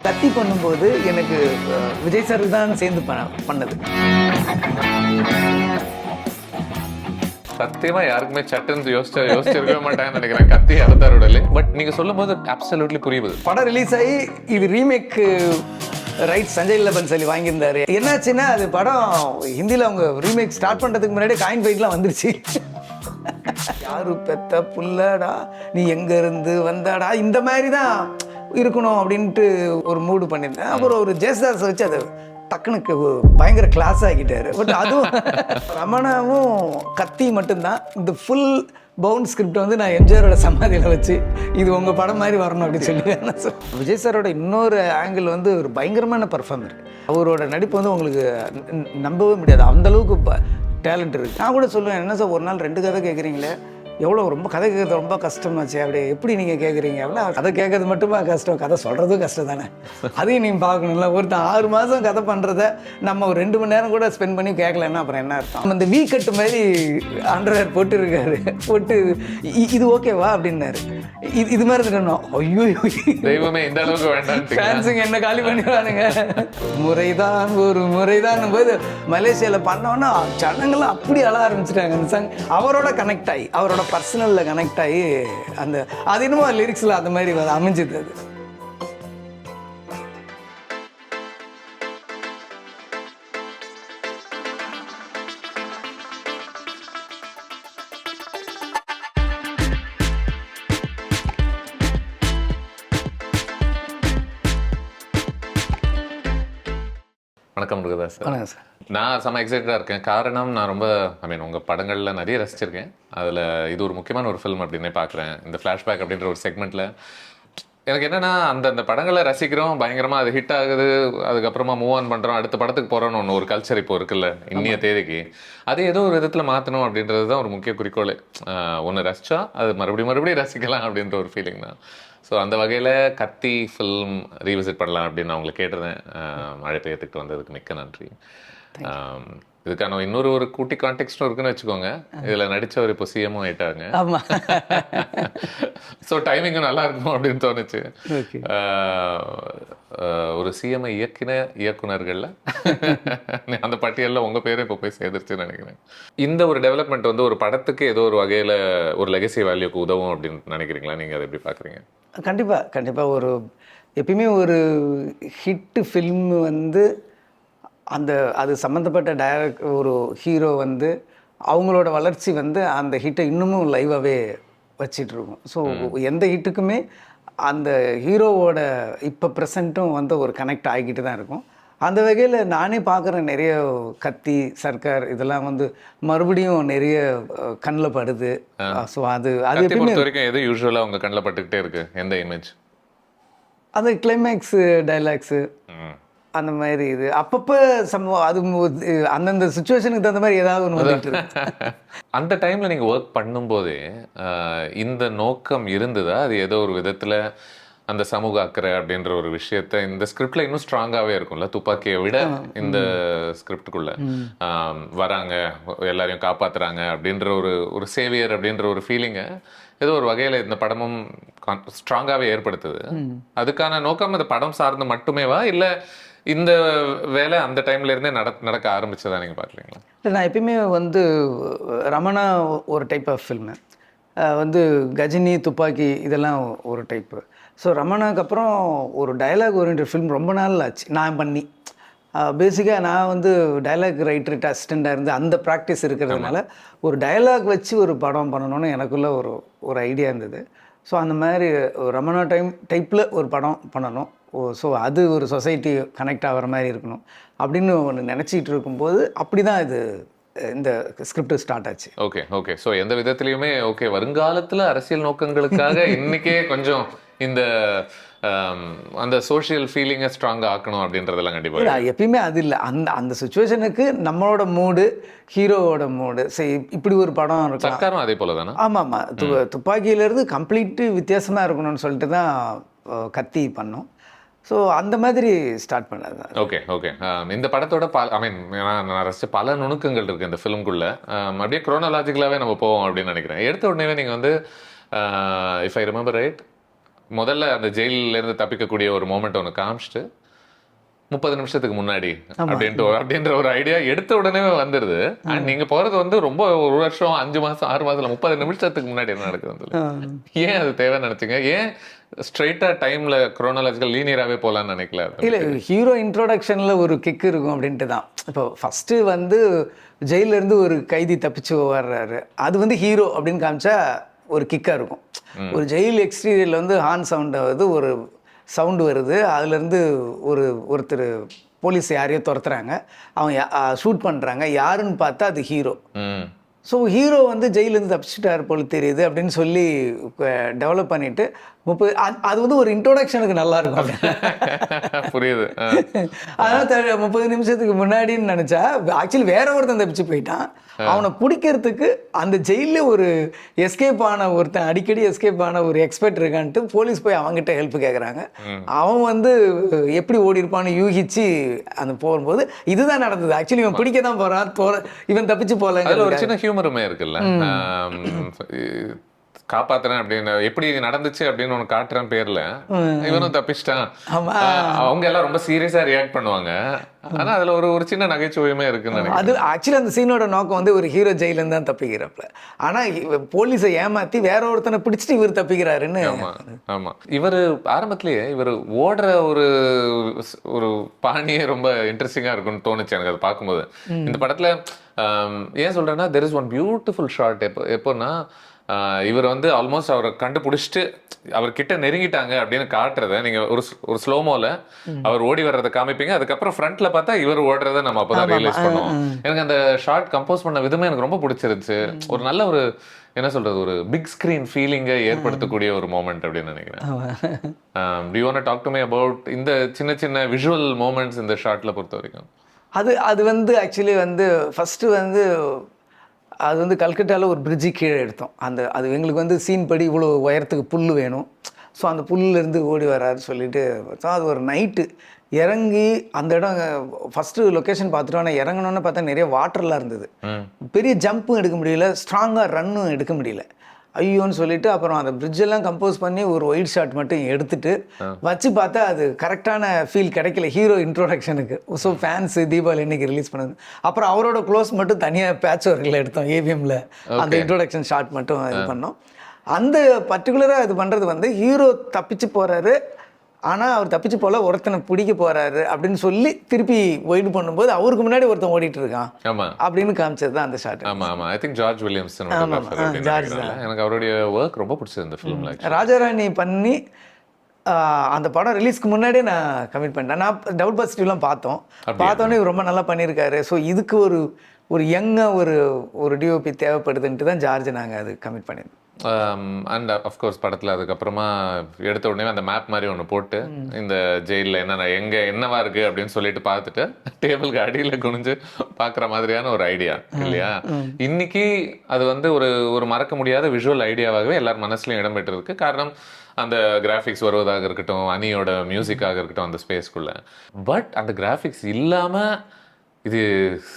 கத்தி பண்ணும்போது எனக்கு விஜய் சார் தான் சேர்ந்து பண்ணது. சத்தியமா யாருக்குமே சட்டுன்னு யோசிச்சிருக்கவே மாட்டாங்கன்னு நினைக்கிறேன் கத்தி அவதாரோட. பட் நீங்க சொல்லும் போது அப்சல்யூட்லி புரியுது. படம் ரிலீஸ் ஆகி இது ரீமேக் ரைட் சஞ்சய் லீலா பன்சாலி வாங்கியிருந்தாரு. என்னாச்சுன்னா அது படம் ஹிந்தியில் அவங்க ரீமேக் ஸ்டார்ட் பண்ணுறதுக்கு முன்னாடி காயின் ஃபைட்லாம் வந்துருச்சு. யாரு பெத்த புள்ளடா நீ எங்க இருந்து வந்தாடா இந்த மாதிரி தான் இருக்கணும் அப்படின்ட்டு ஒரு மூடு பண்ணியிருந்தேன். அப்புறம் ஒரு ஜேசுதாஸ் வச்சு அதை டக்குனுக்கு பயங்கர கிளாஸ் ஆகிட்டாரு. பட் அதுவும் ரமணாவும் கத்தி மட்டும்தான். இந்த ஃபுல் பவுண்ட் ஸ்கிரிப்ட் வந்து நான் எம்ஜிஆரோட சமாதியில் வச்சு இது உங்கள் படம் மாதிரி வரணும் அப்படின்னு சொல்லி. விஜய் சாரோட இன்னொரு ஆங்கிள் வந்து ஒரு பயங்கரமான பர்ஃபார்மர். அவரோட நடிப்பு வந்து உங்களுக்கு நம்பவே முடியாது, அந்தளவுக்கு டேலண்ட் இருக்குது. நான் கூட சொல்லுவேன், என்ன சார் ஒரு நாள் 2 கதை கேட்குறீங்களே, எவ்வளோ ரொம்ப கதை கேட்குறது ரொம்ப கஷ்டமாச்சு, அப்படியே எப்படி நீங்கள் கேட்குறீங்க அப்படின்னா, கதை கேட்கறது மட்டுமா கஷ்டம், கதை சொல்கிறதும் கஷ்டம் தானே, அதையும் நீங்கள் பார்க்கணும்ல. ஒருத்தன் 6 மாதம் கதை பண்ணுறத நம்ம ஒரு 2 மணி நேரம் கூட ஸ்பெண்ட் பண்ணி கேட்கலன்னா அப்புறம் என்ன அர்த்தம். நம்ம இந்த வீ கட்டு மாதிரி அண்டர்வேர் போட்டுருக்காரு, போட்டு இது ஓகேவா அப்படின்னாரு. இது மாதிரி இருக்கணும். ஐயோ தெய்வமே இந்த அளவுக்கு வேண்டாம், ஃபேன்ஸுங்க என்ன காலி பண்ணிடுவானுங்க. முறைதான் ஒரு முறைதான் போது மலேசியாவில் பண்ணோன்னா ஜனங்கள்லாம் அப்படி அழ ஆரம்பிச்சிட்டாங்க. அந்த சாங் அவரோட கனெக்ட் ஆகி, அவரோட பர்சனலில் கனெக்ட் ஆகி அந்த அது இன்னமும் லிரிக்ஸில் அந்த மாதிரி அமைஞ்சுது. அது வணக்கம் முருகதா சார். வணக்கம் சார். நான் செம்ம எக்ஸைட்டடாக இருக்கேன். காரணம், நான் ரொம்ப உங்கள் படங்களில் நிறைய ரசிச்சிருக்கேன். அதில் இது ஒரு முக்கியமான ஒரு ஃபில்ம் அப்படின்னே பார்க்குறேன். இந்த ஃப்ளாஷ்பேக் அப்படின்ற ஒரு செக்மெண்ட்டில் எனக்கு என்னென்னா, அந்த படங்களை ரசிக்கிறோம், பயங்கரமாக அது ஹிட் ஆகுது, அதுக்கப்புறமா மூவ் ஆன் பண்ணுறோம், அடுத்த படத்துக்கு போகிறோன்னு ஒன்று ஒரு கல்ச்சர் இப்போ இருக்குல்ல இன்னிய தேதிக்கு. அது ஏதோ ஒரு விதத்தில் மாற்றணும் அப்படின்றது தான் ஒரு முக்கிய குறிக்கோள். ஒன்று ரசித்தா அது மறுபடியும் ரசிக்கலாம் அப்படின்ற ஒரு ஃபீலிங் தான். ஸோ அந்த வகையில் கத்தி ஃபில்ம் ரீவிசிட் பண்ணலாம் அப்படின்னு நான் உங்களை கேட்டிருந்தேன். அழைப்பை ஏற்றுக்கிட்டு வந்ததுக்கு மிக்க நன்றி. இதுக்கான இன்னொரு குட்டி கான்டெக்ஸ்டும் இருக்குன்னு வச்சுக்கோங்க. இதில் நடித்தவர் இப்போ சிஎம்மும் ஆயிட்டாங்க. ஆமாம். ஸோ டைமிங்கும் நல்லா இருக்கும் அப்படின்னு தோணுச்சு. ஒரு சிஎம்ஐ இயக்கின இயக்குனர்களில் அந்த பட்டியலில் உங்கள் பேரே இப்போ போய் சேர்ந்துருச்சுன்னு நினைக்கிறேன். இந்த ஒரு டெவலப்மெண்ட் வந்து ஒரு படத்துக்கு ஏதோ ஒரு வகையில் ஒரு லெகசி வேல்யூக்கு உதவும் அப்படின்னு நினைக்கிறீங்களா? நீங்கள் அதை எப்படி பார்க்குறீங்க? கண்டிப்பாக ஒரு எப்பயுமே ஒரு ஹிட்டு ஃபில்ம் வந்து அது சம்மந்தப்பட்ட ஒரு ஹீரோ வந்து அவங்களோட வளர்ச்சி வந்து அந்த ஹிட்டை இன்னமும் லைவாகவே வச்சிட்ருக்கும். ஸோ எந்த ஹிட்டுக்குமே அந்த ஹீரோவோட இப்போ ப்ரெசண்ட்டும் வந்து ஒரு கனெக்ட் ஆகிக்கிட்டு தான் இருக்கும். அந்த வகையில் நானே பார்க்குறேன், நிறைய கத்தி சர்க்கார் இதெல்லாம் வந்து மறுபடியும் நிறைய கண்ணில் படுது. ஸோ அது எப்பயுமே வரைக்கும் எது யூஸ்வலாக உங்கள் கண்ணில் பட்டுக்கிட்டே இருக்குது? எந்த இமேஜ்? அந்த கிளைமேக்ஸு டைலாக்ஸு அந்த மாதிரி இது அப்பப்போ சம்பவம், அது அந்தந்த சுச்சுவேஷனுக்கு தகுந்த மாதிரி ஏதாவது ஒன்று வந்துட்டு அந்த டைமில் நீங்கள் ஒர்க் பண்ணும்போதே இந்த நோக்கம் இருந்ததா? அது ஏதோ ஒரு விதத்தில் அந்த சமூக அக்கறை அப்படின்ற ஒரு விஷயத்த இந்த ஸ்கிரிப்டில் இன்னும் ஸ்ட்ராங்காகவே இருக்கும்ல, துப்பாக்கியை விட இந்த ஸ்கிரிப்டுக்குள்ளே வராங்க, எல்லாரையும் காப்பாற்றுறாங்க அப்படின்ற ஒரு சேவியர் அப்படின்ற ஒரு ஃபீலிங்கை ஏதோ ஒரு வகையில் இந்த படமும் ஸ்ட்ராங்காகவே ஏற்படுத்துது. அதுக்கான நோக்கம் அந்த படம் சார்ந்து மட்டுமேவா, இல்லை இந்த வேலை அந்த டைம்ல இருந்தே நடக்க ஆரம்பிச்சதா நீங்கள் பார்க்குறீங்களா? இல்லை, நான் எப்பயுமே வந்து ரமணா ஒரு டைப் ஆஃப் ஃபில்மு, வந்து கஜினி துப்பாக்கி இதெல்லாம் ஒரு டைப்பு. ஸோ ரமணாக்கு அப்புறம் ஒரு டயலாக் ஓரியன்டட் ஃபில்ம் ரொம்ப நாள் ஆச்சு நான் பண்ணி. பேசிக்காக நான் வந்து டயலாக் ரைட்டர்கிட்ட அசிஸ்டண்ட்டாக இருந்து அந்த ப்ராக்டிஸ் இருக்கிறதுனால ஒரு டயலாக் வச்சு ஒரு படம் பண்ணணும்னு எனக்குள்ளே ஒரு ஐடியா இருந்தது. ஸோ அந்த மாதிரி ரமணா டைப்பில் ஒரு படம் பண்ணணும். ஸோ அது ஒரு சொசைட்டி கனெக்ட் ஆகிற மாதிரி இருக்கணும் அப்படின்னு ஒன்று நினச்சிக்கிட்டு இருக்கும்போது அப்படி தான் இது இந்த ஸ்கிரிப்ட் ஸ்டார்ட் ஆச்சு. ஓகே. ஸோ எந்த விதத்துலையுமே வருங்காலத்தில் அரசியல் நோக்கங்களுக்காக இன்றைக்கே கொஞ்சம் இந்த அந்த சோஷியல் ஃபீலிங்கை ஸ்ட்ராங்காக ஆக்கணும் அப்படின்றதெல்லாம் கண்டிப்பாக இல்லை, எப்பயுமே அது இல்லை. அந்த சுச்சுவேஷனுக்கு நம்மளோட மூடு, ஹீரோவோட மூடு, சரி இப்படி ஒரு படம் இருக்கும். சர்க்காரும் அதே போல தானே? ஆமாம். துப்பாக்கியிலேருந்து கம்ப்ளீட்டு வித்தியாசமாக இருக்கணும்னு சொல்லிட்டு தான் கத்தி பண்ணோம். ஸோ அந்த மாதிரி ஸ்டார்ட் பண்ணது. ஓகே. இந்த படத்தோட நான் ரசித்த பல நுணுக்கங்கள் இருக்குது இந்த ஃபிலிம்குள்ளே. அப்படியே குரோனாலாஜிக்கலாகவே நம்ம போவோம் அப்படின்னு நினைக்கிறேன். எடுத்த உடனே நீங்கள் வந்து இஃப் ஐ ரிமெம்பர் ரைட், முதல்ல அந்த ஜெயில இருந்து தப்பிக்கக்கூடிய ஒரு மோமெண்ட் ஒன்று காமிச்சிட்டு 30 நிமிஷத்துக்கு முன்னாடி அப்படின்ற ஒரு ஐடியா எடுத்த உடனே வந்துருது. அண்ட் நீங்க போறது வந்து ரொம்ப 1 வருஷம் 5 மாசம் 6 மாசம் 30 நிமிஷத்துக்கு முன்னாடி என்ன நடக்குது, ஏன் அது தேவைன்னு நினைச்சீங்க? ஏன் ஸ்ட்ரைட்டா டைம்ல குரோனாலஜிக்கல் லீனியராகவே போகலான்னு நினைக்கல? இல்லை, ஹீரோ இன்ட்ரோடக்ஷனில் ஒரு கிக் இருக்கும் அப்படின்ட்டு தான். இப்போ ஃபஸ்ட்டு வந்து ஜெயிலேருந்து ஒரு கைதி தப்பிச்சு வர்றாரு, அது வந்து ஹீரோ அப்படின்னு காமிச்சா ஒரு கிக்காக இருக்கும். ஒரு ஜெயில் எக்ஸ்டீரியரில் வந்து ஹார்ன் சவுண்டாவது ஒரு சவுண்டு வருது, அதுலேருந்து ஒருத்தர் போலீஸ் யாரையோ துரத்துறாங்க, அவங்க ஷூட் பண்ணுறாங்க, யாருன்னு பார்த்தா அது ஹீரோ. ஸோ ஹீரோ வந்து ஜெயிலேருந்து தப்பிச்சுட்டார் போல தெரியுது அப்படின்னு சொல்லி டெவலப் பண்ணிட்டு 30 அது வந்து ஒரு இன்ட்ரோடக்ஷனுக்கு நல்லா இருக்கும். புரியுது. அதனால 30 நிமிஷத்துக்கு முன்னாடின்னு நினச்சா ஆக்சுவலி வேற ஒருத்தன் தப்பிச்சு போயிட்டான். அவனை பிடிக்கிறதுக்கு அந்த ஜெயிலில் ஒரு எஸ்கேப் ஆன ஒருத்தன், அடிக்கடி எஸ்கேப் ஆன ஒரு எக்ஸ்பர்ட் இருக்கான்ட்டு போலீஸ் போய் அவங்ககிட்ட ஹெல்ப் கேட்குறாங்க. அவன் வந்து எப்படி ஓடி இருப்பான்னு யூகிச்சு அந்த போகும்போது இதுதான் நடந்தது. ஆக்சுவலி இவன் பிடிக்க தான் போகிறான், இவன் தப்பிச்சு போகல. ஒரு சின்ன ஹியூமருமே இருக்குல்ல, காப்பாத்துறேன் அப்படின்னு எப்படி நடந்துச்சு அப்படின்னு ஒன்று காட்டுறேன் பேர்ல இவனும் தப்பிச்சிட்டான். அவங்க எல்லாம் ரொம்ப சீரியஸா ரியாக்ட் பண்ணுவாங்க. ஆனா அதுல ஒரு சின்ன நகைச்சுவையுமே இருக்குன்னு அது ஆக்சுவலி அந்த சீனோட நோக்கம் வந்து ஒரு ஹீரோ ஜெயிலேருந்து தான் தப்பிக்கிறப்ப, ஆனா போலீஸை ஏமாத்தி வேற ஒருத்தனை பிடிச்சிட்டு இவர் தப்பிக்கிறாருன்னு. ஆமா, இவர் ஆரம்பத்திலேயே இவர் ஓடுற ஒரு பாணியே ரொம்ப இன்ட்ரெஸ்டிங்கா இருக்குன்னு தோணுச்சு எனக்கு அது பார்க்கும்போது. இந்த படத்துல ஏன் சொல்றேன்னா, there is one beautiful shot. எப்போன்னா இவர் வந்து ஆல்மோஸ்ட் அவரை கண்டுபிடிச்சிட்டு அவர்கிட்ட நெருங்கிட்டாங்க அப்படின்னு காட்டுறத நீங்க ஒரு ஸ்லோமோல அவர் ஓடி வர்றதை காமிப்பீங்க. அதுக்கப்புறம் ஃப்ரண்ட்ல பார்த்தா இவர் ஓடுறத நம்ம அப்பதான் ரியலைஸ் பண்ணுவோம். எனக்கு அந்த ஷார்ட் கம்போஸ் பண்ண விதமே எனக்கு ரொம்ப பிடிச்சிருச்சு. ஒரு நல்ல ஒரு என்ன சொல்றது, ஒரு பிக் ஸ்கிரீன் ஃபீலிங்கை ஏற்படுத்தக்கூடிய ஒரு மோமெண்ட் அப்படின்னு நினைக்கிறேன். Do you want to talk to me about இந்த சின்ன சின்ன விஷுவல் மோமெண்ட்ஸ் இந்த ஷார்ட்ல பொறுத்த வரைக்கும்? அது வந்து ஆக்சுவலி வந்து ஃபஸ்ட்டு வந்து அது வந்து கல்கட்டாவில் ஒரு பிரிட்ஜு கீழே எடுத்தோம். அது எங்களுக்கு வந்து சீன் படி இவ்வளோ உயரத்துக்கு புல் வேணும். ஸோ அந்த புல்லேருந்து ஓடி வராரு சொல்லிட்டு பார்த்தோம். அது ஒரு நைட்டு இறங்கி அந்த இடம் ஃபஸ்ட்டு லொக்கேஷன் பார்த்துட்டோம். ஆனால் இறங்கணுன்னு பார்த்தா நிறைய வாட்டர்லாம் இருந்தது. பெரிய ஜம்ப்பும் எடுக்க முடியல, ஸ்ட்ராங்காக ரன்னும் எடுக்க முடியல. ஐயோன்னு சொல்லிட்டு அப்புறம் அந்த பிரிட்ஜெல்லாம் கம்போஸ் பண்ணி ஒரு ஒயிட் ஷாட் மட்டும் எடுத்துட்டு வச்சு பார்த்தா அது கரெக்டான ஃபீல் கிடைக்கல ஹீரோ இன்ட்ரோடக்ஷனுக்கு. ஸோ ஃபேன்ஸு தீபாவளி இன்னைக்கு ரிலீஸ் பண்ணது. அப்புறம் அவரோட க்ளோஸ் மட்டும் தனியாக பேட்ச் ஒர்க்கில் எடுத்தோம் ஏவிஎம்ல. அந்த இன்ட்ரோடக்ஷன் ஷாட் மட்டும் இது பண்ணோம். அந்த பர்டிகுலராக இது பண்ணுறது வந்து ஹீரோ தப்பிச்சு போகிறாரு, ஆனால் அவர் தப்பிச்சு போல ஒருத்தனை பிடிக்க போறாரு அப்படின்னு சொல்லி திருப்பி ஒயிட் பண்ணும்போது அவருக்கு முன்னாடி ஒருத்தன் ஓடிட்டு இருக்கான் அப்படின்னு காமிச்சது தான் அந்த ஷாட். ஆமா ஆமா, ஐ திங்க் ஜார்ஜ் வில்லியம்சன். எனக்கு அவருடைய ஒர்க் ரொம்ப பிடிச்சது இந்த ஃபிலிம்ல. ராஜாராணி பண்ணி அந்த படம் ரிலீஸ்க்கு முன்னாடியே நான் கமிட் பண்ணிட்டேன். நான் டபுள் பாசிட்டிவ்லாம் பார்த்தோன்னே ரொம்ப நல்லா பண்ணியிருக்காரு. ஸோ இதுக்கு ஒரு யங்காக ஒரு டிஓபி தேவைப்படுதுன்ட்டு தான் ஜார்ஜ் நாங்கள் அது கமிட் பண்ணியிருந்தோம். அண்ட் அஃப்கோர்ஸ் படத்தில் அதுக்கப்புறமா எடுத்த உடனே அந்த மேப் மாதிரி ஒன்று போட்டு இந்த ஜெயிலில் என்னவா இருக்குது அப்படின்னு சொல்லிட்டு பார்த்துட்டு டேபிளுக்கு அடியில் குனிஞ்சு பார்க்குற மாதிரியான ஒரு ஐடியா இல்லையா? இன்னைக்கு அது வந்து ஒரு மறக்க முடியாத விஷுவல் ஐடியாவாகவே எல்லார் மனசுலையும் இடம் பெற்றிருக்கு. காரணம் அந்த கிராஃபிக்ஸ் வருவதாக இருக்கட்டும், அனியோட மியூசிக்காக இருக்கட்டும் அந்த ஸ்பேஸ்க்குள்ள. பட் அந்த கிராஃபிக்ஸ் இல்லாமல் இது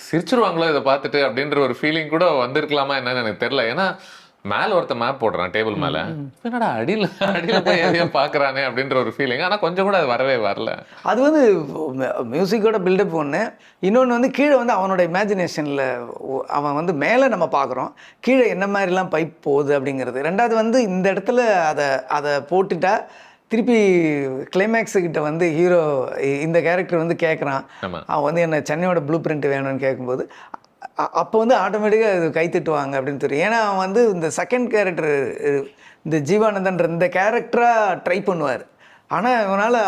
சிரிச்சிருவாங்களோ இதை பார்த்துட்டு அப்படின்ற ஒரு ஃபீலிங் கூட வந்திருக்கலாமா என்னன்னு எனக்கு தெரியல. ஏன்னா மேல ஒருத்த மேப் போடுறான் டேபிள் மேல, என்னடா அடியில போய் எதையும் பாக்குறானே அப்படின்ற ஒரு ஃபீலிங். ஆனா கொஞ்சம் கூட அது வரல. அது வந்து மியூசிக்கோட பில்டப் ஒன்று. இன்னொன்று வந்து கீழே வந்து அவனோட இமேஜினேஷன்ல அவன் வந்து மேலே நம்ம பார்க்குறோம், கீழே என்ன மாதிரிலாம் பைப் போகுது அப்படிங்கிறது. ரெண்டாவது வந்து இந்த இடத்துல அதை போட்டுட்டா திருப்பி கிளைமேக்ஸுக்கிட்ட வந்து ஹீரோ இந்த கேரக்டர் வந்து கேட்குறான், அவன் வந்து என்ன சென்னையோட ப்ளூ பிரிண்ட் வேணும்னு கேட்கும்போது அப்போ வந்து ஆட்டோமேட்டிக்காக அது கைத்தட்டுவாங்க அப்படின்னு தெரியும். ஏன்னா அவன் வந்து இந்த செகண்ட் கேரக்டர் இந்த ஜீவானந்தன்ற இந்த கேரக்டராக ட்ரை பண்ணுவார். ஆனால் இவனால்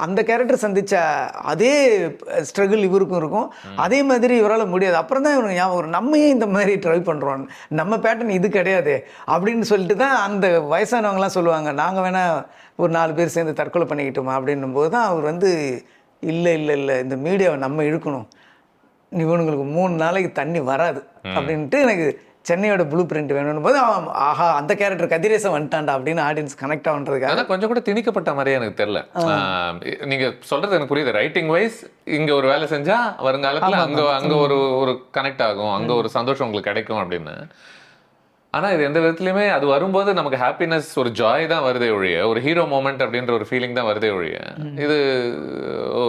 அந்த கேரக்டர் சந்தித்த அதே ஸ்ட்ரகிள் இவருக்கும் இருக்கும். அதே மாதிரி இவரால் முடியாது. அப்புறம் தான் இவருக்கு ஞாபகம் நம்மையே இந்த மாதிரி ட்ரை பண்ணுறோம், நம்ம பேட்டர்ன் இது கிடையாது அப்படின்னு சொல்லிட்டு தான் அந்த வயசானவங்களாம் சொல்லுவாங்க, நாங்கள் வேணால் ஒரு 4 பேர் சேர்ந்து தற்கொலை பண்ணிக்கிட்டோமா அப்படின்னும் போது தான் அவர் வந்து இல்லை இந்த மீடியாவை நம்ம இழுக்கணும், இவனுங்களுக்கு 3 நாளைக்கு தண்ணி வராது அப்படின்ட்டு எனக்கு சென்னையோட ப்ளூ பிரிண்ட் வேணும்னு போது ஆஹா அந்த கேரக்டர் கதிரேசன் வந்துட்டான்டா அப்படின்னு ஆடியன்ஸ் கனெக்ட் ஆகுன்றதுக்காக. கொஞ்சம் கூட திணிக்கப்பட்ட மாதிரியே எனக்கு தெரியல. நீங்க சொல்றது எனக்கு புரியுது. ரைட்டிங் வைஸ் இங்க ஒரு வேலை செஞ்சா வருங்காலத்துல அங்க ஒரு கனெக்ட் ஆகும், அங்க ஒரு சந்தோஷம் உங்களுக்கு கிடைக்கும் அப்படின்னு. ஆனா இது எந்த விதத்துலயுமே அது வரும்போது நமக்கு ஹாப்பினஸ் ஒரு ஜாய் தான் வருதே ஒழிய ஒரு ஹீரோ மூமெண்ட் அப்படின்ற ஒரு ஃபீலிங் தான் வருதே ஒழிய இது ஓ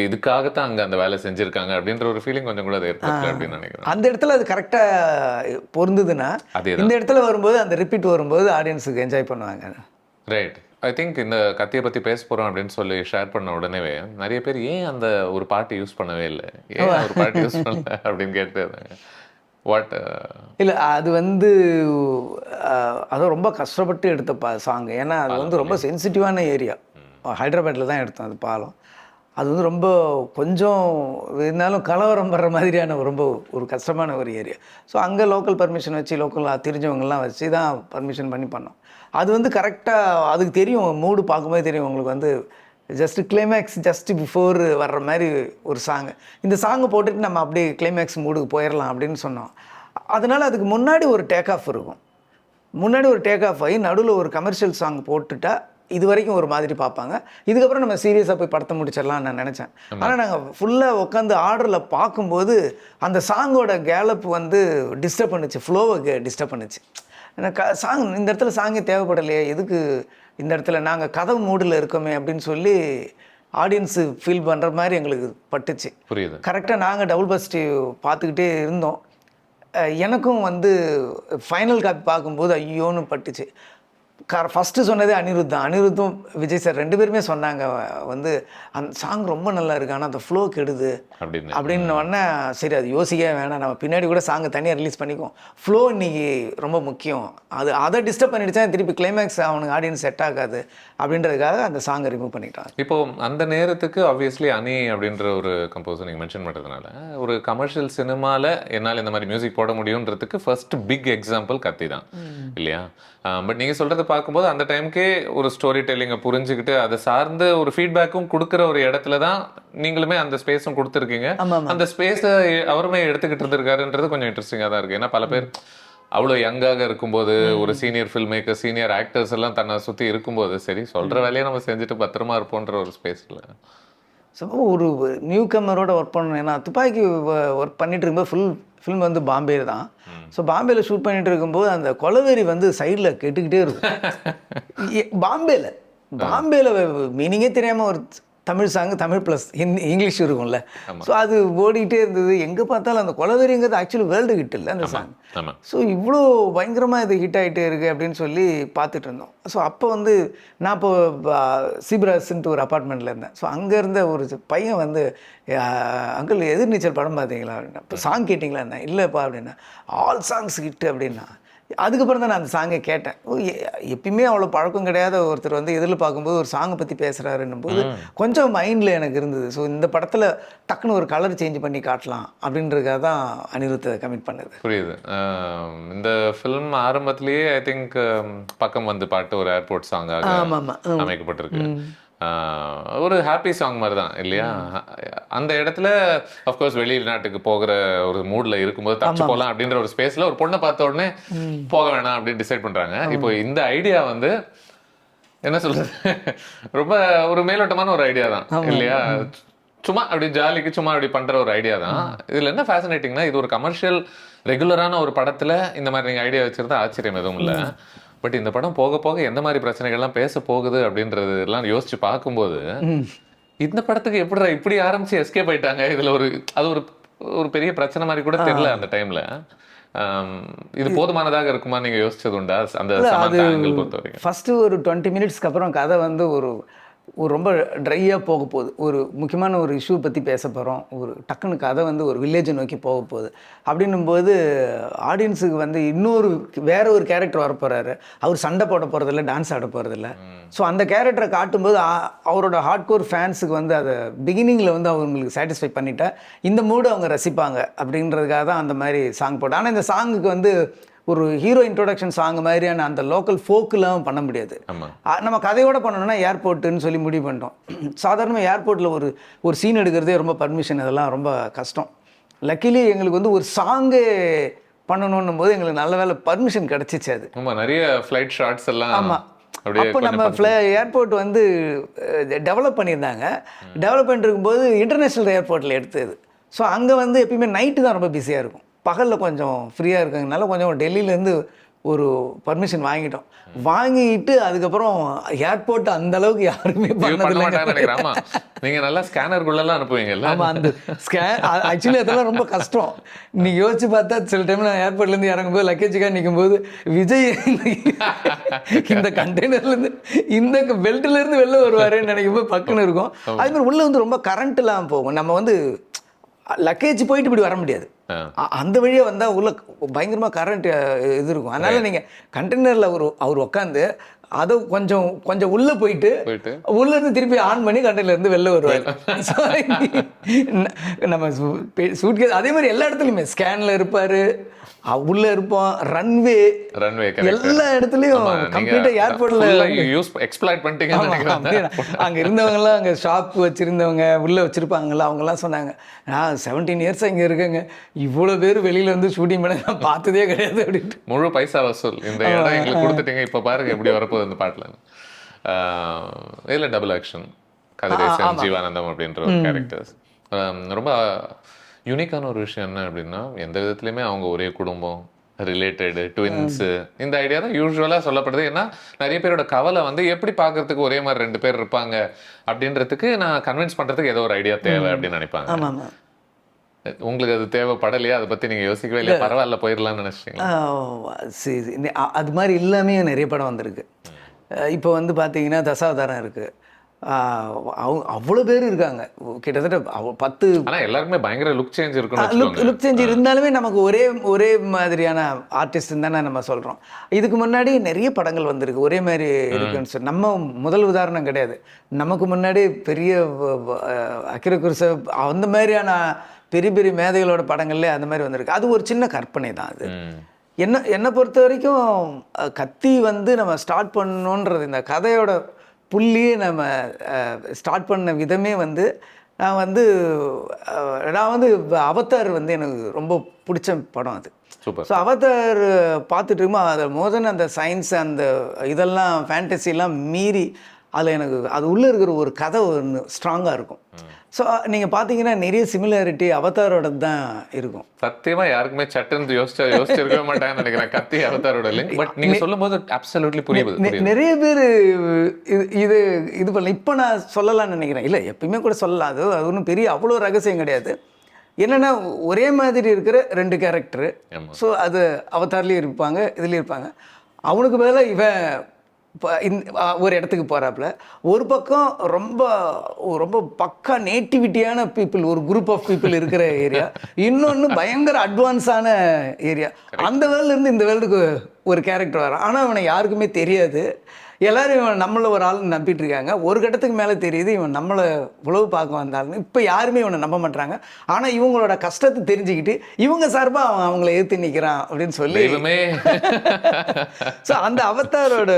இதுக்காகத்தான் அங்க அந்த வேலை செஞ்சிருக்காங்க அப்படின்ற ஒரு ஃபீலிங் கொஞ்சம் கூட அது ஏற்படல அப்படின்னு நினைக்கிறேன். அந்த இடத்துல அது கரெக்டாக பொருந்ததுன்னா அதேதான். இந்த இடத்துல வரும்போது அந்த ரிப்பீட் வரும்போது ஆடியன்ஸுக்கு என்ஜாய் பண்ணுவாங்க. ரைட். ஐ திங்க் இந்த கத்தியை பற்றி பேச போகிறோம் அப்படின்னு சொல்லி ஷேர் பண்ண உடனேவே நிறைய பேர் ஏன் அந்த ஒரு பாட்டு யூஸ் பண்ணவே இல்லை, ஏன் ஒரு பாட்டு யூஸ் பண்ணல அப்படின்னு கேட்டு வாட் இல்லை அது வந்து அதை ரொம்ப கஷ்டப்பட்டு எடுத்த சாங். ஏன்னா அது வந்து ரொம்ப சென்சிட்டிவான ஏரியா. ஹைதராபாத்தில் தான் எடுத்தோம் அது பாலம். அது வந்து ரொம்ப கொஞ்சம் இருந்தாலும் கலவரம் வர்ற மாதிரியான ரொம்ப ஒரு கஷ்டமான ஒரு ஏரியா. ஸோ அங்கே லோக்கல் பர்மிஷன் வச்சு லோக்கல் தெரிஞ்சவங்கலாம் வச்சு தான் பர்மிஷன் பண்ணி பண்ணோம். அது வந்து கரெக்டாக அதுக்கு தெரியும், மூடு பார்க்கும்போது தெரியும் உங்களுக்கு வந்து ஜஸ்ட்டு கிளைமேக்ஸ் ஜஸ்ட் பிஃபோர் வர்ற மாதிரி ஒரு சாங்கு. இந்த சாங்கை போட்டுட்டு நம்ம அப்படியே கிளைமேக்ஸ் மூடுக்கு போயிடலாம் அப்படின்னு சொன்னோம். அதனால் அதுக்கு முன்னாடி ஒரு டேக் ஆஃப் இருக்கும். முன்னாடி ஒரு டேக் ஆஃப் ஆகி நடுவில் ஒரு கமர்ஷியல் சாங் போட்டுட்டா இது வரைக்கும் ஒரு மாதிரி பார்ப்பாங்க. இதுக்கப்புறம் நம்ம சீரியஸாக போய் படத்தை முடிச்சிடலாம்னு நான் நினச்சேன். ஆனால் நாங்கள் ஃபுல்லாக உட்காந்து ஆர்டரில் பார்க்கும்போது அந்த சாங்கோட கேலப் வந்து டிஸ்டர்ப் பண்ணுச்சு, ஃப்ளோவை டிஸ்டர்ப் பண்ணுச்சு. எனக்கு சாங் இந்த இடத்துல சாங்கே தேவைப்படலையே, எதுக்கு இந்த இடத்துல நாங்கள் கதவு மூடில் இருக்கோமே அப்படின்னு சொல்லி ஆடியன்ஸு ஃபீல் பண்ணுற மாதிரி எங்களுக்கு பட்டுச்சு. புரியுது. கரெக்டாக நாங்கள் டபுள் பாசிட்டிவ் பார்த்துக்கிட்டே இருந்தோம். எனக்கும் வந்து ஃபைனல் காப்பி பார்க்கும்போது ஐயோன்னு பட்டுச்சு. ஃபஸ்ட்டு சொன்னதே அனிருத் தான். அனிருத்தும் விஜய் சார் 2 பேருமே சொன்னாங்க வந்து அந்த சாங் ரொம்ப நல்லா இருக்கு, ஆனால் அந்த ஃப்ளோ கெடுது அப்படின்னு உடனே சரி அது யோசிக்கவே வேணாம், நம்ம பின்னாடி கூட சாங்கை தனியாக ரிலீஸ் பண்ணிக்குவோம், ஃப்ளோ இன்னைக்கு ரொம்ப முக்கியம், அதை டிஸ்டர்ப் பண்ணிடுச்சா திருப்பி கிளைமேக்ஸ் அவனுக்கு ஆடியன்ஸ் செட் ஆகாது அப்படின்றதுக்காக அந்த சாங்கை ரிமூவ் பண்ணிட்டாங்க. இப்போ அந்த நேரத்துக்கு ஆப்வியஸ்லி அனி அப்படின்ற ஒரு கம்போசர் நீங்கள் மென்ஷன் பண்ணுறதுனால ஒரு கமர்ஷியல் சினிமாவில் என்னால் இந்த மாதிரி மியூசிக் போட முடியுன்றதுக்கு ஃபர்ஸ்ட் பிக் எக்ஸாம்பிள் கத்தி தான் இல்லையா? பட் நீங்கள் சொல்கிறத பார்க்கும்போது அந்த டைமுக்கே ஒரு ஸ்டோரி டெல்லிங்கை புரிஞ்சுக்கிட்டு அதை சார்ந்து ஒரு ஃபீட்பேக்கும் கொடுக்குற ஒரு இடத்துல தான் நீங்களுமே அந்த ஸ்பேஸும் கொடுத்துருக்கீங்க. அந்த ஸ்பேஸை அவருமே எடுத்துக்கிட்டு இருந்திருக்காருன்றது கொஞ்சம் இன்ட்ரெஸ்டிங்காக தான் இருக்குது. ஏன்னா பல பேர் அவ்வளோ யங்காக இருக்கும்போது ஒரு senior film maker senior actors எல்லாம் தன்னை சுற்றி இருக்கும்போது சரி சொல்கிற வேலையை நம்ம செஞ்சுட்டு பத்திரமா இருப்போன்ற ஒரு ஸ்பேஸில் ஸோ ஒரு நியூ கம்மரோட ஒர்க் பண்ணணும். ஏன்னா துப்பாக்கி ஒர்க் பண்ணிட்டு இருக்கும்போது ஃபில்ம் வந்து பாம்பே தான். ஸோ பாம்பேயில் ஷூட் பண்ணிட்டு இருக்கும்போது அந்த கொலவெறி வந்து சைடில் கேட்டுக்கிட்டே இருக்கும். பாம்பேயில் மீனிங்கே தெரியாமல் ஒரு Tamil song Tamil plus English இருக்கும்ல. ஸோ அது ஓடிக்கிட்டே இருந்தது. எங்கே பார்த்தாலும் அந்த கொலவெறிங்கிறது ஆக்சுவலி வேர்ல்டு ஹிட் இல்லை அந்த சாங். ஸோ இவ்வளோ பயங்கரமாக இது ஹிட் ஆகிட்டே இருக்குது அப்படின்னு சொல்லி பார்த்துட்டு இருந்தோம். ஸோ அப்போ வந்து நான் இப்போ சீப்ராஸ்ன்ட்டு ஒரு அப்பார்ட்மெண்ட்டில் இருந்தேன். ஸோ அங்கே இருந்த ஒரு பையன் வந்து அங்கிள் எதிர்நீச்சல் படம் பார்த்தீங்களா அப்படின்னா, இப்போ சாங் கேட்டிங்களா என்ன இல்லைப்பா அப்படின்னா, ஆல் சாங்ஸ் ஹிட்டு அப்படின்னா. அதுக்கப்புறம் தான் நான் அந்த சாங்கை கேட்டேன். எப்பயுமே அவ்வளோ பழக்கம் கிடையாத ஒருத்தர் வந்து எதிரில் பார்க்கும்போது ஒரு சாங்கை பற்றி பேசுகிறாருன்னும் போது கொஞ்சம் மைண்டில் எனக்கு இருந்தது. ஸோ இந்த படத்தில் டக்குன்னு ஒரு கலர் சேஞ்ச் பண்ணி காட்டலாம் அப்படின்றதுக்காக தான் அனிருத்தை கமிட் பண்ணுது. புரியுது. இந்த ஃபிலிம் ஆரம்பத்திலேயே ஐ திங்க் பக்கம் வந்து பாட்டு ஒரு ஏர்போர்ட் சாங்காக அமைக்கப்பட்டிருக்கு. ஒரு ஹாப்பி சாங் மாதிரி தான் இல்லையா? அந்த இடத்துல அஃப்கோர்ஸ் வெளிநாட்டுக்கு போகிற ஒரு மூட்ல இருக்கும்போது தப்பிச்சு போகலாம் அப்படின்ற ஒரு ஸ்பேஸ்ல ஒரு பொண்ணை பார்த்த உடனே போக வேணாம் அப்படின்னு டிசைட் பண்றாங்க. இப்போ இந்த ஐடியா வந்து என்ன சொல்றது, ரொம்ப ஒரு மேலோட்டமான ஒரு ஐடியா தான் இல்லையா? சும்மா அப்படி ஜாலிக்கு சும்மா அப்படி பண்ற ஒரு ஐடியா தான். இதுல என்ன ஃபேசினேட்டிங்னா, இது ஒரு கமர்ஷியல் ரெகுலரான ஒரு படத்துல இந்த மாதிரி நீங்க ஐடியா வச்சிருந்தா ஆச்சரியம் எதுவும் இல்லை. பட் இந்த படம் போக போக எந்த மாதிரி பிரச்சனைகள்லாம் பேச போகுது அப்படின்றது எல்லாம் யோசிச்சு பார்க்கும்போது இந்த படத்துக்கு எப்படி இப்படி ஆரம்பிச்சு எஸ்கேப் ஆயிட்டாங்க, இதுல அது ஒரு பெரிய பிரச்சனை மாதிரி கூட தெரியல அந்த டைம்ல. இது போதுமானதாக இருக்குமா நீங்க யோசிச்சது உண்டா அந்த சமந்தா ஆங்கிள் பொறுத்த வரைக்கும்? ஃபர்ஸ்ட் ஒரு 20 மினிட்ஸ்க்கு அப்புறம் கதை வந்து ஒரு ரொம்ப ட்ரையாக போக போகுது. ஒரு முக்கியமான ஒரு இஷ்யூ பற்றி பேச போகிறோம். ஒரு டக்குனு கதை வந்து ஒரு வில்லேஜை நோக்கி போக போகுது. அப்படின்னும்போது ஆடியன்ஸுக்கு வந்து வேற ஒரு கேரக்டர் வர போகிறாரு. அவர் சண்டை போட போகிறதில்ல, டான்ஸ் ஆட போகிறதில்ல. ஸோ அந்த கேரக்டரை காட்டும்போது அவரோட ஹார்ட்கோர் ஃபேன்ஸுக்கு வந்து அதை பிகினிங்கில் வந்து அவங்களுக்கு சாட்டிஸ்ஃபை பண்ணிட்டா இந்த மூடு அவங்க ரசிப்பாங்க அப்படின்றதுக்காக தான் அந்த மாதிரி சாங் போட்டேன். ஆனால் இந்த சாங்குக்கு வந்து ஒரு ஹீரோ இன்ட்ரோடக்ஷன் சாங் மாதிரியான அந்த லோக்கல் ஃபோக்கெலாம் பண்ண முடியாது. நம்ம கதையோட பண்ணணும்னா ஏர்போர்ட்டுன்னு சொல்லி முடிவு பண்ணிட்டோம். சாதாரணமாக ஏர்போர்ட்டில் ஒரு சீன் எடுக்கிறதே ரொம்ப பர்மிஷன், அதெல்லாம் ரொம்ப கஷ்டம். லக்கிலி எங்களுக்கு வந்து ஒரு சாங்கு பண்ணணுன்னும் போது எங்களுக்கு நல்ல வேலை பர்மிஷன் கிடச்சிச்சு. அது நிறைய ஃப்ளைட் ஷாட்ஸ் எல்லாம். ஆமாம், அப்போ நம்ம ஏர்போர்ட் வந்து டெவலப் பண்ணியிருந்தாங்க. டெவலப் பண்ணிட்டு இருக்கும்போது இன்டர்நேஷ்னல் ஏர்போர்ட்டில் எடுத்தது. ஸோ அங்கே வந்து எப்பயுமே நைட்டு தான் ரொம்ப பிஸியாக இருக்கும். பகலில் கொஞ்சம் ஃப்ரீயாக இருக்கறதுனால கொஞ்சம் டெல்லியிலேருந்து ஒரு பர்மிஷன் வாங்கிட்டோம். வாங்கிட்டு அதுக்கப்புறம் ஏர்போர்ட் அந்த அளவுக்கு யாருமே பண்ணதில்லைங்க. நினைக்கிறேன். ஆமா, நீங்க நல்லா ஸ்கேனருக்குள்ளெல்லாம் அனுப்புவீங்கல்ல. ஆமாம், அந்த ஆக்சுவலி அதெல்லாம் ரொம்ப கஷ்டம். நீ யோசிச்சு பார்த்தா சில டைம் நான் ஏர்போர்ட்லேருந்து இறங்கும்போது லக்கேஜுக்காக நிற்கும்போது விஜய் இந்த கண்டெய்னர்லேருந்து இந்த பெல்ட்லேருந்து வெளில வருவாருன்னு நினைக்கும் போது பக்குன்னு இருக்கும். அது மாதிரி உள்ளே வந்து ரொம்ப கரண்ட்லாம் போகும். நம்ம வந்து லக்கேஜ் போயிட்டு இப்படி வர முடியாது. அந்த வழியாக வந்தால் உள்ள பயங்கரமாக கரண்ட் இது இருக்கும். அதனால் நீங்கள் கண்டெய்னரில் அவர் உட்காந்து அதை கொஞ்சம் கொஞ்சம் உள்ளே போயிட்டு உள்ளேருந்து திருப்பி ஆன் பண்ணி கண்டெய்னர்லேருந்து வெளில வருவார். நம்ம சூட்கேஸ் அதே மாதிரி எல்லா இடத்துலையுமே ஸ்கேனில் இருப்பார், உள்ளே இருப்போம், ரன்வே எல்லா இடத்துலையும் கம்ப்ளீட்டாக ஏர்போர்ட்டில் எக்ஸ்ப்ளாய்ட் பண்ணிட்டீங்க. அங்கே இருந்தவங்கலாம், அங்கே ஷாப் வச்சுருந்தவங்க உள்ளே வச்சுருப்பாங்களா, அவங்கெல்லாம் சொன்னாங்க, நான் 17 இயர்ஸ் இங்கே இருக்கேங்க, இவ்வளோ பேர் வெளியில் வந்து ஷூட்டிங் பண்ண நான் பார்த்ததே கிடையாது அப்படின்ட்டு. முழு பைசா வசூல் இந்த இடம் எங்களுக்கு கொடுத்துட்டீங்க, இப்போ பாருங்க எப்படி வரப்போகுது அந்த பாட்டில். இதில் டபுள் ஆக்ஷன் கதிரேசன், ஜீவானந்தம் அப்படின்ற ஒரு கேரக்டர்ஸ். ரொம்ப யூனிக்கான ஒரு விஷயம் என்ன அப்படின்னா, எந்த விதத்துலையுமே அவங்க ஒரே குடும்பம், ரிலேட்டடு, ட்வின்ஸு, இந்த ஐடியா தான் யூஸ்வலாக சொல்லப்படுது. ஏன்னா நிறைய பேரோட கவலை வந்து எப்படி பார்க்கறதுக்கு ஒரே மாதிரி 2 பேர் இருப்பாங்க அப்படின்றதுக்கு நான் கன்வின்ஸ் பண்ணுறதுக்கு ஏதோ ஒரு ஐடியா தேவை அப்படின்னு நினைப்பாங்க. உங்களுக்கு அது தேவைப்படலையா? அதை பற்றி நீங்கள் யோசிக்கவே இல்லையா? பரவாயில்ல போயிடலாம்னு நினச்சிங்களா? சரி, அது மாதிரி எல்லாமே நிறைய படம் வந்திருக்கு. இப்போ வந்து பார்த்தீங்கன்னா தசாவதாரம் இருக்குது, அவ்வளோ பேர் இருக்காங்க, கிட்டத்தட்ட 10. ஆனால் எல்லாருக்குமே பயங்கர லுக் சேஞ்ச் இருக்கும். லுக் சேஞ்ச் இருந்தாலுமே நமக்கு ஒரே மாதிரியான ஆர்டிஸ்ட் தானே நம்ம சொல்கிறோம். இதுக்கு முன்னாடி நிறைய படங்கள் வந்திருக்கு ஒரே மாதிரி இருக்குன்னு சொல்லி. நம்ம முதல் உதாரணம் கிடையாது. நமக்கு முன்னாடி பெரிய அக்கிர குருசப் அந்த மாதிரியான பெரிய பெரிய மேதைகளோட படங்கள்லேயே அந்த மாதிரி வந்திருக்கு. அது ஒரு சின்ன கற்பனை தான் அது. என்னை பொறுத்த வரைக்கும் கத்தி வந்து நம்ம ஸ்டார்ட் பண்ணணுன்றது, இந்த கதையோட புள்ளியே நம்ம ஸ்டார்ட் பண்ண விதமே வந்து நான் வந்து அவதார் வந்து எனக்கு ரொம்ப பிடிச்ச படம் அது. ஸோ அவதார் பார்த்துட்டு இருக்கும்போது அதை மோதன் அந்த சயின்ஸ் அந்த இதெல்லாம் ஃபேண்டசிலாம் மீறி அதில் எனக்கு அது உள்ளே இருக்கிற ஒரு கதை ஒன்று ஸ்ட்ராங்காக இருக்கும். ஸோ நீங்கள் பார்த்தீங்கன்னா நிறைய சிமிலாரிட்டி அவதாரோட தான் இருக்கும். சத்தியமாக யாருக்குமே சட்டுன்னு யோசிச்சிருக்கவே மாட்டாங்கன்னு நினைக்கிறேன் கத்தி அவதாரோட லிங்க். பட் நீங்கள் சொல்லும்போது அப்சல்யூட்லி புரியுது. நிறைய பேர் இது பண்ணல. இப்போ நான் சொல்லலாம்னு நினைக்கிறேன். இல்லை, எப்பயுமே கூட சொல்லலாம். அது ஒன்றும் பெரிய அவ்வளோ ரகசியம் கிடையாது. என்னென்னா ஒரே மாதிரி இருக்கிற 2 கேரக்டரு. ஸோ அது அவதார்லேயும் இருப்பாங்க, இதுலேயும் இருப்பாங்க. அவனுக்கு பதிலாக இவன் ஒரு இடத்துக்கு போகிறாப்புல, ஒரு பக்கம் ரொம்ப ரொம்ப பக்கா நேட்டிவிட்டியான பீப்புள், ஒரு குரூப் ஆஃப் பீப்புள் இருக்கிற ஏரியா, இன்னொன்று பயங்கர அட்வான்ஸான ஏரியா. அந்த வேர்ல்டுலேருந்து இந்த வேர்ல்டுக்கு ஒரு கேரக்டர் வரான். ஆனால் அவனை யாருக்குமே தெரியாது. எல்லோரும் இவன் நம்மளை ஒரு ஆள் நம்பிட்டு இருக்காங்க. ஒரு கட்டத்துக்கு மேலே தெரியுது இவன் நம்மளை உழவு பார்க்க வந்தாலும். இப்போ யாருமே இவனை நம்ப மாட்டாங்க. ஆனால் இவங்களோட கஷ்டத்தை தெரிஞ்சுக்கிட்டு இவங்க சார்பாக அவங்கள ஏற்று நிற்கிறான் அப்படின்னு சொல்லி. ஸோ அந்த அவதாரோட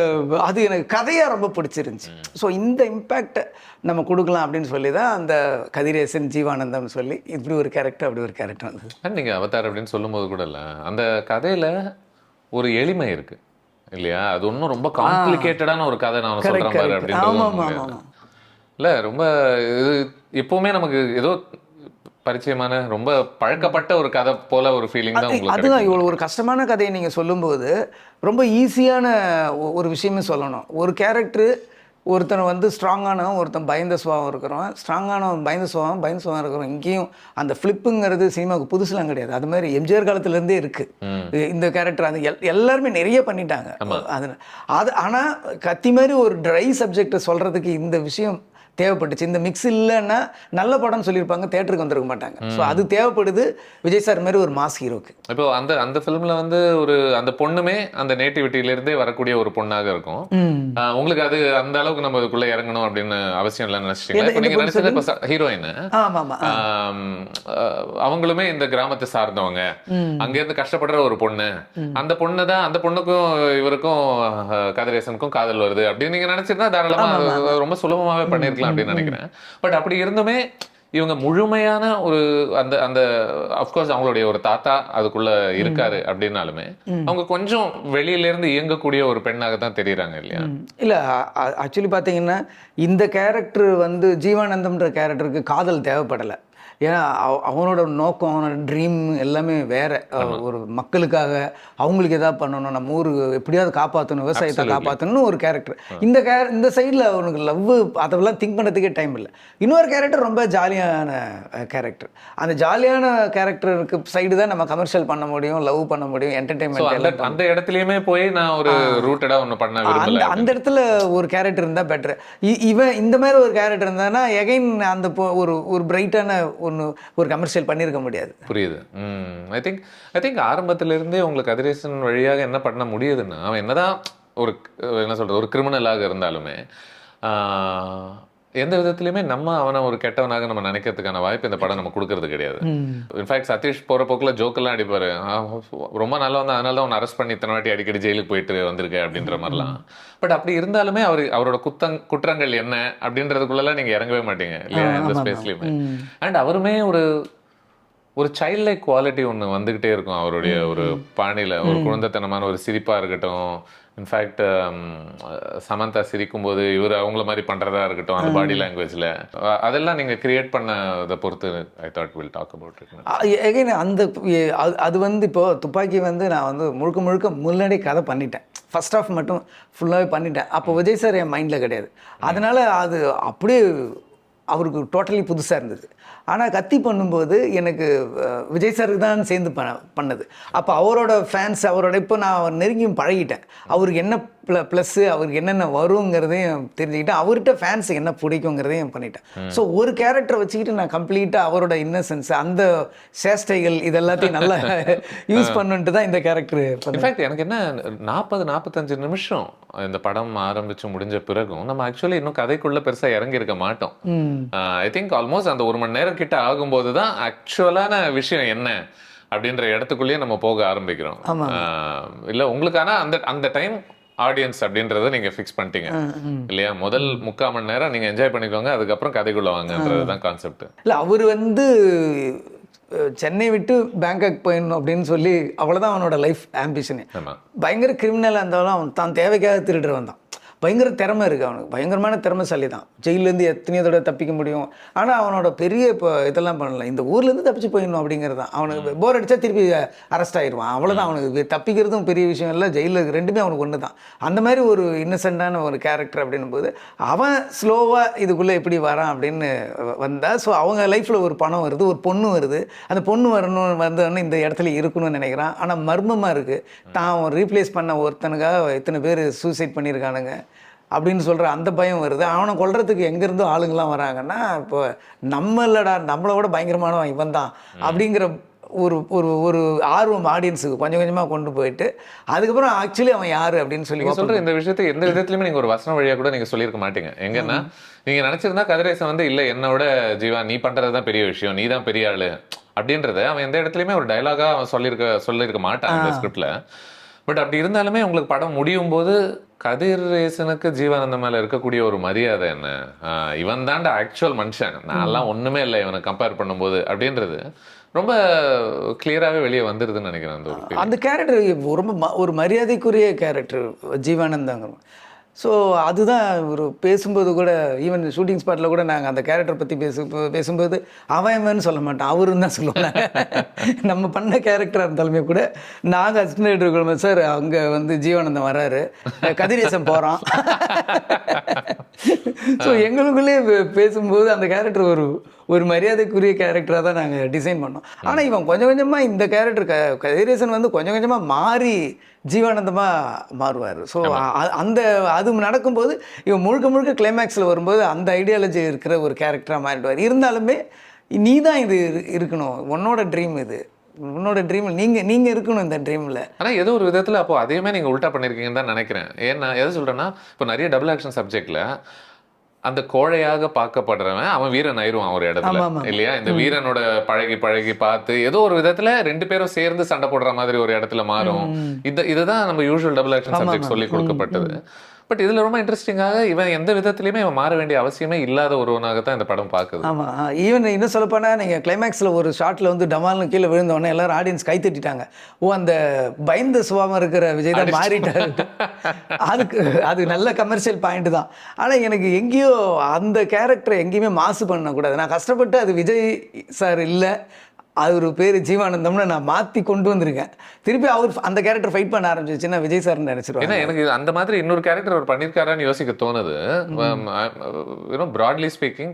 அது எனக்கு கதையாக ரொம்ப பிடிச்சிருந்துச்சி. ஸோ இந்த இம்பேக்டை நம்ம கொடுக்கலாம் அப்படின்னு சொல்லி தான் அந்த கதிரேசன், ஜீவானந்தம் சொல்லி இப்படி ஒரு கேரக்டர் அப்படி ஒரு கேரக்டர் வந்தது. நீங்கள் அவதார் அப்படின்னு சொல்லும்போது கூட இல்லை, அந்த கதையில் ஒரு எளிமை இருக்குது இல்லையா? அது ஒன்றும் ரொம்ப காம்ப்ளிகேட்டடான ஒரு கதை நான் சொல்கிறேன் பாரு அப்படின்றது இல்லை. ரொம்ப இது எப்போவுமே நமக்கு ஏதோ பரிச்சயமான ரொம்ப பழக்கப்பட்ட ஒரு கதை போல ஒரு ஃபீலிங் தான் உங்களுக்கு. அதுதான் இவ்வளோ ஒரு கஷ்டமான கதையை நீங்கள் சொல்லும்போது ரொம்ப ஈஸியான ஒரு விஷயமே சொல்லணும். ஒரு கேரக்டரு ஒருத்தனை வந்து ஸ்ட்ராங்கானவன், ஒருத்தன் பயந்த சுபாவம் இருக்கிறவன், ஸ்ட்ராங்கானவன் பயந்த சுபாவம் இருக்கிறவன். இங்கேயும் அந்த ஃப்ளிப்புங்கிறது சினிமாவுக்கு புதுசுலாம் கிடையாது. அது மாதிரி எம்ஜிஆர் காலத்துலேருந்தே இருக்குது இந்த கேரக்டர். அது எல்லாருமே நிறைய பண்ணிட்டாங்க அது. ஆனால் கத்தி மாதிரி ஒரு ட்ரை சப்ஜெக்டை சொல்கிறதுக்கு இந்த விஷயம் தேவைப்பட்டுச்சு. இந்த மிக்ஸ் இல்லைன்னா நல்ல படம்னு சொல்லியிருப்பாங்க, தேட்டருக்கு வந்துருக்க மாட்டாங்க. ஸோ அது தேவைப்படுது விஜய் சார் மாதிரி ஒரு மாஸ் ஹீரோக்கு. இப்போ அந்த ஃபிலிமில் வந்து ஒரு அந்த பொண்ணுமே அந்த நேட்டிவிட்டியிலேருந்தே வரக்கூடிய ஒரு பொண்ணாக இருக்கும். உங்களுக்கு அது அந்த அளவுக்கு நம்ம அதுக்குள்ளே இறங்கணும் அப்படின்னு அவசியம் இல்லைன்னு நினச்சிட்டீங்களா? இப்போ நீங்கள் நினச்சது இப்போ ஹீரோயின் அவங்களுமே இந்த கிராமத்தை சார்ந்தவங்க, அங்கேருந்து கஷ்டப்படுற ஒரு பொண்ணு, அந்த பொண்ணு தான் அந்த பொண்ணுக்கும் இவருக்கும் கதிரேசனுக்கும் காதல் வருது அப்படின்னு நீங்கள் நினச்சிருந்தா தாராளமாக ரொம்ப சுலபமாகவே பண்ணியிருக்கலாம் அப்படின்னு நினைக்கிறேன். பட் அப்படி இருந்துமே இவங்க முழுமையான ஒரு அந்த அந்த அஃப்கோர்ஸ் அவங்களுடைய ஒரு தாத்தா அதுக்குள்ள இருக்காரு அப்படின்னாலுமே அவங்க கொஞ்சம் வெளியில இருந்து இயங்கக்கூடிய ஒரு பெண்ணாக தான் தெரியுறாங்க இல்லையா? இல்லை, ஆக்சுவலி பார்த்தீங்கன்னா இந்த கேரக்டர் வந்து ஜீவானந்தம்ன்ற கேரக்டருக்கு காதல் தேவைப்படலை. ஏன்னா அவனோட நோக்கம், அவனோட ட்ரீம் எல்லாமே வேற. ஒரு மக்களுக்காக அவங்களுக்கு எதாவது பண்ணணும், நம்ம ஊர் எப்படியாவது காப்பாற்றணும், விவசாயத்தை காப்பாற்றணும்னு ஒரு கேரக்டர். இந்த சைடில் அவனுக்கு லவ் அதெல்லாம் திங்க் பண்ணுறதுக்கே டைம் இல்லை. இன்னொரு கேரக்டர் ரொம்ப ஜாலியான கேரக்டர். அந்த ஜாலியான கேரக்டருக்கு சைடு தான் நம்ம கமர்ஷியல் பண்ண முடியும், லவ் பண்ண முடியும், என்டர்டைன்மெண்ட். அந்த இடத்துலயுமே போய் நான் ஒரு ரூட்டடா ஒன்று பண்ண விரும்பல. அந்த இடத்துல ஒரு கேரக்டர் இருந்தால் பெட்டர். இவன் இந்த மாதிரி ஒரு கேரக்டர் இருந்தானா எகைன் அந்த ஒரு பிரைட்டான ஒரு கமர்ஷியல் பண்ணியிருக்க முடியாது. புரியுது. ஐ திங்க் ஆரம்பத்துல இருந்தே உங்களுக்கு கதிரேசன் வழியாக என்ன பண்ண முடியுதுன்னா, அவன் என்னதான் என்ன சொல்றது, ஒரு கிரிமினலாக இருந்தாலுமே எந்த விதத்துலையுமே அவனை ஒரு கெட்டவனாக நம்ம நினைக்கிறதுக்கான வாய்ப்பு இந்த படம் நம்ம கொடுக்கறது கிடையாது. இன்ஃபேக்ட் சதீஷ் போற போக்குல ஜோக்கெல்லாம் அடிப்பாரு, ரொம்ப நல்லா வந்து அதனால தான் அவனை அரெஸ்ட் பண்ணி இத்தனை வாட்டி அடிக்கடி ஜெயிலுக்கு போயிட்டு வந்திருக்க அப்படின்ற மாதிரிலாம். பட் அப்படி இருந்தாலுமே அவரோட குற்றங்கள் என்ன அப்படின்றதுக்குள்ளலாம் நீங்க இறங்கவே மாட்டீங்க இல்லையா, எந்த ஸ்பேஸ்லயுமே. அண்ட் அவருமே ஒரு சைல்ட் லைக் குவாலிட்டி ஒன்று வந்துகிட்டே இருக்கும் அவருடைய ஒரு பாணியில. ஒரு குழந்தைத்தனமான ஒரு சிரிப்பா இருக்கட்டும், இன்ஃபேக்ட் சமந்தா சிரிக்கும் போது இவர் அவங்கள மாதிரி பண்றதா இருக்கட்டும், அந்த பாடி லாங்குவேஜ்ல அதெல்லாம் நீங்க கிரியேட் பண்ணதை பொறுத்து I thought will talk about it. Again அது வந்து இப்போ துப்பாக்கி வந்து நான் வந்து முழுக்க முன்னாடி கதை பண்ணிட்டேன். ஃபர்ஸ்ட் ஆஃப் மட்டும் ஃபுல்லாகவே பண்ணிட்டேன். அப்போ விஜய் சார் என் மைண்டில் கிடையாது. அதனால அது அப்படியே அவருக்கு டோட்டலி புதுசாக இருந்தது. ஆனால் கத்தி பண்ணும்போது எனக்கு விஜய் சாருக்கு தான் சேர்ந்து பண்ணது. அப்போ அவரோட ஃபேன்ஸ், அவரோட இப்போ நான் நெருங்கியும் பழகிட்டேன். அவருக்கு என்ன ப்ளஸ்ஸு, அவருக்கு என்னென்ன வருங்கிறதையும் தெரிஞ்சுக்கிட்டேன், அவர்கிட்ட ஃபேன்ஸுக்கு என்ன பிடிக்குங்கிறதையும் பண்ணிட்டேன். ஸோ ஒரு கேரக்டரை வச்சுக்கிட்டு நான் கம்ப்ளீட்டாக அவரோட இன்னசென்ஸ், அந்த சேஷ்டைகள் இதெல்லாத்தையும் நல்லா யூஸ் பண்ணுன்ட்டு தான் இந்த கேரக்டர். இன்ஃபேக்ட் எனக்கு என்ன 40-45 நிமிஷம் இந்த படம் ஆரம்பிச்சு முடிஞ்ச பிறகும் நம்ம ஆக்சுவலி இன்னும் கதைக்குள்ள பெருசாக இறங்கி இருக்க மாட்டோம். ஐ திங்க் ஆல்மோஸ்ட் அந்த 1 மணி நேரம் கிட்ட ஆகும்போது தான் ஆக்சுவலான விஷயம் என்ன அப்படின்ற இடத்துக்குள்ளேயே நம்ம போக ஆரம்பிக்கிறோம். இல்லை உங்களுக்கான அந்த டைம் ஆடியன்ஸ் அப்படின்றத நீங்க ஃபிக்ஸ் பண்ணிட்டீங்க இல்லையா. முதல் 3/4 மணி நேரம் நீங்க என்ஜாய் பண்ணிக்கோங்க, அதுக்கப்புறம் கதைக்குள்ள வாங்கன்றது தான் கான்செப்ட். இல்லை அவர் வந்து சென்னை விட்டு பேங்காக் போயிடணும் அப்படின்னு சொல்லி அவ்வளோதான் அவனோட லைஃப் ஆம்பிஷனு. பயங்கர கிரிமினலாக இருந்தாலும் அவன் தான் தேவைக்காக திருடுற வந்தான். பயங்கர திறமை இருக்குது அவனுக்கு, பயங்கரமான திறமைசாலி தான். ஜெயிலேருந்து எத்தனையோ தடவை தப்பிக்க முடியும். ஆனால் அவனோட பெரிய இப்போ இதெல்லாம் பண்ணல, இந்த ஊர்லேருந்து தப்பிச்சு போயிடணும் அப்படிங்கிறது தான். அவனுக்கு போர் அடித்தா திருப்பி அரெஸ்ட் ஆகிடுவான், அவ்வளோதான். அவனுக்கு தப்பிக்கிறதும் பெரிய விஷயம் இல்லை, ஜெயிலில் ரெண்டுமே அவனுக்கு ஒன்று தான். அந்த மாதிரி ஒரு இன்னசென்ட்டான ஒரு கேரக்டர் அப்படின்னும் போது அவன் ஸ்லோவாக இதுக்குள்ளே எப்படி வரான் அப்படின்னு வந்தால், ஸோ அவங்க லைஃப்பில் ஒரு பணம் வருது, ஒரு பொண்ணு வருது. அந்த பொண்ணு வரணும் வந்தோடனே இந்த இடத்துல இருக்கணும்னு நினைக்கிறான். ஆனால் மர்மமாக இருக்குது, தான் ரீப்ளேஸ் பண்ண ஒருத்தனுக்காக இத்தனை பேர் சூசைட் பண்ணியிருக்கானுங்க அப்படின்னு சொல்கிற அந்த பயம் வருது. அவனை கொல்றதுக்கு எங்கேருந்தோ ஆளுங்கள்லாம் வராங்கன்னா, இப்போ நம்மளை விட பயங்கரமானவன் இவன் தான் அப்படிங்கிற ஒரு ஆர்வம் ஆடியன்ஸுக்கு கொஞ்சம் கொஞ்சமாக கொண்டு போயிட்டு, அதுக்கப்புறம் ஆக்சுவலி அவன் யார் அப்படின்னு சொல்லி சொல்கிற இந்த விஷயத்தை எந்த விதத்துலையுமே நீங்கள் ஒரு வசனம் வழியாக கூட நீங்கள் சொல்லியிருக்க மாட்டீங்க. எங்கன்னா நீங்கள் நினச்சிருந்தா கதிரேசன் வந்து இல்லை என்னோட ஜீவா நீ பண்ணுறது தான் பெரிய விஷயம், நீ தான் பெரிய ஆள் அப்படின்றத அவன் எந்த இடத்துலையுமே ஒரு டைலாகாக அவன் சொல்லியிருக்க மாட்டான் அந்த ஸ்கிரிப்டில். பட் அப்படி இருந்தாலுமே உங்களுக்கு படம் முடியும் போது கதிரேசனுக்கு ஜீவானந்தம் மேல இருக்கக்கூடிய ஒரு மரியாதை என்ன, இவன் தாண்ட ஆக்சுவல் மனுஷன், நான்லாம் ஒண்ணுமே இல்லை இவனை கம்பேர் பண்ணும்போது அப்படின்றது ரொம்ப கிளியராகவே வெளியே வந்துருதுன்னு நினைக்கிறேன். அந்த கேரக்டர் ரொம்ப ஒரு மரியாதைக்குரிய கேரக்டர் ஜீவானந்தாங்க. ஸோ அதுதான் ஒரு பேசும்போது கூட, ஈவன் ஷூட்டிங் ஸ்பாட்டில் கூட நாங்கள் அந்த கேரக்டர் பற்றி பேசும்போது அவன் சொல்ல மாட்டோம், அவருன்னு தான் சொல்லுவாங்க. நம்ம பண்ண கேரக்டராக இருந்தாலுமே கூட நாங்கள் அசிஸ்டன்ட் இருக்கோம், சார் அங்கே வந்து ஜீவானந்தம் வராரு, கதிரேசன் போகிறான். ஸோ எங்களுக்குள்ளே பேசும்போது அந்த கேரக்டர் ஒரு மரியாதைக்குரிய கேரக்டராக தான் நாங்கள் டிசைன் பண்ணோம். ஆனால் இவன் கொஞ்சம் கொஞ்சமாக இந்த கேரக்டர் கதிரேசன் வந்து கொஞ்சம் கொஞ்சமாக மாறி ஜீவானந்தமாக மாறுவார். ஸோ அது நடக்கும்போது இவன் முழுக்க கிளைமேக்ஸில் வரும்போது அந்த ஐடியாலஜி இருக்கிற ஒரு கேரக்டராக மாறிடுவார். இருந்தாலுமே நீ தான் இது இருக்கணும், உன்னோட ட்ரீம் இது, உன்னோட ட்ரீம் நீங்கள் இருக்கணும் இந்த ட்ரீமில். ஆனால் ஏதோ ஒரு விதத்தில் அப்போ அதையுமே நீங்கள் உல்ட்டா பண்ணியிருக்கீங்கன்னு தான் நினைக்கிறேன். ஏன்னா எதை சொல்கிறேன்னா, இப்போ நிறைய டபுள் ஆக்ஷன் சப்ஜெக்டில் அந்த கோழையாக பார்க்கப்படுறவன் அவன் வீரன் ஆயிடுவான் ஒரு இடத்துல இல்லையா. இந்த வீரனோட பழகி பார்த்து ஏதோ ஒரு விதத்துல 2 பேரும் சேர்ந்து சண்டை போடுற மாதிரி ஒரு இடத்துல மாறும். இதுதான் நம்ம யூசுவல் டபுள் ஆக்ஷன் சப்ஜெக்ட் சொல்லி கொடுக்கப்பட்டது. பட் இதுல ரொம்ப இன்ட்ரெஸ்டிங்காக இவன் எந்த விதத்திலயுமே இவன் மாற வேண்டிய அவசியமே இல்லாத ஒருவனாகத்தான் இந்த படம் பார்க்குது. ஆமாம், ஈவன் இன்னும் சொல்லப்போனால் நீங்கள் கிளைமேக்ஸில் ஒரு ஷாட்டில் வந்து டமால்னு கீழே விழுந்தோடனே எல்லாரும் ஆடியன்ஸ் கை தட்டிட்டாங்க. ஓ, அந்த பயந்த சுபாவம் இருக்கிற விஜய் தான் மாறிட்டாரு. அது நல்ல கமர்ஷியல் பாயிண்ட் தான். ஆனால் எனக்கு எங்கேயோ அந்த கேரக்டரை எங்கேயுமே மாசு பண்ணக்கூடாது. நான் கஷ்டப்பட்டு அது விஜய் சார் இல்லை, அவர் பேர் ஜீவானந்தம்னு நான் மாற்றி கொண்டு வந்திருக்கேன். திருப்பி அவர் அந்த கேரக்டர் ஃபைட் பண்ண ஆரம்பிச்சிச்சுன்னா விஜய் சார்னு நினச்சிருவாங்க. ஏன்னா எனக்கு அந்த மாதிரி இன்னொரு கேரக்டர் அவர் பண்ணியிருக்காரான்னு யோசிக்க தோணுது. ப்ராட்லி ஸ்பீக்கிங்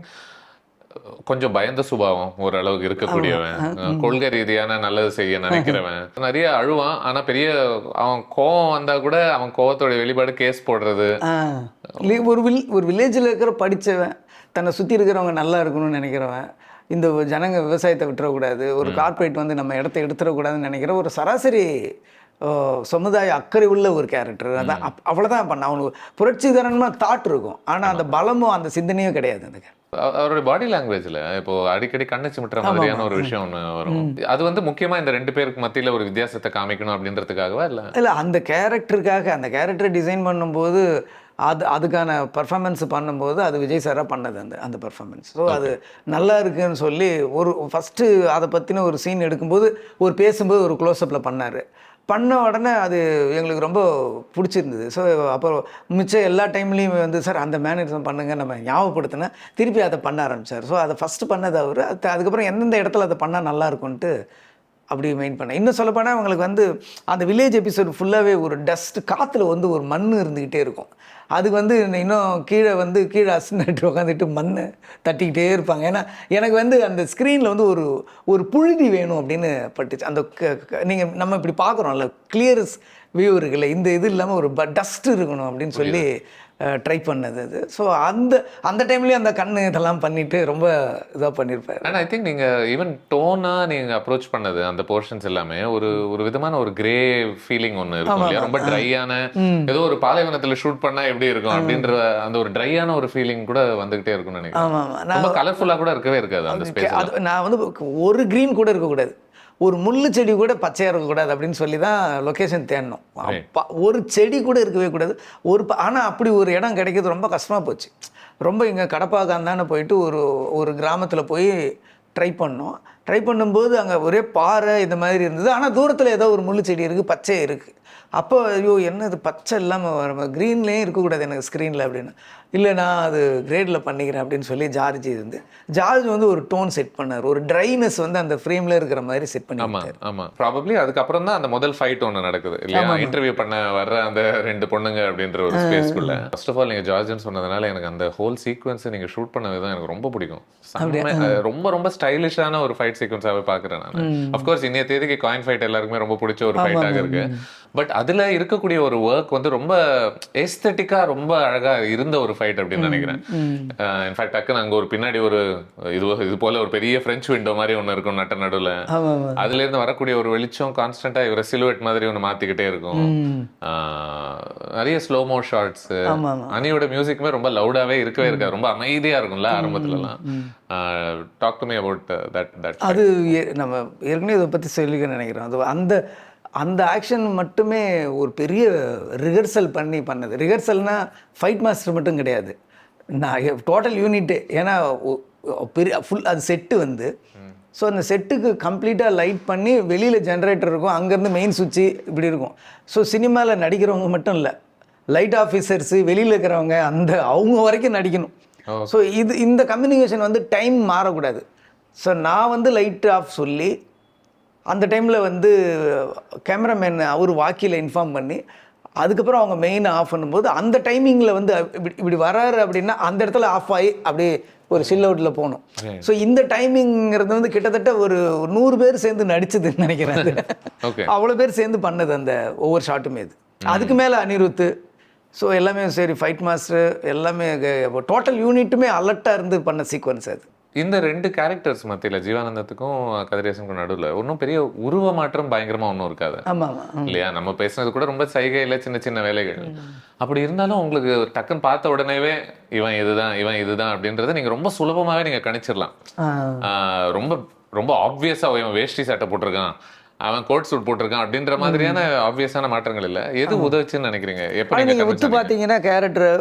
கொஞ்சம் பயந்த சுபாவம் ஓரளவுக்கு இருக்கக்கூடியவன், கொள்கை ரீதியான நல்லது செய்ய நினைக்கிறவன், நிறைய அழுவான். ஆனா பெரிய அவன் கோவம் வந்தா கூட அவன் கோவத்தோட வெளிப்பாடு கேஸ் போடுறது. ஒரு வில்லேஜில் இருக்கிற படித்தவன், தன்னை சுற்றி இருக்கிறவங்க நல்லா இருக்கணும்னு நினைக்கிறவன், இந்த ஜனங்க விவசாயத்தை விட்டுறக்கூடாது, ஒரு கார்ப்பரேட் வந்து நம்ம இடத்த எடுத்துடக்கூடாதுன்னு நினைக்கிற ஒரு சராசரி சமுதாய அக்கறை உள்ள ஒரு கேரக்டர். அதான் அவ்வளோதான் பண்ண. அவனுக்கு புரட்சிகரமாக தாட் இருக்கும், ஆனால் அந்த பலமும் அந்த சிந்தனையும் கிடையாது அந்த கேரக்டர். அவருடைய பாடி லாங்குவேஜ்ல இப்போ அடிக்கடி கண்ணு சிமிட்டுற மாதிரியான ஒரு விஷயம் ஒன்று வரும். அது வந்து முக்கியமா இந்த 2 பேருக்கு மத்தியில ஒரு வித்தியாசத்தை காமிக்கணும் அப்படின்றதுக்காகவா இல்லை அந்த கேரக்டருக்காக அந்த கேரக்டரை டிசைன் பண்ணும்போது அதுக்கான பர்ஃபார்மன்ஸ் பண்ணும்போது அது விஜய் சாராக பண்ணது அந்த பர்ஃபார்மன்ஸ். ஸோ அது நல்லா இருக்குன்னு சொல்லி ஒரு ஃபஸ்ட்டு அதை பற்றின ஒரு சீன் எடுக்கும்போது பேசும்போது ஒரு க்ளோஸ்அப்பில் பண்ண உடனே அது எங்களுக்கு ரொம்ப பிடிச்சிருந்தது. ஸோ அப்புறம் மிச்சம் எல்லா டைம்லேயும் வந்து சார் அந்த மேனரிசம் பண்ணுங்கள் நம்ம ஞாபகப்படுத்தினா திருப்பி அதை பண்ண ஆரம்பித்தார். ஸோ அதை ஃபஸ்ட்டு பண்ணது அவர். அதுக்கப்புறம் எந்தெந்த இடத்துல அதை பண்ணால் நல்லா இருக்கும்ன்ட்டு அப்படி மெயின் பண்ணேன். இன்னும் சொல்லப்போனால் அவங்களுக்கு வந்து அந்த வில்லேஜ் எபிசோடு ஃபுல்லாகவே ஒரு டஸ்ட், காற்றுல வந்து ஒரு மண் இருந்துக்கிட்டே இருக்கும். அதுக்கு வந்து இன்னும் கீழே அசினாட்டு உட்காந்துட்டு மண் தட்டிக்கிட்டே இருப்பாங்க. ஏன்னா எனக்கு வந்து அந்த ஸ்க்ரீனில் வந்து ஒரு புழுதி வேணும் அப்படின்னு பட்டுச்சு. அந்த நீங்கள் நம்ம இப்படி பார்க்குறோம்ல, கிளியர்ஸ் வியூ இருக்குல்ல, இந்த இது இல்லாமல் ஒரு டஸ்ட் இருக்கணும் அப்படின்னு சொல்லி ட்ரை பண்ணது அது. ஸோ அந்த டைம்லேயும் அந்த கண்ணு இதெல்லாம் பண்ணிட்டு ரொம்ப இதாக பண்ணியிருப்பாரு. அண்ட் ஐ திங்க் நீங்கள் ஈவன் டோனாக நீங்கள் அப்ரோச் பண்ணது அந்த போர்ஷன்ஸ் எல்லாமே ஒரு விதமான ஒரு கிரே ஃபீலிங் ஒன்று இருக்கும் இல்லையா? ரொம்ப ட்ரையான, ஏதோ ஒரு பாலைவனத்தில் ஷூட் பண்ணால் எப்படி இருக்கும் அப்படின்ற அந்த ஒரு ட்ரையான ஒரு ஃபீலிங் கூட வந்துகிட்டே இருக்கும்னு நினைக்கிறேன். ரொம்ப கலர்ஃபுல்லாக கூட இருக்கவே இருக்காது அந்த ஸ்பேஸ். நான் வந்து ஒரு க்ரீன் கூட இருக்கக்கூடாது, ஒரு முள்ளு செடி கூட பச்சையாக இருக்கக்கூடாது அப்படின்னு சொல்லி தான் லொக்கேஷன் தேடணும். ஒரு செடி கூட இருக்கவே கூடாது. ஆனால் அப்படி ஒரு இடம் கிடைக்கிறது ரொம்ப கஷ்டமாக போச்சு. ரொம்ப இங்கே கடப்பாக்காந்தானே போயிட்டு ஒரு கிராமத்தில் போய் ட்ரை பண்ணும்போது அங்கே ஒரே பாறை இந்த மாதிரி இருந்தது. ஆனால் தூரத்தில் ஏதோ ஒரு முள்ளு செடி இருக்குது, பச்சை இருக்குது. அப்போ ஐயோ என்ன இது பச்சை இல்லாமல் க்ரீன்லேயும் இருக்கக்கூடாது எனக்கு ஸ்க்ரீனில் அப்படின்னு. இல்லை நான் அது கிரேடில் பண்ணிக்கிறேன் அப்படின்னு சொல்லி ஜார்ஜ் வந்து ஒரு டோன் செட் பண்ணார். ஒரு ட்ரைனஸ் வந்து அந்த ஃப்ரேமில் இருக்கிற மாதிரி செட் பண்ணி. ஆமாம் ப்ராபப்ளி அதுக்கப்புறம் தான் அந்த முதல் ஃபைட் ஒன்று நடக்குது இல்லையா? இன்டர்வியூ பண்ண வர்ற அந்த 2 பொண்ணுங்க அப்படின்ற ஒரு ஸ்பேஸ்க்குள்ள. ஃபர்ஸ்ட் ஆஃப் ஆல் நீங்கள் ஜார்ஜ்னு சொன்னதுனால எனக்கு அந்த ஹோல் சீக்வன்ஸை நீங்கள் ஷூட் பண்ணது தான் எனக்கு ரொம்ப பிடிக்கும். ரொம்ப ரொம்ப ஸ்டைலிஷான ஒரு ஃபைட் சீக்வன்ஸாகவே பார்க்குறேன் நான். அஃப்கோர்ஸ் இன்னைய தேதிக்கு காயின் ஃபைட் எல்லாருக்குமே ரொம்ப பிடிச்ச ஒரு ஃபைட்டாக இருக்கு. பட் அதில் இருக்கக்கூடிய ஒரு ஒர்க் வந்து ரொம்ப எஸ்தட்டிக்காக ரொம்ப அழகாக இருந்த ஒரு ஃபைட் அப்படின்னு நினைக்கிறேன். இன்ஃபேக்ட் டக்குன்னு அங்கே ஒரு பின்னாடி இது போல ஒரு பெரிய ஃப்ரெஞ்ச் விண்டோ மாதிரி ஒன்று இருக்கும் நடுவில். அதுலேருந்து வரக்கூடிய ஒரு வெளிச்சம் கான்ஸ்டன்டா இவரை சிலுவேட் மாதிரி ஒன்று மாற்றிக்கிட்டே இருக்கும். நிறைய ஸ்லோமோ ஷார்ட்ஸ். அனியோட மியூசிக்குமே ரொம்ப லவுடாகவே இருக்கவே இருக்காது, ரொம்ப அமைதியாக இருக்கும்ல ஆரம்பத்துலலாம். Talk to me about that. அது நம்ம ஏற்கனவே இதை பற்றி சொல்லிக்க நினைக்கிறோம். அது அந்த ஆக்ஷன் மட்டுமே ஒரு பெரிய ரிஹர்சல் பண்ணது. ரிஹர்சல்னால் ஃபைட் மாஸ்டர் மட்டும் கிடையாது, நான் டோட்டல் யூனிட்டு. ஏன்னா பெரிய ஃபுல் அது செட்டு வந்து, ஸோ அந்த செட்டுக்கு கம்ப்ளீட்டாக லைட் பண்ணி வெளியில் ஜென்ரேட்டர் இருக்கும், அங்கேருந்து மெயின் சுவிட்சு இப்படி இருக்கும். ஸோ சினிமாவில் நடிக்கிறவங்க மட்டும் இல்லை, லைட் ஆஃபீஸர்ஸு வெளியில் இருக்கிறவங்க அவங்க வரைக்கும் நடிக்கணும். ஸோ இந்த கம்யூனிகேஷன் வந்து டைம் மாறக்கூடாது. ஸோ நான் வந்து லைட் ஆஃப் சொல்லி அந்த டைமில் வந்து கேமராமேன் அவர் வாக்கியில் இன்ஃபார்ம் பண்ணி அதுக்கப்புறம் அவங்க மெயினை ஆஃப் பண்ணும்போது அந்த டைமிங்கில் வந்து இப்படி வராரு அப்படின்னா அந்த இடத்துல ஆஃப் ஆகி அப்படியே ஒரு சில் அவுட்டில் போகணும். ஸோ இந்த டைமிங்கிறது வந்து கிட்டத்தட்ட ஒரு 100 பேர் சேர்ந்து நடிச்சதுன்னு நினைக்கிறேன். அவ்வளோ பேர் சேர்ந்து பண்ணது அந்த ஒவ்வொரு ஷாட்டுமே. அதுக்கு மேலே அனிருத்து. ஸோ எல்லாமே சரி, ஃபைட் மாஸ்டர் எல்லாமே டோட்டல் யூனிட்டுமே அலர்ட்டாக இருந்து பண்ண சீக்வன்ஸ் அது. இந்த 2 கேரக்டர்ஸ் மத்தியில் ஜீவானந்தத்துக்கும் கதிரேசனுக்கும் நடுவில் ஒன்றும் பெரிய உருவ மாற்றம் பயங்கரமாக ஒன்றும் இருக்காது இல்லையா? நம்ம பேசுனது கூட ரொம்ப சைகையில் சின்ன சின்ன வேலைகள். அப்படி இருந்தாலும் உங்களுக்கு டக்குன்னு பார்த்த உடனேவே இவன் இதுதான் அப்படின்றத நீங்கள் ரொம்ப சுலபமாகவே நீங்கள் கணிச்சிடலாம். ரொம்ப ரொம்ப ஆப்வியஸாக இவன் வேஷ்டி சட்டை போட்டிருக்கான், அவன் கோட் சூட் போட்டிருக்கான் அப்படின்ற மாதிரியான ஆப்வியஸான மாற்றங்கள் இல்லை. எது உதவுச்சுன்னு நினைக்கிறீங்க? எப்படி நீங்க ஒத்து பார்த்தீங்கன்னா கேரக்டர்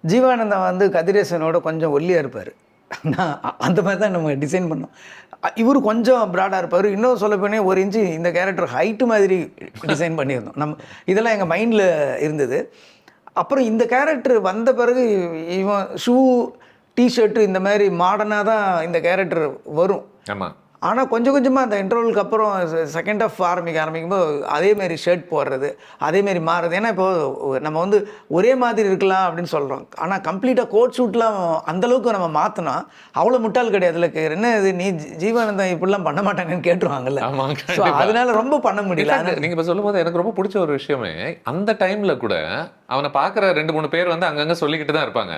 ஜீவானந்தம் வந்து கதிரேசனோட கொஞ்சம் ஒல்லியாக இருப்பார். நான் அந்த மாதிரி தான் நம்ம டிசைன் பண்ணோம். இவர் கொஞ்சம் ப்ராடாக இருப்பார். இன்னும் சொல்ல போனே 1 இன்ச்சு இந்த கேரக்டர் ஹைட்டு மாதிரி டிசைன் பண்ணியிருந்தோம். இதெல்லாம் எங்கள் மைண்டில் இருந்தது. அப்புறம் இந்த கேரக்டர் வந்த பிறகு இவன் ஷூ டிஷர்ட்டு இந்த மாதிரி மாடர்னாக தான் இந்த கேரக்டர் வரும். ஆமாம். ஆனால் கொஞ்சம் கொஞ்சமாக அந்த இன்டர்வலுக்கு அப்புறம் செகண்ட் ஆஃப் ஆரம்பிக்கும்போது அதேமாரி ஷர்ட் போடுறது அதேமாரி மாறுறது. ஏன்னா இப்போது நம்ம வந்து ஒரே மாதிரி இருக்கலாம் அப்படின்னு சொல்கிறோம். ஆனால் கம்ப்ளீட்டாக கோட் ஷூட்லாம் அந்தளவுக்கு நம்ம மாற்றினா அவ்வளோ முட்டாள் கிடையாது. இல்லை என்ன இது நீ ஜீவானந்தம் இப்படிலாம் பண்ண மாட்டாங்கன்னு கேட்டுருவாங்கல்ல. ஸோ அதனால ரொம்ப பண்ண முடியல. நீங்கள் இப்போ சொல்லும் போது எனக்கு ரொம்ப பிடிச்ச ஒரு விஷயமே, அந்த டைமில் கூட அவனை பார்க்குற 2-3 பேர் வந்து அங்கங்கே சொல்லிக்கிட்டு தான் இருப்பாங்க,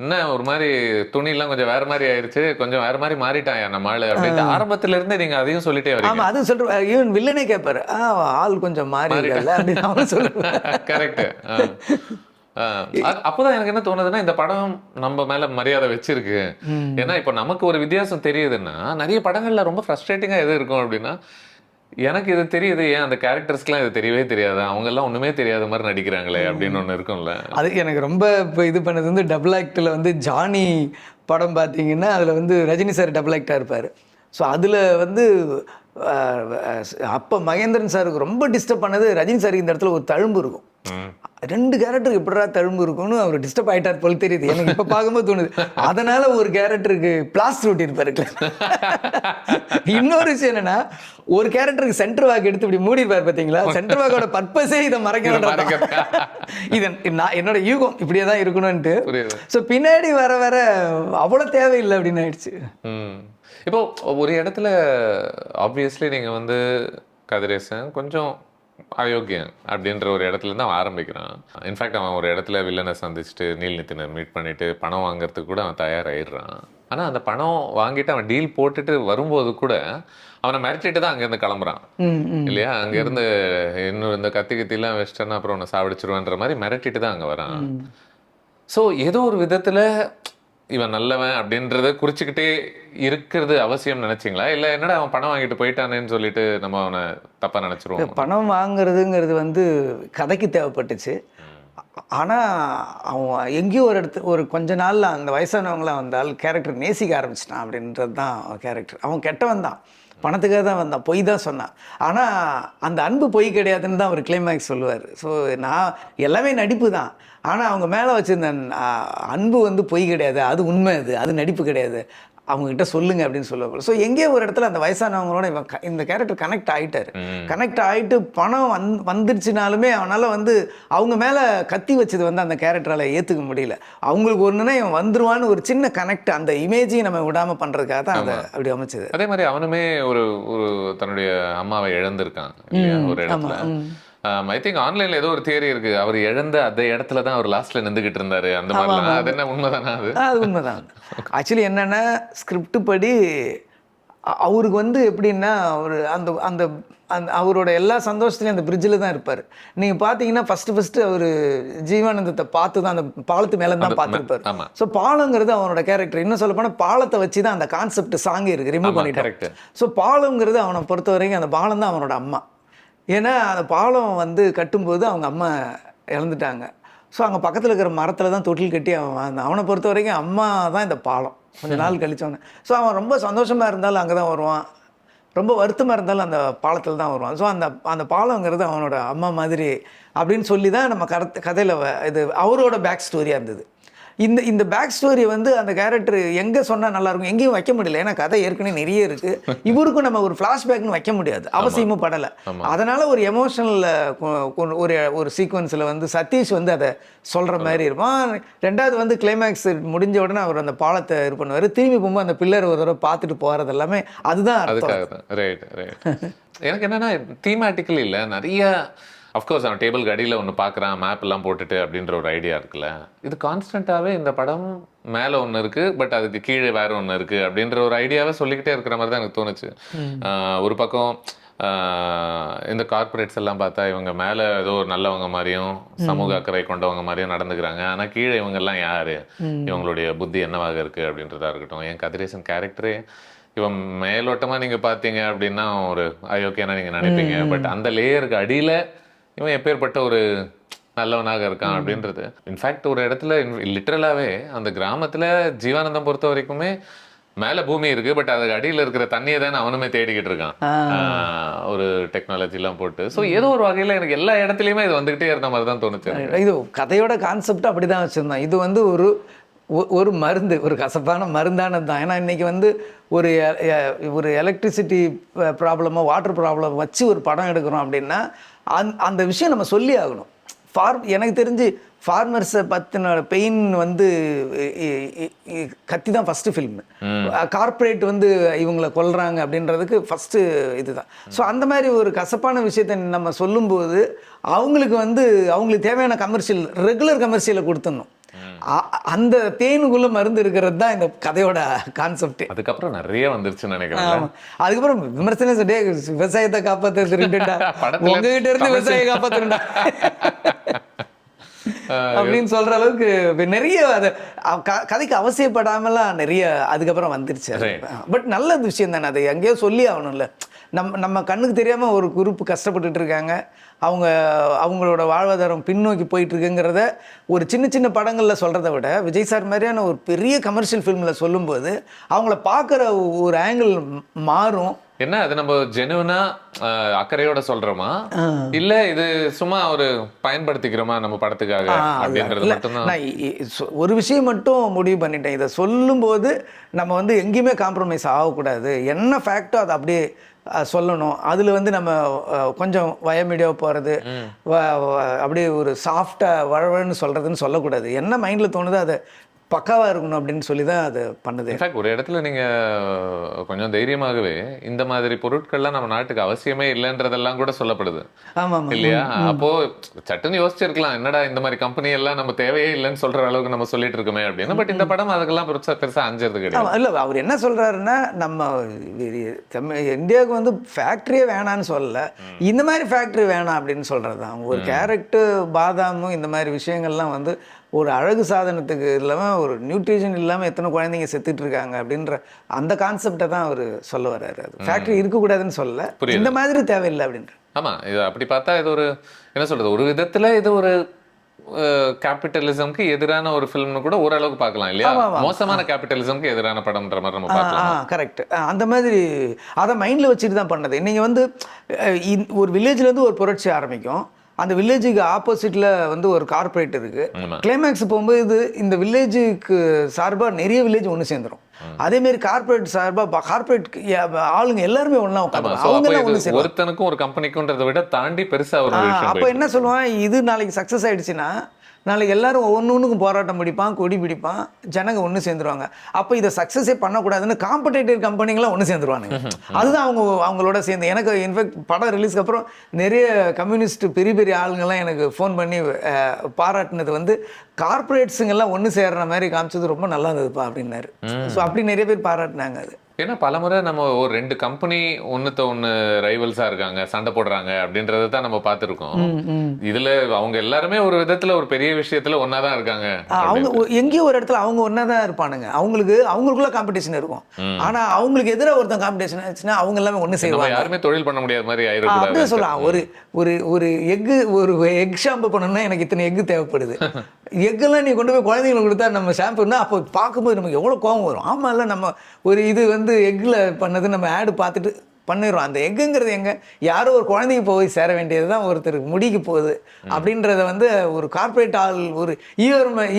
என்ன ஒரு மாதிரி துணிலாம் கொஞ்சம் வேற மாதிரி ஆயிருச்சு, கொஞ்சம் வேற மாதிரி மாறிட்டாயா நம்ம ஆளு அப்படின்ட்டு ஆரம்பத்துல இருந்தே நீங்க அதையும் சொல்லிட்டே வரீங்க. ஆமா, அது சொல்றேன். ஈவன் வில்லனே கேட்பாரு, ஆள் கொஞ்சம் மாறிடல அப்படின்னு அவன் சொல்லுவேன். கரெக்ட். அப்போதான் எனக்கு என்ன தோணுதுன்னா, இந்த படம் நம்ம மேல மரியாதை வச்சிருக்கு. ஏன்னா இப்போ நமக்கு ஒரு வித்தியாசம் தெரியுதுன்னா, நிறைய படங்கள்ல ரொம்ப ஃப்ரஸ்ட்ரேட்டிங்கா எது இருக்கும் அப்படின்னா, எனக்கு இது தெரியுது, ஏன் அந்த கேரக்டர்ஸ்க்குலாம் இது தெரியவே தெரியாது, அவங்க எல்லாம் ஒண்ணுமே தெரியாத மாதிரி நடிக்கிறாங்களே அப்படின்னு ஒண்ணு இருக்கும்ல. அது எனக்கு ரொம்ப இப்போ இது பண்ணது வந்து டபுள் ஆக்டில் வந்து ஜானி படம் பார்த்தீங்கன்னா அதில் வந்து ரஜினி சார் டபுள் ஆக்டாக இருப்பார். ஸோ அதில் வந்து அப்போ மகேந்திரன் சாருக்கு ரொம்ப டிஸ்டர்ப் பண்ணது, ரஜினி சாருக்கு இந்த இடத்துல ஒரு தழும்பு இருக்கும். 2 கேரக்டருக்கு எப்படா தழும்பு இருக்கும்னு அவர் டிஸ்டர்ப் ஆகிட்டார் போல் தெரியுது எனக்கு இப்போ பார்க்கும்போது தோணுது. அதனால ஒரு கேரக்டருக்கு பிளாஸ்டர் ஒட்டியிருப்பாரு. இன்னொரு விஷயம் என்னன்னா, ஒரு கேரக்டருக்கு சென்டர் வாக் எடுத்து இப்படி மூடிருப்பாரு பார்த்தீங்களா. சென்டர் வாக்கோட பர்பஸே இதை மறைக்க இது நான் என்னோட யூகம் இப்படியே தான் இருக்கணும்ன்ட்டு. ஸோ பின்னாடி வர வர அவ்வளோ தேவையில்லை அப்படின்னு ஆயிடுச்சு. இப்போ ஒரு இடத்துல ஆப்வியஸ்லி நீங்கள் வந்து கதிரேசன் கொஞ்சம் அயோக்கியன் அப்படின்ற ஒரு இடத்துல தான் அவன் ஆரம்பிக்கிறான். இன்ஃபேக்ட் அவன் ஒரு இடத்துல வில்லனை சந்திச்சுட்டு நீல் நித்தினை மீட் பண்ணிட்டு பணம் வாங்குறதுக்கு கூட அவன் தயாராகிடுறான். ஆனால் அந்த பணம் வாங்கிட்டு அவன் டீல் போட்டுட்டு வரும்போது கூட அவனை மிரட்டிட்டு தான் அங்கேருந்து கிளம்புறான் இல்லையா. அங்கேருந்து இன்னும் இந்த கத்திலாம் வச்சிட்டேன்னா அப்புறம் அவனை சாவடிச்சிருவான்ற மாதிரி மிரட்டிட்டு தான் அங்கே வரான். ஸோ ஏதோ ஒரு விதத்தில் இவன் நல்லவன் அப்படின்றத குறிச்சுக்கிட்டே இருக்கிறது அவசியம் நினைச்சிங்களா, இல்லை என்னடா அவன் பணம் வாங்கிட்டு போயிட்டானேன்னு சொல்லிட்டு நம்ம அவனை தப்பா நினைச்சிருவோம்? பணம் வாங்குறதுங்கிறது வந்து கதைக்கு தேவைப்பட்டுச்சு. ஆனால் அவன் எங்கேயோ ஒரு கொஞ்ச நாளில் அந்த வயசானவங்களாம் வந்தால் கேரக்டர் நேசிக்க ஆரம்பிச்சிட்டான் அப்படின்றது தான் கேரக்டர். அவன் கெட்டவன் தான், பணத்துக்காக தான் வந்தான், பொய் தான் சொன்னான். ஆனால் அந்த அன்பு பொய் கிடையாதுன்னு தான் அவர் கிளைமேக்ஸ் சொல்லுவார். ஸோ நான் எல்லாமே நடிப்பு தான், ஆனால் அவங்க மேலே வச்சுருந்த அன்பு வந்து பொய் கிடையாது, அது உண்மை, அது நடிப்பு கிடையாது, அவங்ககிட்ட சொல்லுங்க அப்படின்னு சொல்லுவாங்க. ஸோ எங்கேயோ ஒரு இடத்துல அந்த வயசானவங்களோட இந்த கேரக்டர் கனெக்ட் ஆகிட்டு பணம் வந்துருச்சுனாலுமே அவனால் வந்து அவங்க மேலே கத்தி வச்சது வந்து அந்த கேரக்டரால் ஏற்றுக்க முடியல. அவங்களுக்கு ஒன்றுனா இவன் வந்துருவான்னு ஒரு சின்ன கனெக்ட், அந்த இமேஜையும் நம்ம விடாமல் பண்ணுறதுக்காக தான் அதை அப்படி அமைச்சது. அதே மாதிரி அவனுமே ஒரு தன்னுடைய அம்மாவை இழந்திருக்கான் ஒரு இடத்துல. ஐ திங்க் ஆன்லைன்ல ஏதோ ஒரு தியரி இருக்கு, அவர் இழந்த அதே இடத்துல தான் அவர் லாஸ்ட்ல நின்றுகிட்டு இருந்தாரு அந்த மாதிரி. அது என்ன உண்மைதானா? அது உண்மைதான். ஆக்சுவலி என்னன்னா, ஸ்கிரிப்ட் படி அவருக்கு வந்து எப்படின்னா ஒரு அந்த அந்த அந்த அவரோட எல்லா சந்தோஷத்துலையும் அந்த பிரிட்ஜில் தான் இருப்பார். நீங்கள் பார்த்தீங்கன்னா ஃபஸ்ட்டு அவர் ஜீவானந்தத்தை பார்த்து தான் அந்த பாலத்து மேலே தான் பார்த்துருப்பார். ஸோ பாலங்கிறது அவனோட கேரக்டர். இன்னும் சொல்ல போனால் பாலத்தை வச்சு தான் அந்த கான்செப்ட் சாங்கே இருக்குது, ரிமூவ் பண்ணிட்டாரு. ஸோ பாலங்கிறது அவனை பொறுத்த வரைக்கும் அந்த பாலம் தான் அவனோட அம்மா. ஏன்னா அந்த பாலம் வந்து கட்டும்போது அவங்க அம்மா இறந்துட்டாங்க. ஸோ அங்கே பக்கத்தில் இருக்கிற மரத்தில் தான் தொட்டில் கட்டி அவன் வாழ்ந்தான். அவனை பொறுத்த வரைக்கும் அம்மா தான் இந்த பாலம். கொஞ்சம் நாள் கழிச்சவனே ஸோ அவன் ரொம்ப சந்தோஷமாக இருந்தாலும் அங்கே தான் வருவான், ரொம்ப வருத்தமாக இருந்தாலும் அந்த பாலத்தில் தான் வருவான். ஸோ அந்த பாலங்கிறது அவனோட அம்மா மாதிரி அப்படின்னு சொல்லி தான் நம்ம கதையில் இது அவரோட பேக் ஸ்டோரியாக இருந்தது. இந்த பேக் ஸ்டோரி வந்து அந்த கேரக்டர் எங்கே சொன்னால் நல்லாயிருக்கும், எங்கேயும் வைக்க முடியல. ஏன்னா கதை ஏற்கனவே நிறைய இருக்குது, இவருக்கும் நம்ம ஒரு ஃப்ளாஷ்பேக்னு வைக்க முடியாது, அவசியமும் படலை. அதனால் ஒரு எமோஷனல் ஒரு சீக்வன்ஸில் வந்து சதீஷ் வந்து அதை சொல்கிற மாதிரி இருப்பான். ரெண்டாவது வந்து கிளைமேக்ஸ் முடிஞ்ச உடனே அவர் அந்த பாலத்தை இது பண்ணுவார், திரும்பி போகும்போது அந்த பில்லர் ஒரு தடவை பார்த்துட்டு போகிறது எல்லாமே அதுதான் அர்த்தம். ரைட். எனக்கு என்னென்னா தீமேட்டிக்கல் இல்லை, நிறைய அஃப்கோர்ஸ் அவன் டேபிள் அடியில் ஒன்று பார்க்குறான், மேப்லாம் போட்டுட்டு அப்படின்ற ஒரு ஐடியா இருக்குல்ல. இது கான்ஸ்டண்ட்டாகவே இந்த படம் மேலே ஒன்று இருக்குது, பட் அதுக்கு கீழே வேறு ஒன்று இருக்குது அப்படின்ற ஒரு ஐடியாவே சொல்லிக்கிட்டே இருக்கிற மாதிரி தான் எனக்கு தோணுச்சு. ஒரு பக்கம் இந்த கார்பரேட்ஸ் எல்லாம் பார்த்தா இவங்க மேலே ஏதோ ஒரு நல்லவங்க மாதிரியும் சமூக அக்கறை கொண்டவங்க மாதிரியும் நடந்துக்கிறாங்க, ஆனால் கீழே இவங்கெல்லாம் யார், இவங்களுடைய புத்தி என்னவாக இருக்குது அப்படின்றதா இருக்கட்டும். என் கதிரேசன் கேரக்டரே இப்போ மேலோட்டமா நீங்க பாத்தீங்க அப்படின்னா ஒரு அயோக்கியனா நீங்க நினைப்பீங்க. பட் அந்த லேயருக்கு அடியில இவன் எப்பேற்பட்ட ஒரு நல்லவனாக இருக்கான் அப்படின்றது. இன்ஃபேக்ட் ஒரு இடத்துல லிட்டரலாவே அந்த கிராமத்துல ஜீவானந்தம் பொறுத்த வரைக்குமே மேல பூமி இருக்கு, பட் அதுக்கு அடியில இருக்கிற தண்ணியை தானே அவனுமே தேடிக்கிட்டு இருக்கான். ஒரு டெக்னாலஜி எல்லாம் போட்டு. ஸோ ஏதோ ஒரு வகையில எனக்கு எல்லா இடத்துலயுமே இது வந்துகிட்டே இருந்த மாதிரி தான் தோணுச்சு. இது கதையோட கான்செப்ட் அப்படிதான் வச்சிருந்தோம். இது வந்து ஒரு மருந்து, ஒரு கசப்பான மருந்தானது தான். ஏன்னா இன்னைக்கு வந்து ஒரு எலக்ட்ரிசிட்டி ப்ராப்ளமோ வாட்டர் ப்ராப்ளம் வச்சு ஒரு படம் எடுக்கிறோம் அப்படின்னா அந்த விஷயம் நம்ம சொல்லி ஆகணும். எனக்கு தெரிஞ்சு ஃபார்மர்ஸை பற்றின பெயின் வந்து கத்தி தான் ஃபஸ்ட்டு ஃபில்மு. கார்ப்பரேட் வந்து இவங்களை கொல்றாங்க அப்படின்றதுக்கு ஃபஸ்ட்டு இதுதான். ஸோ அந்த மாதிரி ஒரு கசப்பான விஷயத்தை நம்ம சொல்லும்போது அவங்களுக்கு தேவையான கமர்ஷியல், ரெகுலர் கமர்ஷியலை கொடுத்துடணும். அந்த பெயினுக்குள்ள மருந்து இருக்கிறது தான் இந்த கதையோட கான்செப்ட். அதுக்கப்புறம் நிறைய வந்துருச்சுன்னு நினைக்கிறேன். அதுக்கப்புறம் விமர்சனம் சொல்லி விவசாயத்தை காப்பாற்றுறா, உங்ககிட்ட இருந்து விவசாயம் காப்பாற்றுறா அப்படின்னு சொல்ற அளவுக்கு நிறைய கதைக்கு அவசியப்படாமலாம் நிறைய அதுக்கப்புறம் வந்துருச்சு. பட் நல்ல விஷயம் தானே, அதை எங்கேயோ சொல்லி ஆகணும்ல. நம்ம கண்ணுக்கு தெரியாம ஒரு குரூப் கஷ்டப்பட்டுட்டு இருக்காங்க, அவங்களோட வாழ்வாதாரம் பின்னோக்கி போயிட்டு இருக்குங்கிறத ஒரு சின்ன படங்கள்ல சொல்றதை விட விஜய் சார் மாதிரியான ஒரு பெரிய கமர்ஷியல் ஃபிலிம்ல சொல்லும்போது அவங்கள பார்க்குற ஒரு ஆங்கிள் மாறும். என்ன அது நம்ம ஜெனுவனா அக்கறையோட சொல்றோமா இல்ல இது சும்மா ஒரு பயன்படுத்திக்கிறோமா நம்ம படத்துக்காக அப்படின்றது மட்டும்தான். நான் ஒரு விஷயம் மட்டும் முடிவு பண்ணிட்டேன், இதை சொல்லும்போது நம்ம வந்து எங்கேயுமே காம்ப்ரமைஸ் ஆகக்கூடாது. என்ன ஃபேக்டோ அதை அப்படியே சொல்லணும். அதில் வந்து நம்ம கொஞ்சம் வயமீடியாக போகிறது, அப்படியே ஒரு சாஃப்டாக வழவழன்னு சொல்கிறதுன்னு சொல்லக்கூடாது. என்ன மைண்டில் தோணுதோ அதை பக்காவாக இருக்கணும் அப்படின்னு சொல்லி தான் அது பண்ணுது. இன்ஃபேக்ட் ஒரு இடத்துல நீங்கள் கொஞ்சம் தைரியமாகவே இந்த மாதிரி பொருட்கள்லாம் நம்ம நாட்டுக்கு அவசியமே இல்லைன்றதெல்லாம் கூட சொல்லப்படுது. ஆமாம் இல்லையா? அப்போ சட்டுன்னு யோசிச்சிருக்கலாம், என்னடா இந்த மாதிரி கம்பெனி எல்லாம் நம்ம தேவையே இல்லைன்னு சொல்ற அளவுக்கு நம்ம சொல்லிட்டு இருக்கோமே அப்படின்னு. பட் இந்த படம் அதுக்கெல்லாம் பெருசா அஞ்சது கிடையாது. இல்லை, அவர் என்ன சொல்றாருன்னா, நம்ம இந்தியாவுக்கு வந்து ஃபேக்ட்ரியே வேணான்னு சொல்லல, இந்த மாதிரி ஃபேக்ட்ரி வேணாம் அப்படின்னு சொல்றது தான். ஒரு கேரட்டு, பாதாமும் இந்த மாதிரி விஷயங்கள்லாம் வந்து ஒரு அழகு சாதனத்துக்கு இல்லாமல் ஒரு நியூட்ரிஷன் இல்லாமல் எத்தனை குழந்தைங்க செத்துட்டு இருக்காங்க அப்படின்ற அந்த கான்செப்டை தான் அவர் சொல்ல வர்றாரு. அது ஃபேக்ட்ரி இருக்கக்கூடாதுன்னு சொல்லல, இந்த மாதிரி தேவையில்லை அப்படின்ற. ஆமா, இது அப்படி பார்த்தா இது ஒரு என்ன சொல்றது, ஒரு விதத்துல இது ஒரு கேபிட்டலிசம்க்கு எதிரான ஒரு ஃபிலிம்னு கூட ஓரளவுக்கு பார்க்கலாம் இல்லையா? மோசமான கேபிட்டலிசம்க்கு எதிரான படம்ன்ற மாதிரி நம்ம பார்க்கலாம். கரெக்ட். அந்த மாதிரி அதை மைண்ட்ல வச்சுட்டு தான் பண்ணது. நீங்க வந்து ஒரு வில்லேஜ்ல இருந்து ஒரு புரட்சி ஆரம்பிக்கும், அந்த வில்லேஜுக்கு ஆப்போசிட்ல வந்து ஒரு கார்பரேட் இருக்கு. கிளைமேக்ஸ் போகும்போது இந்த வில்லேஜுக்கு சார்பாக நிறைய வில்லேஜ் ஒன்று சேர்ந்துடும். அதே மாதிரி கார்பரேட் சார்பாக கார்பரேட் ஆளுங்க எல்லாருமே ஒன்றா உட்காந்து அவங்க ஒன்று சேர்ந்து ஒருத்தனுக்கும் ஒரு கம்பெனிக்கும்ன்றதை விட தாண்டி பெருசா ஒரு விஷயம். அப்போ என்ன சொல்லுவான், இது நாளைக்கு சக்ஸஸ் ஆயிடுச்சுன்னா நாளைக்கு எல்லாரும் ஒன்றுக்கும் போராட்டம் பிடிப்பான், கொடி பிடிப்பான், ஜனங்க ஒன்று சேர்ந்துருவாங்க. அப்போ இதை சக்ஸஸே பண்ணக்கூடாதுன்னு காம்படேட்டிவ் கம்பெனிங்களாம் ஒன்று சேர்ந்துருவானுங்க. அதுதான் அவங்களோட சேர்ந்து. எனக்கு இன்ஃபேக்ட் படம் ரிலீஸ்க்கு அப்புறம் நிறைய கம்யூனிஸ்ட் பெரிய ஆளுங்கள்லாம் எனக்கு ஃபோன் பண்ணி பாராட்டினது வந்து கார்பரேட்ஸுங்கெல்லாம் ஒன்று சேர்ற மாதிரி காமிச்சது ரொம்ப நல்லா இருந்ததுப்பா அப்படின்னாரு. ஸோ அப்படி நிறைய பேர் பாராட்டினாங்க. அது ஏன்னா பலமுறை நம்ம ஒரு ரெண்டு கம்பெனி ஒன்னுத்த ஒண்ணு ரைவல்ஸா இருக்காங்க, சண்டை போடுறாங்க அப்படின்றத தான் நம்ம பார்த்துருக்கோம். இதுல அவங்க எல்லாருமே ஒரு விதத்துல ஒரு பெரிய விஷயத்துல ஒன்னாதான் இருக்காங்க. அவங்க எங்கேயோ ஒரு இடத்துல அவங்க ஒன்னாதான் இருப்பானுங்க, அவங்களுக்குள்ள காம்படிஷன் இருக்கும். ஆனா அவங்களுக்கு எதிராக ஒருத்தன் காம்படிஷன் ஆச்சுன்னா அவங்க எல்லாமே ஒண்ணு செய்வாங்க. யாருமே தொழில் பண்ண முடியாத மாதிரி ஆயிரும். அப்படியே சொல்லலாம். ஒரு எக் ஷாம்பு பண்ணணும்னா எனக்கு இத்தனை எக்கு தேவைப்படுது. எக்கெல்லாம் நீ கொண்டு போய் குழந்தைங்களுக்கு கொடுத்தா நம்ம ஷாம்புன்னா அப்போ பார்க்கும்போது நமக்கு எவ்வளோ கோவம் வரும். ஆமாம், இல்லை நம்ம ஒரு இது வந்து எக்கில் பண்ணது நம்ம ஆடு பார்த்துட்டு பண்ணிடுறோம். அந்த எக்குங்கிறது எங்கே யாரோ ஒரு குழந்தைக்கு போய் சேர வேண்டியது தான் ஒருத்தருக்கு முடிக்கு போகுது அப்படின்றத வந்து ஒரு கார்பரேட் ஆள் ஒரு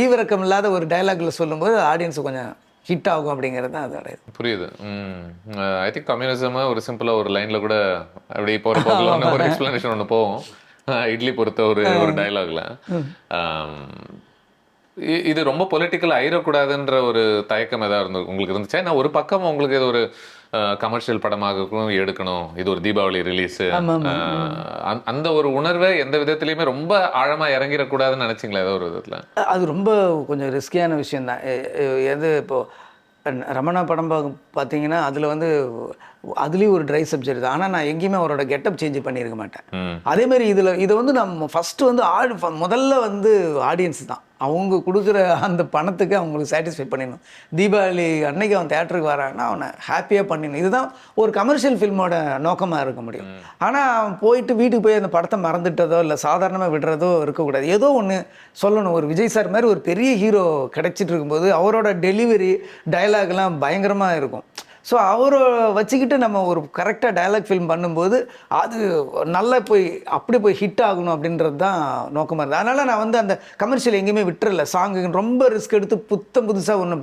ஈவிரக்கம் இல்லாத ஒரு டைலாக்ல சொல்லும்போது ஆடியன்ஸு கொஞ்சம் ஹிட் ஆகும் அப்படிங்கிறது தான் அதோட புரியுது. ஐ திங்க் கம்யூனிசம் ஒரு சிம்பிளா ஒரு லைன்ல கூட அப்படி போற போகலாம் ஒரு எக்ஸ்பிளனேஷன் ஒன்று போகும். இட்லி பொறுத்த ஒரு டைலாக்ல இது ரொம்ப பொலிட்டிக்கல் ஆயிடக்கூடாதுன்ற ஒரு தயக்கம் ஏதாவது உங்களுக்கு இருந்துச்சா? நான் ஒரு பக்கம் உங்களுக்கு இது ஒரு கமர்ஷியல் படமாக எடுக்கணும், இது ஒரு தீபாவளி ரிலீஸ், அந்த ஒரு உணர்வை எந்த விதத்துலயுமே ரொம்ப ஆழமா இறங்கிடக்கூடாதுன்னு நினைச்சிங்களா ஏதோ ஒரு விதத்துல? அது ரொம்ப கொஞ்சம் ரிஸ்கியான விஷயம் தான். எது இப்போ ரமணா படம் பார்த்தீங்கன்னா அதில் வந்து அதுலேயும் ஒரு ட்ரை சப்ஜெக்ட் தான். ஆனால் நான் எங்கேயுமே அவரோட கெட்டப் சேஞ்ச் பண்ணியிருக்க மாட்டேன். அதே மாதிரி இதை வந்து நம்ம ஃபஸ்ட்டு வந்து முதல்ல வந்து ஆடியன்ஸ் தான் அவங்க கொடுக்குற அந்த பணத்துக்கு அவங்களுக்கு சாட்டிஸ்ஃபை பண்ணிடணும். தீபாவளி அன்னைக்கு அவன் தேட்டருக்கு வரான்னா அவனை ஹாப்பியாக பண்ணிடணும். இதுதான் ஒரு கமர்ஷியல் ஃபில்மோட நோக்கமாக இருக்க முடியும். ஆனால் அவன் போயிட்டு வீட்டுக்கு போய் அந்த படத்தை மறந்துட்டதோ இல்லை சாதாரணமாக விடுறதோ இருக்கக்கூடாது. ஏதோ ஒன்று சொல்லணும். ஒரு விஜய் சார் மாதிரி ஒரு பெரிய ஹீரோ கிடைச்சிட்டு இருக்கும்போது அவரோட டெலிவரி டயலாக்லாம் பயங்கரமாக இருக்கும். ஸோ அவரை வச்சுக்கிட்டு நம்ம ஒரு கரெக்டாக டயலாக் ஃபில்ம் பண்ணும்போது அது நல்லா அப்படி போய் ஹிட் ஆகணும் அப்படின்றது தான் நோக்கமாக இருந்தது. அதனால் நான் வந்து அந்த கமர்ஷியல் எங்கேயுமே விட்டுறல. சாங்கு ரொம்ப ரிஸ்க் எடுத்து புதுசாக ஒன்று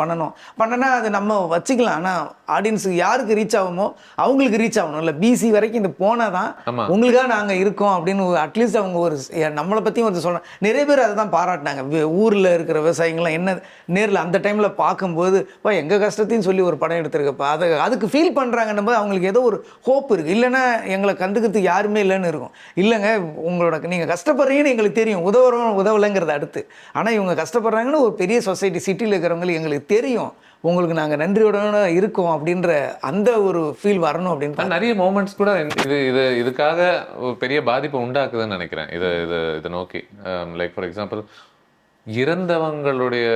பண்ணனா அது நம்ம வச்சுக்கலாம். ஆனால் ஆடியன்ஸுக்கு யாருக்கு ரீச் ஆகுமோ அவங்களுக்கு ரீச் ஆகணும். இல்லை பிசி வரைக்கும் இந்த போனால் தான் உங்களுக்காக நாங்கள் இருக்கோம் அப்படின்னு அட்லீஸ்ட் அவங்க ஒரு நம்மளை பற்றியும் ஒரு சொல்லணும். நிறைய பேர் அதை தான் பாராட்டினாங்க. ஊரில் இருக்கிற விவசாயிகள்லாம் என்ன நேரில் அந்த டைமில் பார்க்கும்போது எங்கள் கஷ்டத்தையும் சொல்லி ஒரு படம் எடுத்திருக்கப்பா அதுக்கு ஃபீல் பண்ணுறாங்கன்னும் போது அவங்களுக்கு ஏதோ ஒரு ஹோப் இருக்குது. இல்லைன்னா எங்களை கண்டுக்கிறதுக்கு யாருமே இல்லைன்னு இருக்கும். இல்லைங்க உங்களோட நீங்கள் கஷ்டப்படுறீங்கன்னு எங்களுக்கு தெரியும், உதவலைங்கிறது அடுத்து. ஆனால் இவங்க கஷ்டப்படுறாங்கன்னு ஒரு பெரிய சொசைட்டி சிட்டியில் இருக்கிறவங்களுக்கு எங்களுக்கு தெரியும், உங்களுக்கு நாங்கள் நன்றியோட இருக்கோம் அப்படின்ற அந்த ஒரு ஃபீல் வரணும் அப்படின்னு நிறைய மூமெண்ட்ஸ் கூட இதுக்காக ஒரு பெரிய பாதிப்பை உண்டாக்குதுன்னு நினைக்கிறேன். இதை நோக்கி லைக் ஃபார் எக்ஸாம்பிள் இறந்தவங்களுடைய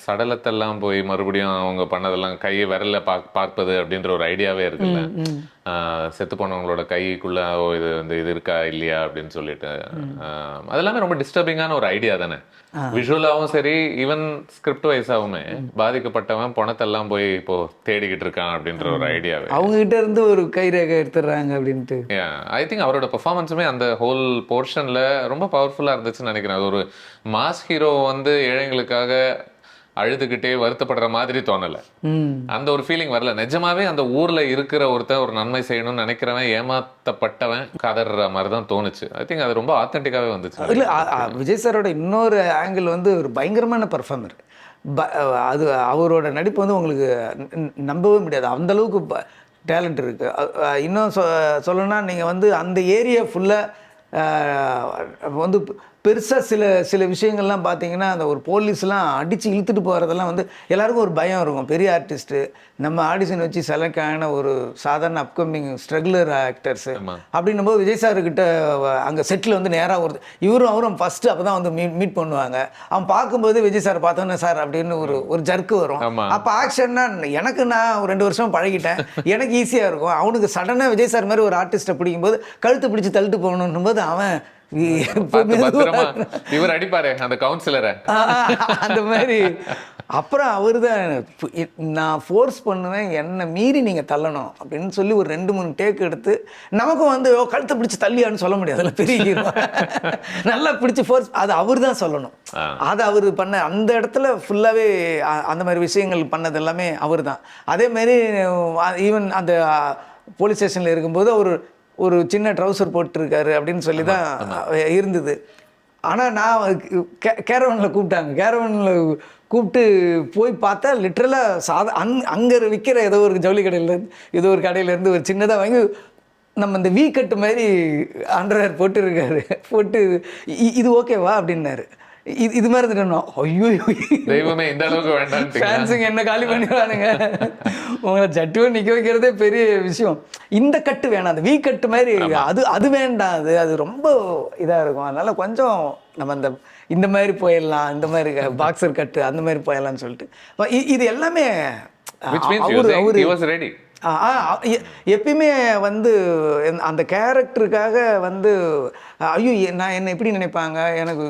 சடலத்தெல்லாம் போய் மறுபடியும் அவங்க பண்ணதெல்லாம் கையை விரல பார்ப்பது அப்படின்ற ஒரு ஐடியாவே இருக்குல்ல. செத்து போனவங்களோட கைக்குள்ள இது இருக்கா இல்லையா அப்படின்னு சொல்லிட்டு அதெல்லாமே ரொம்ப டிஸ்டர்பிங்கான ஒரு ஐடியா தானே. விஷுவலாகவும் சரி ஈவன் ஸ்கிரிப்ட் வைஸாவுமே பாதிக்கப்பட்டவன் பணத்தெல்லாம் போய் இப்போ தேடிக்கிட்டு இருக்கான் அப்படின்ற ஒரு ஐடியாவே அவங்க கிட்ட இருந்து ஒரு கைரேகை எடுத்துடுறாங்க அப்படின்ட்டு. ஐ திங்க் அவரோட பெர்ஃபார்மன்ஸுமே அந்த ஹோல் போர்ஷன்ல ரொம்ப பவர்ஃபுல்லா இருந்துச்சுன்னு நினைக்கிறேன். அது ஒரு மாஸ் ஹீரோ வந்து ஏழைங்களுக்காக அழுதுகிட்டே வருத்தப்படுற மாதிரி தோணலை. அந்த ஒரு ஃபீலிங் வரல. நிஜமாவே அந்த ஊர்ல இருக்கிற ஒருத்தன் ஒரு நன்மை செய்யணும்னு நினைக்கிறவன் ஏமாத்தப்பட்டவன் கதற மாதிரி தான் தோணுச்சு. ஐ திங்க் அது ரொம்ப ஆத்தென்டிக்காவே வந்துச்சு. இல்லை விஜய் சாரோட இன்னொரு ஆங்கிள் வந்து ஒரு பயங்கரமான பர்ஃபார்மர். அது அவரோட நடிப்பு வந்து உங்களுக்கு நம்பவே முடியாது, அந்த அளவுக்கு டேலண்ட் இருக்கு. இன்னும் சொல்லணும்னா நீங்கள் வந்து அந்த ஏரியா ஃபுல்லாக வந்து பெருசாக சில விஷயங்கள்லாம் பார்த்தீங்கன்னா அந்த ஒரு போலீஸ்லாம் அடித்து இழுத்துட்டு போகிறதெல்லாம் வந்து எல்லாருக்கும் ஒரு பயம் இருக்கும். பெரிய ஆர்டிஸ்ட்டு நம்ம ஆடிஷன் வச்சு செலக்ட் ஆன ஒரு சாதாரண அப்கமிங் ஸ்ட்ரகுலர் ஆக்டர்ஸு அப்படின்னும் போது விஜய் சார்கிட்ட அங்கே செட்டில் வந்து நேராக அவரும் ஃபஸ்ட்டு அப்போ தான் வந்து மீட் பண்ணுவாங்க. அவன் பார்க்கும்போது விஜய் சார் பார்த்தோன்னே சார் அப்படின்னு ஒரு ஜர்க்கு வரும். அப்போ ஆக்ஷன்னா நான் ஒரு 2 வருஷம் பழகிட்டேன், எனக்கு ஈஸியாக இருக்கும். அவனுக்கு சடனாக விஜய் சார் மாதிரி ஒரு ஆர்டிஸ்ட்டை பிடிக்கும்போது கழுத்து பிடிச்சி தள்ளிட்டு போகணுன்னும் போது அவன் இவர் அடிப்பாரு அந்த கவுன்சிலரை அந்த மாதிரி. அப்புறம் அவர் தான் நான் ஃபோர்ஸ் பண்ணுவேன், என்னை மீறி நீங்கள் தள்ளணும் அப்படின்னு சொல்லி ஒரு 2-3 டேக் எடுத்து நமக்கும் வந்து கழுத்தை பிடிச்சி தள்ளியான்னு சொல்ல முடியாதுல்ல, பெரிய ஹீரோ நல்லா பிடிச்சி ஃபோர்ஸ் அது அவர் தான் சொல்லணும். அது அவர் பண்ண அந்த இடத்துல ஃபுல்லாகவே அந்த மாதிரி விஷயங்கள் பண்ணது எல்லாமே அவர் தான். அதே மாதிரி ஈவன் அந்த போலீஸ் ஸ்டேஷனில் இருக்கும்போது ஒரு சின்ன ட்ரௌசர் போட்டிருக்காரு அப்படின்னு சொல்லி தான் இருந்தது. ஆனால் நான் கேரவனில் கேரவனில் கூப்பிட்டு போய் பார்த்தா லிட்ரலாக அங்கே விற்கிற ஏதோ ஒரு ஜவுளி கடையிலேருந்து ஒரு சின்னதாக வாங்கி நம்ம இந்த கட்டு மாதிரி அண்டர்வேர் போட்டுருக்காரு. போட்டு இது ஓகேவா அப்படின்னாரு. இது மாதிரி இருந்துட்டோம். ஐயோ தெய்வமே இந்த அளவுக்கு வேண்டாம், ஃபேன்ஸுங்க என்ன காலி பண்ணிடுவானுங்க, உங்களை ஜட்டுவை நிற்க வைக்கிறதே பெரிய விஷயம். இந்த கட்டு வேணாம், அந்த கட்டு மாதிரி அது வேண்டாம், அது ரொம்ப இதாக இருக்கும். அதனால கொஞ்சம் நம்ம இந்த மாதிரி போயிடலாம், இந்த மாதிரி பாக்ஸர் கட்டு அந்த மாதிரி போயிடலாம்னு சொல்லிட்டு இது எல்லாமே எப்பயுமே வந்து அந்த கேரக்டருக்காக வந்து ஐயோ நான் என்ன எப்படி நினைப்பாங்க, எனக்கு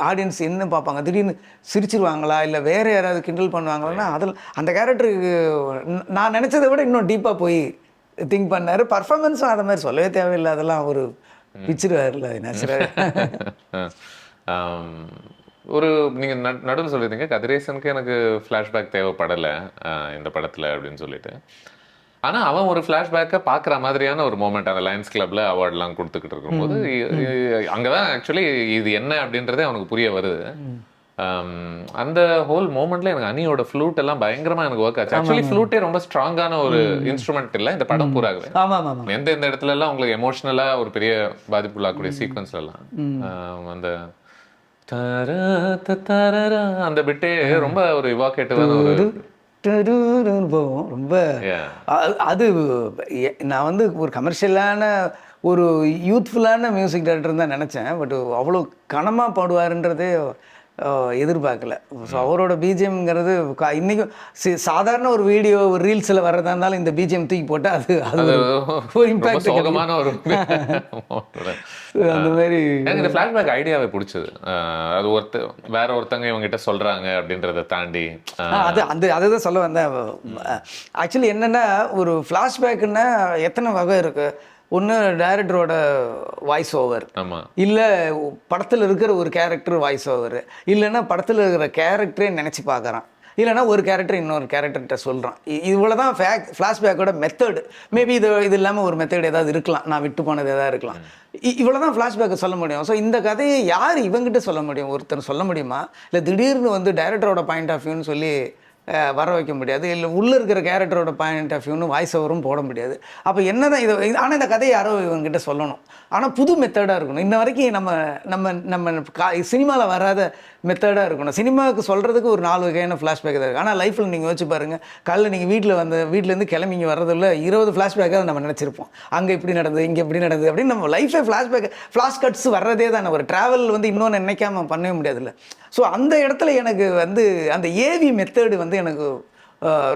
ஆடியன்ஸ் என்ன பார்ப்பாங்க, திடீர்னு சிரிச்சிருவாங்களா இல்லை வேறு யாராவது கிண்டல் பண்ணுவாங்களான்னா அதில் அந்த கேரக்டருக்கு நான் நினச்சதை விட இன்னும் டீப்பாக போய் திங்க் பண்ணார். பர்ஃபார்மன்ஸும் அதை மாதிரி சொல்லவே தேவையில்லை, அதெல்லாம் ஒரு பிச்சிருவார்ல நேச்சுரல். ஒரு நீங்கள் நடுவில் சொல்லியிருந்தீங்க கதிரேசனுக்கு எனக்கு ஃப்ளாஷ்பேக் தேவைப்படலை இந்த படத்தில் அப்படின்னு சொல்லிட்டு. ஆனால் அவன் ஒரு ஃப்ளாஷ்பேக்கை பார்க்குற மாதிரியான ஒரு மூமெண்ட் அந்த லயன்ஸ் கிளப்பில் அவார்ட்லாம் கொடுத்துக்கிட்டு இருக்கும்போது அங்கே தான் ஆக்சுவலி இது என்ன அப்படின்றதே அவனுக்கு புரிய வருது. அந்த ஹோல் மூமெண்ட்ல எனக்கு அனியோட ஃப்ளூட் எல்லாம் பயங்கரமா எனக்கு ஒர்க் ஆச்சு. ஆக்சுவலி ஃப்ளூட்டே ரொம்ப ஸ்ட்ராங்கான ஒரு இன்ஸ்ட்ருமெண்ட் இல்லை இந்த படம் பூராகவே. எந்த இடத்துல எல்லாம் உங்களுக்கு எமோஷனலா ஒரு பெரிய பாதிப்புள்ளாக்கூடிய சீக்வன்ஸ்ல எல்லாம் அந்த அந்த பிட்டே ரொம்ப ஒரு இவாகேட்டிவான ஒரு டுடுன்னு போகும் ரொம்ப. Yeah. அது நான் வந்து ஒரு கமர்ஷியலான ஒரு யூத்ஃபுல்லான மியூசிக் டைரக்டர் தான் நினச்சேன். பட் அவ்வளோ கனமாக பாடுவாருன்றதே எதிர்பார்க்கல. ஸோ அவரோட பிஜிஎம்ங்கிறது இன்றைக்கும் சாதாரண ஒரு வீடியோ ஒரு ரீல்ஸில் வர்றதா இருந்தாலும் இந்த பிஜிஎம் தூக்கி போட்டால் அது ஒரு இம்பாக்ட் சோகமான ஒரு அந்த மாதிரி. எனக்கு இந்த ஃப்ளாஷ்பேக் ஐடியாவே பிடிச்சது. அது வேற ஒருத்தங்க இவங்ககிட்ட சொல்றாங்க அப்படின்றத தாண்டி அதை தான் சொல்ல வந்தேன். ஆக்சுவலி என்னென்னா ஒரு ஃப்ளாஷ்பேக்குன்னா எத்தனை வகை இருக்குது. ஒன்று டைரக்டரோட வாய்ஸ் ஓவர், இல்லை படத்தில் இருக்கிற ஒரு கேரக்டர் வாய்ஸ் ஓவர், இல்லைன்னா படத்தில் இருக்கிற கேரக்டரே நினச்சி பார்க்குறான், இல்லைனா ஒரு கேரக்டர் இன்னொரு கேரக்டர்கிட்ட சொல்கிறான். இவ்வளோ தான் ஃப்ளாஷ்பேக்கோட மெத்தடு. மேபி இது இல்லாமல் ஒரு மெத்தட் ஏதாவது இருக்கலாம், நான் விட்டு போனது எதாவது இருக்கலாம். இவ்வளோ தான் ஃப்ளாஷ்பேக்கை சொல்ல முடியும். ஸோ இந்த கதையை யார் இவங்ககிட்ட சொல்ல முடியும்? ஒருத்தர் சொல்ல முடியுமா? இல்லை திடீர்னு வந்து டைரக்டரோட பாயிண்ட் ஆஃப் வியூன்னு சொல்லி வர வைக்க முடியாது, இல்லை உள்ளே இருக்கிற கேரக்டரோட பாயிண்ட் ஆஃப் வியூன்னு வாய்ஸ் ஓவரும் போட முடியாது. அப்போ என்ன தான் இதை ஆனால் இந்த கதையை யாரோ இவங்ககிட்ட சொல்லணும். ஆனால் புது மெத்தடாக இருக்கணும். இன்ன வரைக்கும் நம்ம சினிமாவில் வராத மெத்தடாக இருக்கணும். சினிமாவுக்கு சொல்கிறதுக்கு ஒரு 4 வகையான ஃப்ளாஷ்பேக் தான் இருக்குது. ஆனால் லைஃப்பில் நீங்கள் யோசிச்சு பாருங்கள், காலைல நீங்கள் வீட்டிலேருந்து கிளம்பி இங்கே வர்றதில்ல 20 ஃப்ளாஷ்பேக்காக நம்ம நினச்சிருப்போம். அங்கே இப்படி நடந்தது, இங்கே இப்படி நடந்தது அப்படின்னு நம்ம லைஃபே ஃப்ளாஷ் கட்ஸ் வர்றதே தானே. ஒரு ட்ராவல் வந்து இன்னொன்று நினைக்காம பண்ணவே முடியாதுல்ல. ஸோ அந்த இடத்துல எனக்கு வந்து அந்த ஏவி மெத்தடு வந்து எனக்கு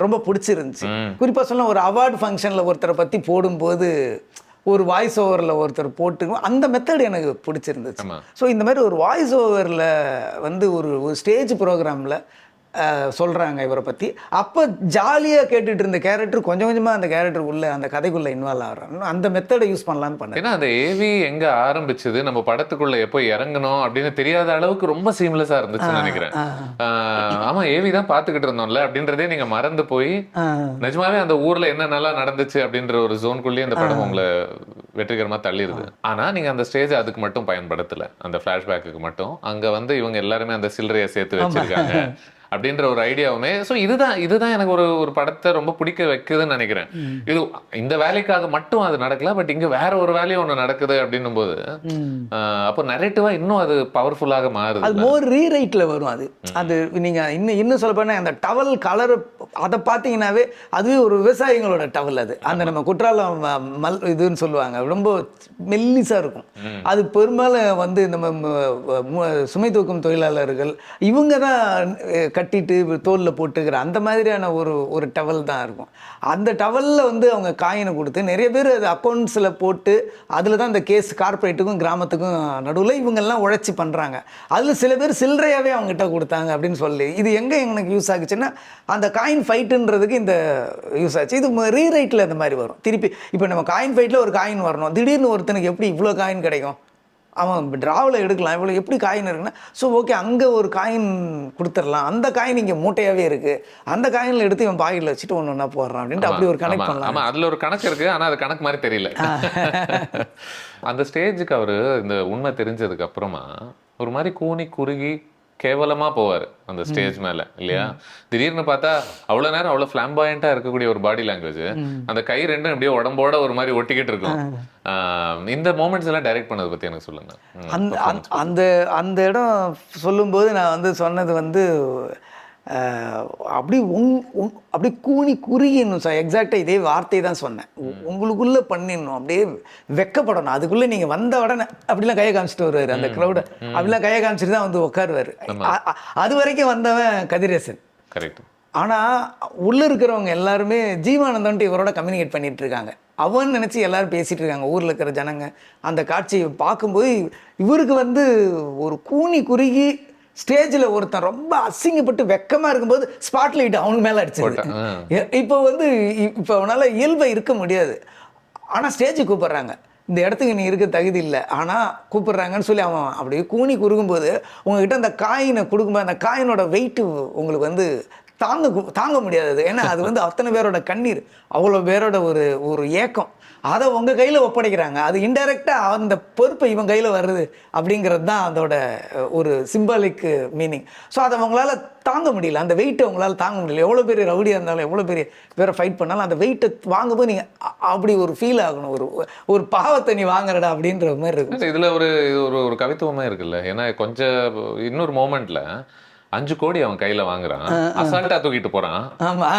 ரொம்ப பிடிச்சிருந்துச்சு. குறிப்பாக சொல்ல ஒரு அவார்டு ஃபங்க்ஷனில் ஒருத்தரை பற்றி போடும்போது ஒரு வாய்ஸ் ஓவரில் ஒருத்தர் போட்டு அந்த மெத்தட் எனக்கு பிடிச்சிருந்துச்சு. ஸோ இந்த மாதிரி ஒரு வாய்ஸ் ஓவரில் வந்து ஒரு ஸ்டேஜ் ப்ரோக்ராமில் சொல்கிறாங்க இவரை பற்றி. அப்போ ஜாலியாக கேட்டுட்டு இருந்த கேரக்டர் கொஞ்சம் கொஞ்சமாக அந்த கேரக்டர் உள்ளே அந்த கதைக்குள்ளே இன்வால்வ் ஆகிறாங்க. அந்த மெத்தடை யூஸ் பண்ணலான்னு பண்ணேன். ஏன்னா அந்த ஏவி எங்கே ஆரம்பிச்சது, நம்ம படத்துக்குள்ளே எப்போ இறங்கணும் அப்படின்னு தெரியாத அளவுக்கு ரொம்ப சீம்லெஸ்ஸாக இருந்துச்சுன்னு நினைக்கிறேன். ஆமாம், ஏவி தான் பார்த்துக்கிட்டு இருந்தோம்ல அப்படின்றதே நீங்கள் மறந்து போய் நிஜமாவே அந்த ஊரில் என்ன நல்லா நடந்துச்சு அப்படின்ற ஒரு ஜோனுக்குள்ளேயே அந்த படம் உங்களை வெற்றிகரமாக தள்ளிடுது. ஆனால் நீங்கள் அந்த ஸ்டேஜ் அதுக்கு மட்டும் பயன்படுத்தலை, அந்த ஃப்ளாஷ்பேக்கு மட்டும். அங்கே வந்து இவங்க எல்லாருமே அந்த சில்லறையை சேர்த்து வச்சிருக்காங்க அப்படின்ற ஒரு ஐடியாவுமே. ஸோ இதுதான் எனக்கு ஒரு படத்தை ரொம்ப பிடிக்க வைக்குதுன்னு நினைக்கிறேன். இது இந்த வேலைக்காக மட்டும் அது நடக்கல, பட் இங்க வேற ஒரு வேலையும் ஒன்று நடக்குது அப்படின்னும் போது அப்போ நரேட்டிவா இன்னும் அது பவர்ஃபுல்லாக மாறுது. அது மோர் ரீரைட்ல வரும். அது நீங்க இன்னும் சொல்ல போனா அந்த டவல் கலர் அதை பார்த்தீங்கன்னாவே அதுவே ஒரு விவசாயிகளோட டவல். அது அந்த நம்ம குற்றாலம் இதுன்னு சொல்லுவாங்க, ரொம்ப மெல்லிசா இருக்கும். அது பெரும்பாலும் வந்து நம்ம சுமை தூக்கும் தொழிலாளர்கள் இவங்க தான் கட்டிட்டு தோலில் போட்டுக்கிற அந்த மாதிரியான ஒரு டவல் தான் இருக்கும். அந்த டவலில் வந்து அவங்க காயினை கொடுத்து நிறைய பேர் அது அக்கௌண்ட்ஸில் போட்டு அதில் தான் அந்த கேஸ் கார்பரேட்டுக்கும் கிராமத்துக்கும் நடுவில் இவங்கெல்லாம் உழைச்சி பண்ணுறாங்க. அதில் சில பேர் சில்லறையாகவே அவங்ககிட்ட கொடுத்தாங்க அப்படின்னு சொல்லி இது எங்கே எனக்கு யூஸ் ஆகுச்சுன்னா அந்த காயின் ஃபைட்டுன்றதுக்கு இந்த யூஸ் ஆச்சு. இது ரீரைட்டில் இந்த மாதிரி வரும். திருப்பி இப்போ நம்ம காயின் ஃபைட்டில் ஒரு காயின் வரணும், திடீர்னு ஒருத்தனுக்கு எப்படி இவ்வளோ காயின் கிடைக்கும், அவன் ட்ராவில் எடுக்கலாம், இவ்வளோ எப்படி காயின் இருக்குன்னா ஸோ ஓகே அங்கே ஒரு காயின் கொடுத்துடலாம், அந்த காயின் இங்கே மூட்டையாகவே இருக்குது, அந்த காயினில் எடுத்து இவன் பாக்கெட்டில் வச்சுட்டு ஒன்று ஒன்றா போடுறான் அப்படின்ட்டு அப்படி ஒரு கனெக்ட் பண்ணலாம். ஆமாம், அதில் ஒரு கணக்கு இருக்குது, ஆனால் அது கணக்கு மாதிரி தெரியல. அந்த ஸ்டேஜுக்கு அவர் இந்த உண்மை தெரிஞ்சதுக்கு அப்புறமா ஒரு மாதிரி கூனி குறுகி கேவலமாக போவார் அந்த ஸ்டேஜ் மேலே இல்லையா. திடீர்னு பார்த்தா அவ்வளோ நேரம் அவ்வளோ ஃப்ளாம்பாயண்ட்டாக இருக்கக்கூடிய ஒரு பாடி லாங்குவேஜ், அந்த கை ரெண்டும் எப்படியோ உடம்போட ஒரு மாதிரி ஒட்டிக்கிட்டு இருக்கும். இந்த மூமெண்ட்ஸ் எல்லாம் டைரக்ட் பண்ணதை பற்றி எனக்கு சொல்லுங்க. அந்த இடம் சொல்லும்போது நான் வந்து சொன்னது வந்து அப்படி அப்படி கூனி குறுகிடணும் சார். எக்ஸாக்டாக இதே வார்த்தை தான் சொன்னேன். உங்களுக்குள்ளே பண்ணிடணும், அப்படியே வெக்கப்படணும். அதுக்குள்ளே நீங்கள் வந்த உடனே அப்படிலாம் கையை காமிச்சிட்டு வருவார் அந்த க்ரௌடை, அப்படிலாம் கையை காமிச்சிட்டு தான் வந்து உட்காருவார். அது வரைக்கும் வந்தவன் கதிரேசன். கரெக்ட். ஆனால் உள்ளே இருக்கிறவங்க எல்லாருமே ஜீவானந்தன்ட்டு இவரோட கம்யூனிகேட் பண்ணிகிட்டு இருக்காங்க. அவன் நினச்சி எல்லாரும் பேசிகிட்டு இருக்காங்க ஊரில் இருக்கிற ஜனங்க. அந்த காட்சியை பார்க்கும்போது இவருக்கு வந்து ஒரு கூனி குறுகி ஸ்டேஜில் ஒருத்தன் ரொம்ப அசிங்கப்பட்டு வெக்கமாக இருக்கும்போது ஸ்பாட்லைட் அவனுக்கு மேலே அடிச்சிருது. இப்போ வந்து இப்போ அவனால் இயல்பை இருக்க முடியாது. ஆனால் ஸ்டேஜுக்கு கூப்பிட்றாங்க, இந்த இடத்துக்கு நீ இருக்க தகுதி இல்லை ஆனால் கூப்பிட்றாங்கன்னு சொல்லி அவன் அப்படியே கூனி குறுகும்போது உங்ககிட்ட அந்த காயினை கொடுக்கும்போது அந்த காயினோட வெயிட்டு உங்களுக்கு வந்து தாங்க முடியாது. ஏன்னா அது வந்து அத்தனை பேரோட கண்ணீர், அவ்வளோ பேரோட ஒரு ஏக்கம், அதை உங்கள் கையில் ஒப்படைக்கிறாங்க. அது இன்டைரக்டாக அந்த பொறுப்பை இவன் கையில் வருது அப்படிங்கிறது தான் அதோட ஒரு சிம்பாலிக் மீனிங். ஸோ அதை உங்களால் தாங்க முடியல, அந்த வெயிட்டை உங்களால் தாங்க முடியல. எவ்வளோ பெரிய ரவுடியாக இருந்தாலும் எவ்வளோ பெரிய பேரை ஃபைட் பண்ணாலும் அந்த வெயிட்டை வாங்கும்போது நீங்கள் அப்படி ஒரு ஃபீல் ஆகணும், ஒரு பாவத்தை நீ வாங்குறடா அப்படின்ற மாதிரி இருக்கும். இதில் ஒரு கவித்துவமே இருக்குல்ல. ஏன்னா கொஞ்சம் இன்னொரு மோமெண்ட்டில் 5 கோடி அவன் கையில வாங்குறான், அசால்ட்டா தூக்கிட்டு போறான். ஆமா.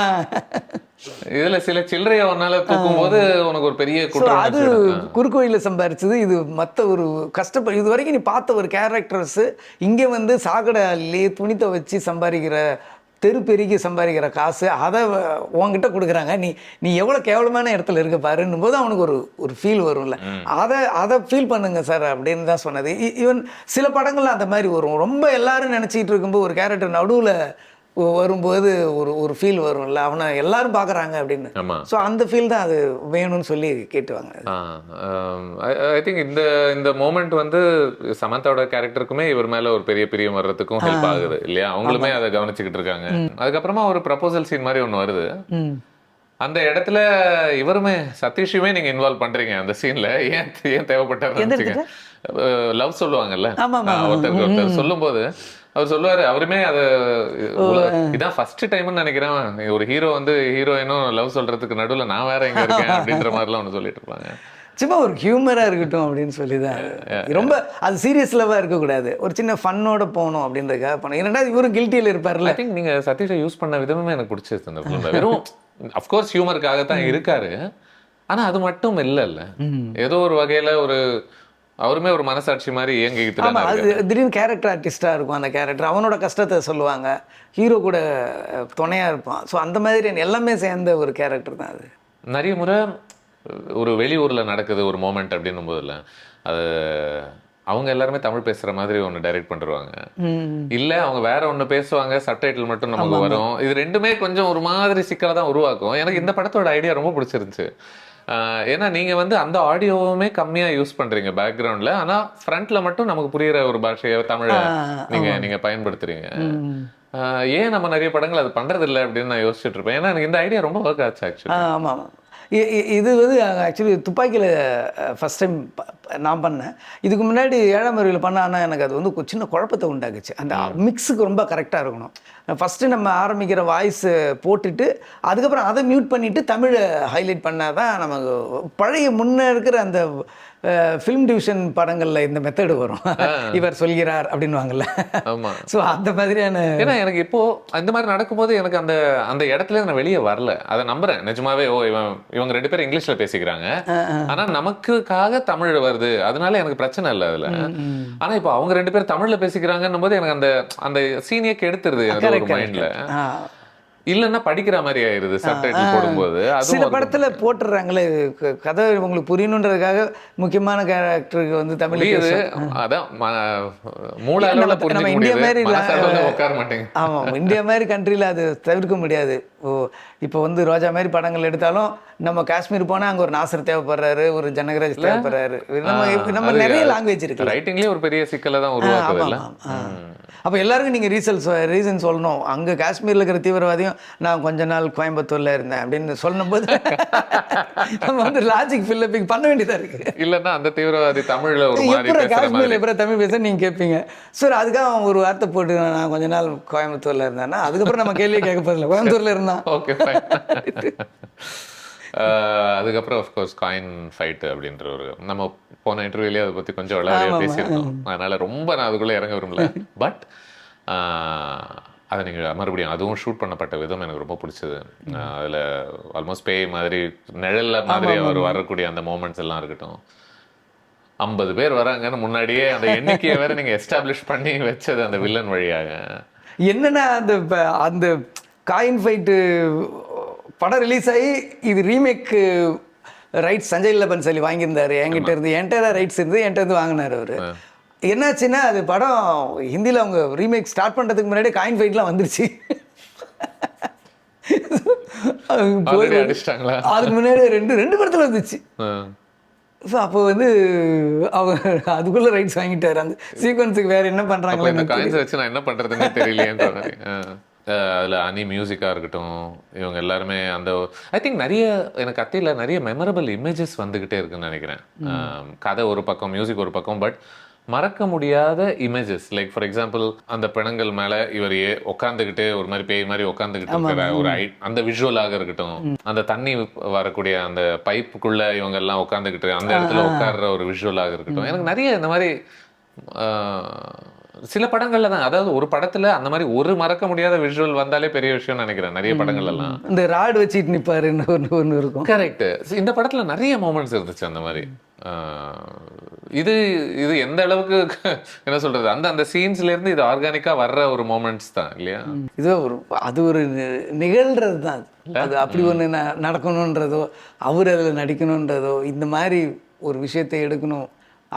இதுல சில சில்லறைய உன்னால தூக்கும் போது உனக்கு ஒரு பெரிய குற்றம். அது குறுக்கோயில சம்பாரிச்சது. இது மற்ற ஒரு கஷ்டப்படு இது வரைக்கும் நீ பார்த்த ஒரு கேரக்டர்ஸ் இங்கே வந்து சாக்கடை அள்ளி துணி துவைச்சு சம்பாதிக்கிற, தெரு பெருகி சம்பாதிக்கிற காசு அதை உன்கிட்ட கொடுக்குறாங்க. நீ எவ்வளோ கேவலமான இடத்துல இருக்க பாருன்னும் போது அவனுக்கு ஒரு ஃபீல் வரும்ல. அதை ஃபீல் பண்ணுங்க சார் அப்படின்னு தான் சொன்னது. ஈவன் சில படங்கள்லாம் அந்த மாதிரி வரும். ரொம்ப எல்லாரும் நினச்சிக்கிட்டு இருக்கும்போது ஒரு கேரக்டர் நடுவில் வரும்போது ஒரு ஃபீல் வரும்ல, அவனை எல்லாரும் பார்க்குறாங்க அப்படின்னு. ஸோ அந்த ஃபீல் தான் அது வேணும்னு சொல்லி கேட்டுவாங்க. ஐ திங்க் இந்த மோமெண்ட் வந்து சமந்தாவோட கேரக்டருக்குமே இவர் மேல ஒரு பெரிய பிரியம் வர்றதுக்கும் ஹெல்ப் ஆகுது இல்லையா? அவங்களுமே அதை கவனிச்சுக்கிட்டு இருக்காங்க. அதுக்கப்புறமா ஒரு ப்ரப்போசல் சீன் மாதிரி ஒன்று வருது. அந்த இடத்துல இவருமே சதீஷுமே நீங்க இன்வால்வ் பண்றீங்க அந்த சீன்ல. ஏன் தேவைப்பட்டாரு? லவ் சொல்லுவாங்கல்ல, ஒருத்தர் சொல்லும் போது அவர் சொல்லுவாரு, அவருமே அது இதான் ஃபர்ஸ்ட் டைம்னு நினைக்கிறேன் ஒரு ஹீரோ வந்து ஹீரோயினும் லவ் சொல்றதுக்கு நடுவுல நான் வேற எங்க இருக்கேன் அப்படின்ற மாதிரிலாம் ஒன்று சொல்லிட்டு இருப்பாங்க. சும்மா ஒரு ஹியூமரா இருக்கட்டும் அப்படின்னு சொல்லிதான். ரொம்ப அது சீரியஸ் லெவலா இருக்கக்கூடாது, ஒரு சின்ன ஃபன்னோட போகணும் அப்படின்றதுக்காக பண்ண. இரண்டாவது இவரும் கில்ட்டியில் இருப்பார்ல. ஐ திங்க் நீங்க சதீஷை யூஸ் பண்ண விதமே எனக்கு பிடிச்சிருக்கு அந்த ஃபிலிம்ல. வெறும் அஃப்கோர்ஸ் ஹியூமருக்காகத்தான் இருக்காரு, ஆனா அது மட்டும் இல்லைல்ல, ஏதோ ஒரு வகையில அவருமே ஒரு மனசாட்சி மாதிரி இயங்கிக்கிட்டு. ஆமாம், அது திடீர்னு கேரக்டர் ஆர்டிஸ்டாக இருக்கும். அந்த கேரக்டர் அவனோட கஷ்டத்தை சொல்லுவாங்க, ஹீரோ கூட துணையாக இருப்பான். ஸோ அந்த மாதிரி எல்லாமே சேர்ந்த ஒரு கேரக்டர் தான் அது. நிறைய முறை ஒரு வெளியூரில் நடக்குது ஒரு மோமெண்ட் அப்படின்னும் போதில்ல, அது அவங்க எல்லாருமே தமிழ் பேசுகிற மாதிரி ஒன்று டைரக்ட் பண்ணிருவாங்க, இல்லை அவங்க வேற ஒன்று பேசுவாங்க, சப்டைட்டில் மட்டும் நமக்கு வரும். இது ரெண்டுமே கொஞ்சம் ஒரு மாதிரி சிக்கலை தான் உருவாக்கும். எனக்கு இந்த படத்தோட ஐடியா ரொம்ப பிடிச்சிருந்துச்சு. ஏன்னா நீங்க வந்து அந்த ஆடியோவுமே கம்மியா யூஸ் பண்றீங்க பேக்ரவுண்ட்ல, ஆனா ஃப்ரண்ட்ல மட்டும் நமக்கு புரியுற ஒரு பாஷையை தமிழ நீங்க பயன்படுத்துறீங்க. ஏன் நம்ம நிறைய படங்கள் அது பண்றது இல்லை அப்படின்னு நான் யோசிச்சுட்டு இருப்பேன். ஏன்னா எனக்கு இந்த ஐடியா ரொம்ப ஒர்க் ஆச்சு ஆக்சுவலி. ஆமா ஆமா, இது வந்து ஆக்சுவலி துப்பாக்கியில் ஃபஸ்ட் டைம் நான் பண்ணேன். இதுக்கு முன்னாடி 7ஆம் அறிவில் பண்ண, ஆனால் எனக்கு அது வந்து சின்ன குழப்பத்தை உண்டாக்குச்சு. அந்த மிக்ஸுக்கு ரொம்ப கரெக்டாக இருக்கணும். ஃபஸ்ட்டு நம்ம ஆரம்பிக்கிற வாய்ஸை போட்டுட்டு அதுக்கப்புறம் அதை மியூட் பண்ணிவிட்டு தமிழை ஹைலைட் பண்ணால் தான் நமக்கு பழைய முன்னே இருக்கிற அந்த ஃபிலிம் டிவிஷன் படங்களில் இந்த மெத்தடு வரும். இவர் சொல்கிறார் அப்படின்வாங்கல்ல. ஆமாம். ஸோ அந்த மாதிரியான, ஏன்னா எனக்கு இப்போது அந்த மாதிரி நடக்கும்போது எனக்கு அந்த இடத்துல நான் வெளியே வரல. அதை நம்புறேன் நிஜமாவே. இவங்க 2 பேரும் இங்கிலீஷில் பேசிக்கிறாங்க, ஆனால் நமக்குக்காக தமிழ் வருது, அதனால எனக்கு பிரச்சனை இல்லை அதில். ஆனால் இப்போ அவங்க 2 பேரும் தமிழில் பேசிக்கிறாங்கன்னும் போது எனக்கு அந்த சீனியை கெடுத்துருது எனக்கு மைண்டில். இல்லைன்னா படிக்கிற மாதிரி ஆயிருது சப்டைட்டில் போடும்போது. சில படத்துல போட்டுறாங்களே கதை உங்களுக்கு புரியணுன்றதுக்காக முக்கியமான கேரக்டருக்கு வந்து தமிழ் அதான் மூல அளவுல புரிஞ்சுக்க இந்தியா மாதிரி உட்கார மாட்டேங்க. ஆமா, இந்தியா மாதிரி கண்ட்ரில அது தவிர்க்க முடியாது. இப்போ வந்து ரோஜா மாதிரி படங்கள் எடுத்தாலும் நம்ம காஷ்மீர் போனா அங்க ஒரு நாசர் தேவைப்படுறாரு, ஒரு ஜனகராஜ் தேவைப்படுறாரு. நம்ம நிறைய லாங்குவேஜ் இருக்கு. ரைட்டிங்லயே ஒரு பெரிய சிக்கலை தான் உருவாக்குது. அப்போ எல்லாருக்கும் நீங்கள் ரீசன் சொல்லணும். அங்கே காஷ்மீரில் இருக்கிற தீவிரவாதியும் நான் கொஞ்ச நாள் கோயம்புத்தூரில் இருந்தேன் அப்படின்னு சொல்லும்போது நம்ம வந்து லாஜிக் ஃபில்லப்பிங் பண்ண வேண்டியதாக இருக்குது. இல்லைன்னா அந்த தீவிரவாதி தமிழில் எப்போ காஷ்மீரில் எப்போ தமிழ் பேச நீங்கள் கேட்பீங்க. சார் அதுக்காக அவன் ஒரு வார்த்தை போட்டு நான் கொஞ்ச நாள் கோயம்புத்தூரில் இருந்தேன்னா அதுக்கப்புறம் நம்ம கேள்வியை கேட்க போதில்லை, கோயம்புத்தூரில் இருந்தான். ஓகே. அதுக்கப்புறம் ஆஃப்கோர்ஸ் காயின் ஃபைட் அப்படின்ற ஒரு நம்ம போன இன்டர்வியூலேயே அதை பற்றி கொஞ்சம் விளையாடியாக பேசியிருக்கோம். அதனால் ரொம்ப நான் அதுக்குள்ளே இறங்க விரும்பல. பட் அதை நீங்கள் மறுபடியும் அதுவும் ஷூட் பண்ணப்பட்ட விதம் எனக்கு ரொம்ப பிடிச்சது. அதில் ஆல்மோஸ்ட் பேய் மாதிரி நிழல்ல மாதிரி அவர் வரக்கூடிய அந்த மூமெண்ட்ஸ் எல்லாம் இருக்கட்டும். 50 பேர் வராங்கன்னு முன்னாடியே அந்த எண்ணிக்கையை வேற நீங்கள் எஸ்டாப்ளிஷ் பண்ணி வச்சது அந்த வில்லன் வழியாக. என்னன்னா அந்த காயின் ஃபைட்டு படம் ரிலீஸ் ஆகி இது ரீமேக்கு ரைட்ஸ் சஞ்சய் லீலா பன்சாலி வாங்கியிருந்தாரு என்கிட்ட இருந்து. என்கிட்ட ரைட்ஸ் இருந்து என்கிட்ட இருந்து வாங்கினார் அவர். என்னாச்சுன்னா அது படம் ஹிந்தியில் அவங்க ரீமேக் ஸ்டார்ட் பண்ணுறதுக்கு முன்னாடி காயின் ஃபைட்லாம் வந்துருச்சு. அதுக்கு முன்னாடி ரெண்டு படத்தில் வந்துச்சு. ஸோ அப்போ வந்து அவங்க அதுக்குள்ளே ரைட்ஸ் வாங்கிட்டாரு. அந்த சீக்வன்ஸுக்கு வேறு என்ன பண்ணுறாங்களோ நான் என்ன பண்ணுறதுன்னு தெரியலையேன்ற மாதிரி. அதில் அனி மியூசிக்காக இருக்கட்டும், இவங்க எல்லாருமே அந்த ஐ திங்க் நிறைய எனக்கு அத்தையில் நிறைய மெமரபிள் இமேஜஸ் வந்துக்கிட்டே இருக்குன்னு நினைக்கிறேன். கதை ஒரு பக்கம், மியூசிக் ஒரு பக்கம், பட் மறக்க முடியாத இமேஜஸ். லைக் ஃபார் எக்ஸாம்பிள் அந்த பிணங்கள் மேலே இவர் உட்காந்துக்கிட்டு ஒரு மாதிரி பேய் மாதிரி உட்காந்துக்கிட்டு இருக்கிற ஒரு அந்த விஷுவலாக இருக்கட்டும், அந்த தண்ணி வரக்கூடிய அந்த பைப்புக்குள்ளே இவங்க எல்லாம் உட்காந்துக்கிட்டு அந்த இடத்துல உட்கார்ற ஒரு விஷுவலாக இருக்கட்டும், எனக்கு நிறைய இந்த மாதிரி சில படங்கள்ல தான், அதாவது ஒரு படத்துல அந்த மாதிரி ஒரு மறக்க முடியாத விஷுவல் வந்தாலே பெரிய விஷயம் நினைக்கிறேன் நிறைய படங்கள் எல்லாம். இந்த ராடு வச்சுட்டு நிப்பாருன்னு ஒன்று இருக்கும். கரெக்ட். இந்த படத்துல நிறைய மூமெண்ட்ஸ் இருந்துச்சு அந்த மாதிரி. இது இது எந்த அளவுக்கு என்ன சொல்றது, அந்த அந்த சீன்ஸ்ல இருந்து இது ஆர்கானிக்கா வர்ற ஒரு மூமெண்ட்ஸ் தான் இல்லையா? இது அது ஒரு நிகழ்றது தான். அது அப்படி ஒன்று நடக்கணுன்றதோ அவர் அதில் நடிக்கணுன்றதோ இந்த மாதிரி ஒரு விஷயத்தை எடுக்கணும்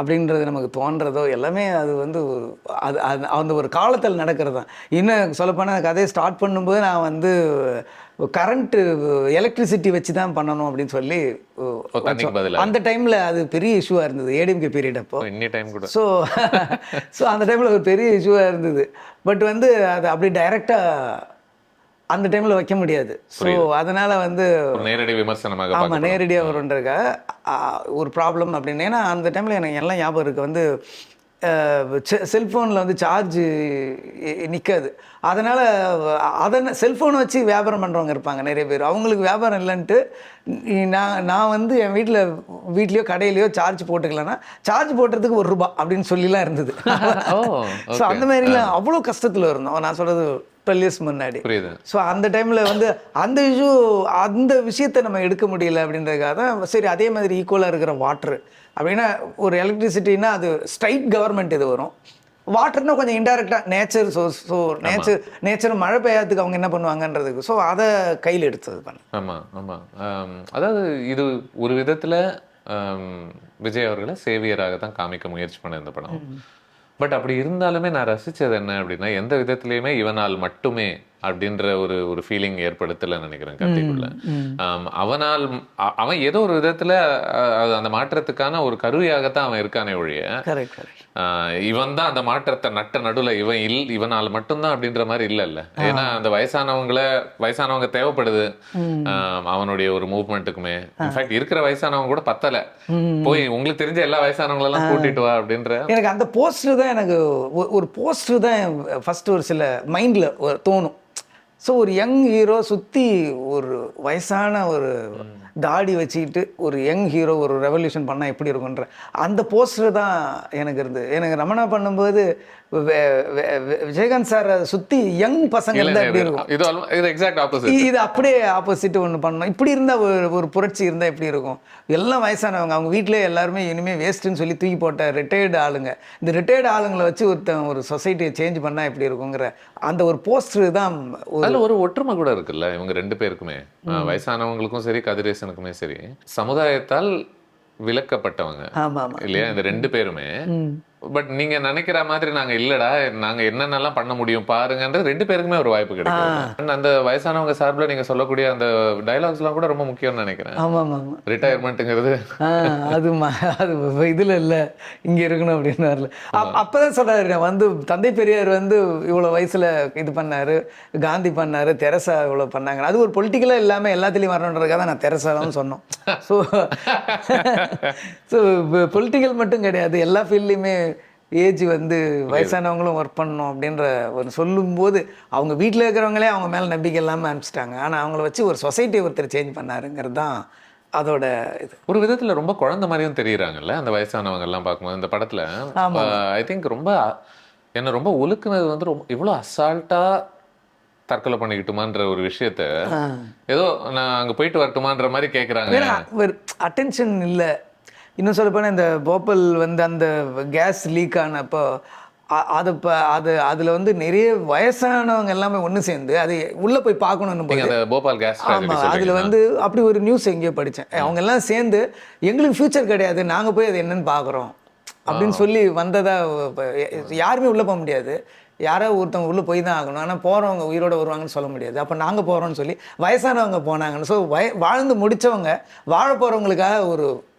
அப்படின்றது நமக்கு தோன்றதோ எல்லாமே அது வந்து அது அந்த ஒரு காலத்தில் நடக்கிறது தான். இன்னும் சொல்லப்போனால் கதையை ஸ்டார்ட் பண்ணும்போது நான் வந்து கரண்ட்டு எலக்ட்ரிசிட்டி வச்சு தான் பண்ணணும் அப்படின்னு சொல்லி அந்த டைமில் அது பெரிய இஷ்யூவாக இருந்தது ஏடிஎம்கே பீரியட் அப்போ. ஸோ அந்த டைமில் ஒரு பெரிய இஷ்யூவாக இருந்தது. பட் வந்து அது அப்படி டைரெக்டாக அந்த டைமில் வைக்க முடியாது. ஸோ அதனால் வந்து நேரடி விமர்சனமாக, ஆமாம், நேரடியாக வருன்றக்கா ஒரு ப்ராப்ளம் அப்படின்னு. ஏன்னா அந்த டைமில் எனக்கு எல்லாம் ஞாபகம் இருக்குது, வந்து செல்ஃபோனில் வந்து சார்ஜு நிற்காது. அதனால் செல்ஃபோனை வச்சு வியாபாரம் பண்ணுறவங்க இருப்பாங்க நிறைய பேர். அவங்களுக்கு வியாபாரம் இல்லைன்ட்டு நான் வந்து என் வீட்லேயோ கடையிலையோ சார்ஜ் போட்டுக்கலன்னா சார்ஜ் போட்டுறதுக்கு ₹1 அப்படின்னு சொல்லிலாம் இருந்தது. ஸோ அந்த மாதிரிலாம் அவ்வளோ கஷ்டத்தில் இருந்தோம். நான் சொல்கிறது 12 years முன்னாடி. ஸோ அந்த டைமில் வந்து அந்த விஷயத்தை நம்ம எடுக்க முடியல அப்படின்றதுக்காக தான் சரி அதே மாதிரி ஈக்குவலாக இருக்கிற வாட்ரு அப்படின்னா ஒரு எலக்ட்ரிசிட்டின்னா அது ஸ்ட்ரைட் கவர்மெண்ட் இது வரும். வாட்டர்னா கொஞ்சம் இன்டைரக்டாக நேச்சர். ஸோ நேச்சர் மழை பெய்யாததுக்கு அவங்க என்ன பண்ணுவாங்கன்றதுக்கு ஸோ அதை கையில் எடுத்தது பண்ண. ஆமாம் ஆமாம். அதாவது இது ஒரு விதத்தில் விஜய் அவர்களை சேவியராக தான் காமிக்க முயற்சி பண்ண இந்த படம். பட் அப்படி இருந்தாலுமே நான் ரசித்தது என்ன அப்படின்னா, எந்த விதத்துலையுமே இவனால் மட்டுமே அப்படின்ற ஒரு ஃபீலிங் ஏற்படுத்தலை நினைக்கிறேன் கத்திக்குள்ள. அவன் ஏதோ ஒரு விதத்துல அந்த மாற்றத்துக்கான ஒரு கருவியாகத்தான் அவன் இருக்கானே ஒழிய இவன் தான் அந்த மாற்றத்தை நட்ட நடுவில் இவனால் மட்டும்தான் அப்படின்ற மாதிரி இல்லைல்ல. ஏன்னா அந்த வயசானவங்க தேவைப்படுது அவனுடைய ஒரு மூவ்மெண்ட்டுக்குமே. இன்ஃபேக்ட் இருக்கிற வயசானவங்க கூட பத்தலை, போய் உங்களுக்கு தெரிஞ்ச எல்லா வயசானவங்களெல்லாம் கூட்டிட்டு வா அப்படின்ற. எனக்கு அந்த போஸ்டர் தான் எனக்கு ஒரு போஸ்டர் தான் ஃபர்ஸ்ட் ஒரு சில மைண்டில் தோணும். ஸோ ஒரு யங் ஹீரோ சுற்றி ஒரு வயசான ஒரு தாடி வச்சுக்கிட்டு ஒரு யங் ஹீரோ ஒரு ரெவல்யூஷன் பண்ணால் எப்படி இருக்குன்ற அந்த போஸ்டர் தான் எனக்கு இருந்தது. எனக்கு ரமணா பண்ணும்போது விஜயகாந்த் சாரை சுற்றி யங் பசங்க இருந்தால் எப்படி இருக்கும், இது அப்படியே ஆப்போசிட் ஒன்று பண்ணணும். இப்படி இருந்தால் ஒரு புரட்சி இருந்தால் எப்படி இருக்கும். எல்லாம் வயசானவங்க, அவங்க வீட்டிலே எல்லாருமே இனிமேல் வேஸ்ட்டுன்னு சொல்லி தூக்கி போட்ட ரிட்டையர்டு ஆளுங்க. இந்த ரிட்டையர்டு ஆளுங்களை வச்சு ஒரு சொசைட்டியை சேஞ்ச் பண்ணால் எப்படி இருக்குங்கிற அந்த ஒரு போஸ்டர் தான். ஒரு ஒற்றுமை கூட இருக்குல்ல இவங்க ரெண்டு பேருக்குமே, வயசானவங்களுக்கும் சரி கதிரேசனுக்குமே சரி, சமுதாயத்தால் விலக்கப்பட்டவங்க இல்லையா இந்த ரெண்டு பேருமே. பட் நீங்க நினைக்கிற மாதிரி நாங்க இல்லடா, நாங்க என்னென்னலாம் பண்ண முடியும் பாருங்கன்றது ரெண்டு பேருக்குமே ஒரு வாய்ப்பு கிடைக்கும். அந்த வயசானவங்க சார்பில் நீங்க சொல்லக்கூடிய அந்த டயலாக்ஸ் எல்லாம் கூட ரொம்ப முக்கியம்னு நினைக்கிறேன். ரிட்டையர்மெண்ட்டுங்கிறது அது இதுல இல்ல, இங்க இருக்கணும் அப்படின்னு வரல. அப்பதான் சொல்றாரு, வந்து தந்தை பெரியார் வந்து இவ்வளவு வயசுல இது பண்ணாரு, காந்தி பண்ணாரு, தெரசா இவ்வளவு பண்ணாங்க. அது ஒரு பொலிட்டிக்கலா இல்லாம எல்லாத்துலயும் வரணுன்றதுக்காக தான் நான் தெரசாவும் சொன்னோம். ஸோ பொலிட்டிக்கல் மட்டும் கிடையாது, எல்லா ஃபீல்ட்லையுமே ஏஜ் வந்து வயசானவங்களும் ஒர்க் பண்ணணும் அப்படின்ற ஒரு சொல்லும்போது அவங்க வீட்டில் இருக்கிறவங்களே அவங்க மேலே நம்பிக்கை இல்லாமல் அனுப்பிச்சிட்டாங்க. ஆனால் அவங்கள வச்சு ஒரு சொசைட்டி ஒருத்தர் சேஞ்ச் பண்ணாருங்கிறது தான் அதோட இது. ஒரு விதத்தில் ரொம்ப குழந்தை மாதிரியும் தெரியுறாங்கல்ல அந்த வயசானவங்க எல்லாம் பார்க்கும்போது இந்த படத்தில். ஐ திங்க் என்ன ரொம்ப ஒழுக்குனது வந்து ரொம்ப இவ்வளோ அசால்ட்டாக தற்கொலை பண்ணிக்கிட்டுமான்ற ஒரு விஷயத்த ஏதோ நான் அங்கே போயிட்டு வரட்டுமான்ற மாதிரி கேட்குறாங்க. அட்டென்ஷன் இல்லை. இன்னும் சொல்லப்போனால் இந்த போபால் வந்து அந்த கேஸ் லீக் ஆனப்போ அதில் வந்து நிறைய வயசானவங்க எல்லாமே ஒன்று சேர்ந்து அது உள்ளே போய் பார்க்கணுன்னு போது போபால் கேஸ். ஆமாம், அதில் வந்து அப்படி ஒரு நியூஸ் எங்கேயோ படித்தேன். அவங்க எல்லாம் சேர்ந்து எங்களுக்கு ஃபியூச்சர் கிடையாது, நாங்கள் போய் அது என்னன்னு பார்க்குறோம் அப்படின்னு சொல்லி வந்ததா. யாருமே உள்ளே போக முடியாது, யாரோ ஒருத்தவங்க உள்ளே போய் தான் ஆகணும். ஆனால் போகிறவங்க உயிரோடு வருவாங்கன்னு சொல்ல முடியாது. அப்போ நாங்கள் போகிறோன்னு சொல்லி வயசானவங்க போனாங்கன்னு. ஸோ வாழ்ந்து முடித்தவங்க வாழ போகிறவங்களுக்காக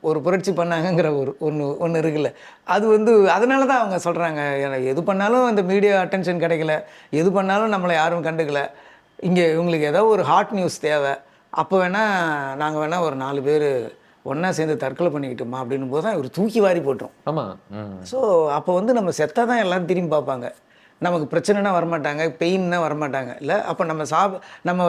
ஒரு புரட்சி பண்ணாங்கங்கிற ஒன்று இருக்குல்ல. அது வந்து அதனால தான் அவங்க சொல்கிறாங்க, எது பண்ணாலும் அந்த மீடியா அட்டென்ஷன் கிடைக்கல, எது பண்ணாலும் நம்மளை யாரும் கண்டுக்கல, இங்கே இவங்களுக்கு ஏதோ ஒரு ஹாட் நியூஸ் தேவை, அப்போ வேணால் நாங்கள் வேணால் ஒரு 4 பேர் ஒன்றா சேர்ந்து தற்கொலை பண்ணிக்கிட்டோமா அப்படின்னும் போது தான் இவர் தூக்கி வாரி போட்டோம். ஆமாம். ஸோ அப்போ வந்து நம்ம செத்தாக தான் எல்லோரும் திரும்பி பார்ப்பாங்க, நமக்கு பிரச்சனைனா வரமாட்டாங்க, பெயின்னா வரமாட்டாங்க இல்லை. அப்போ நம்ம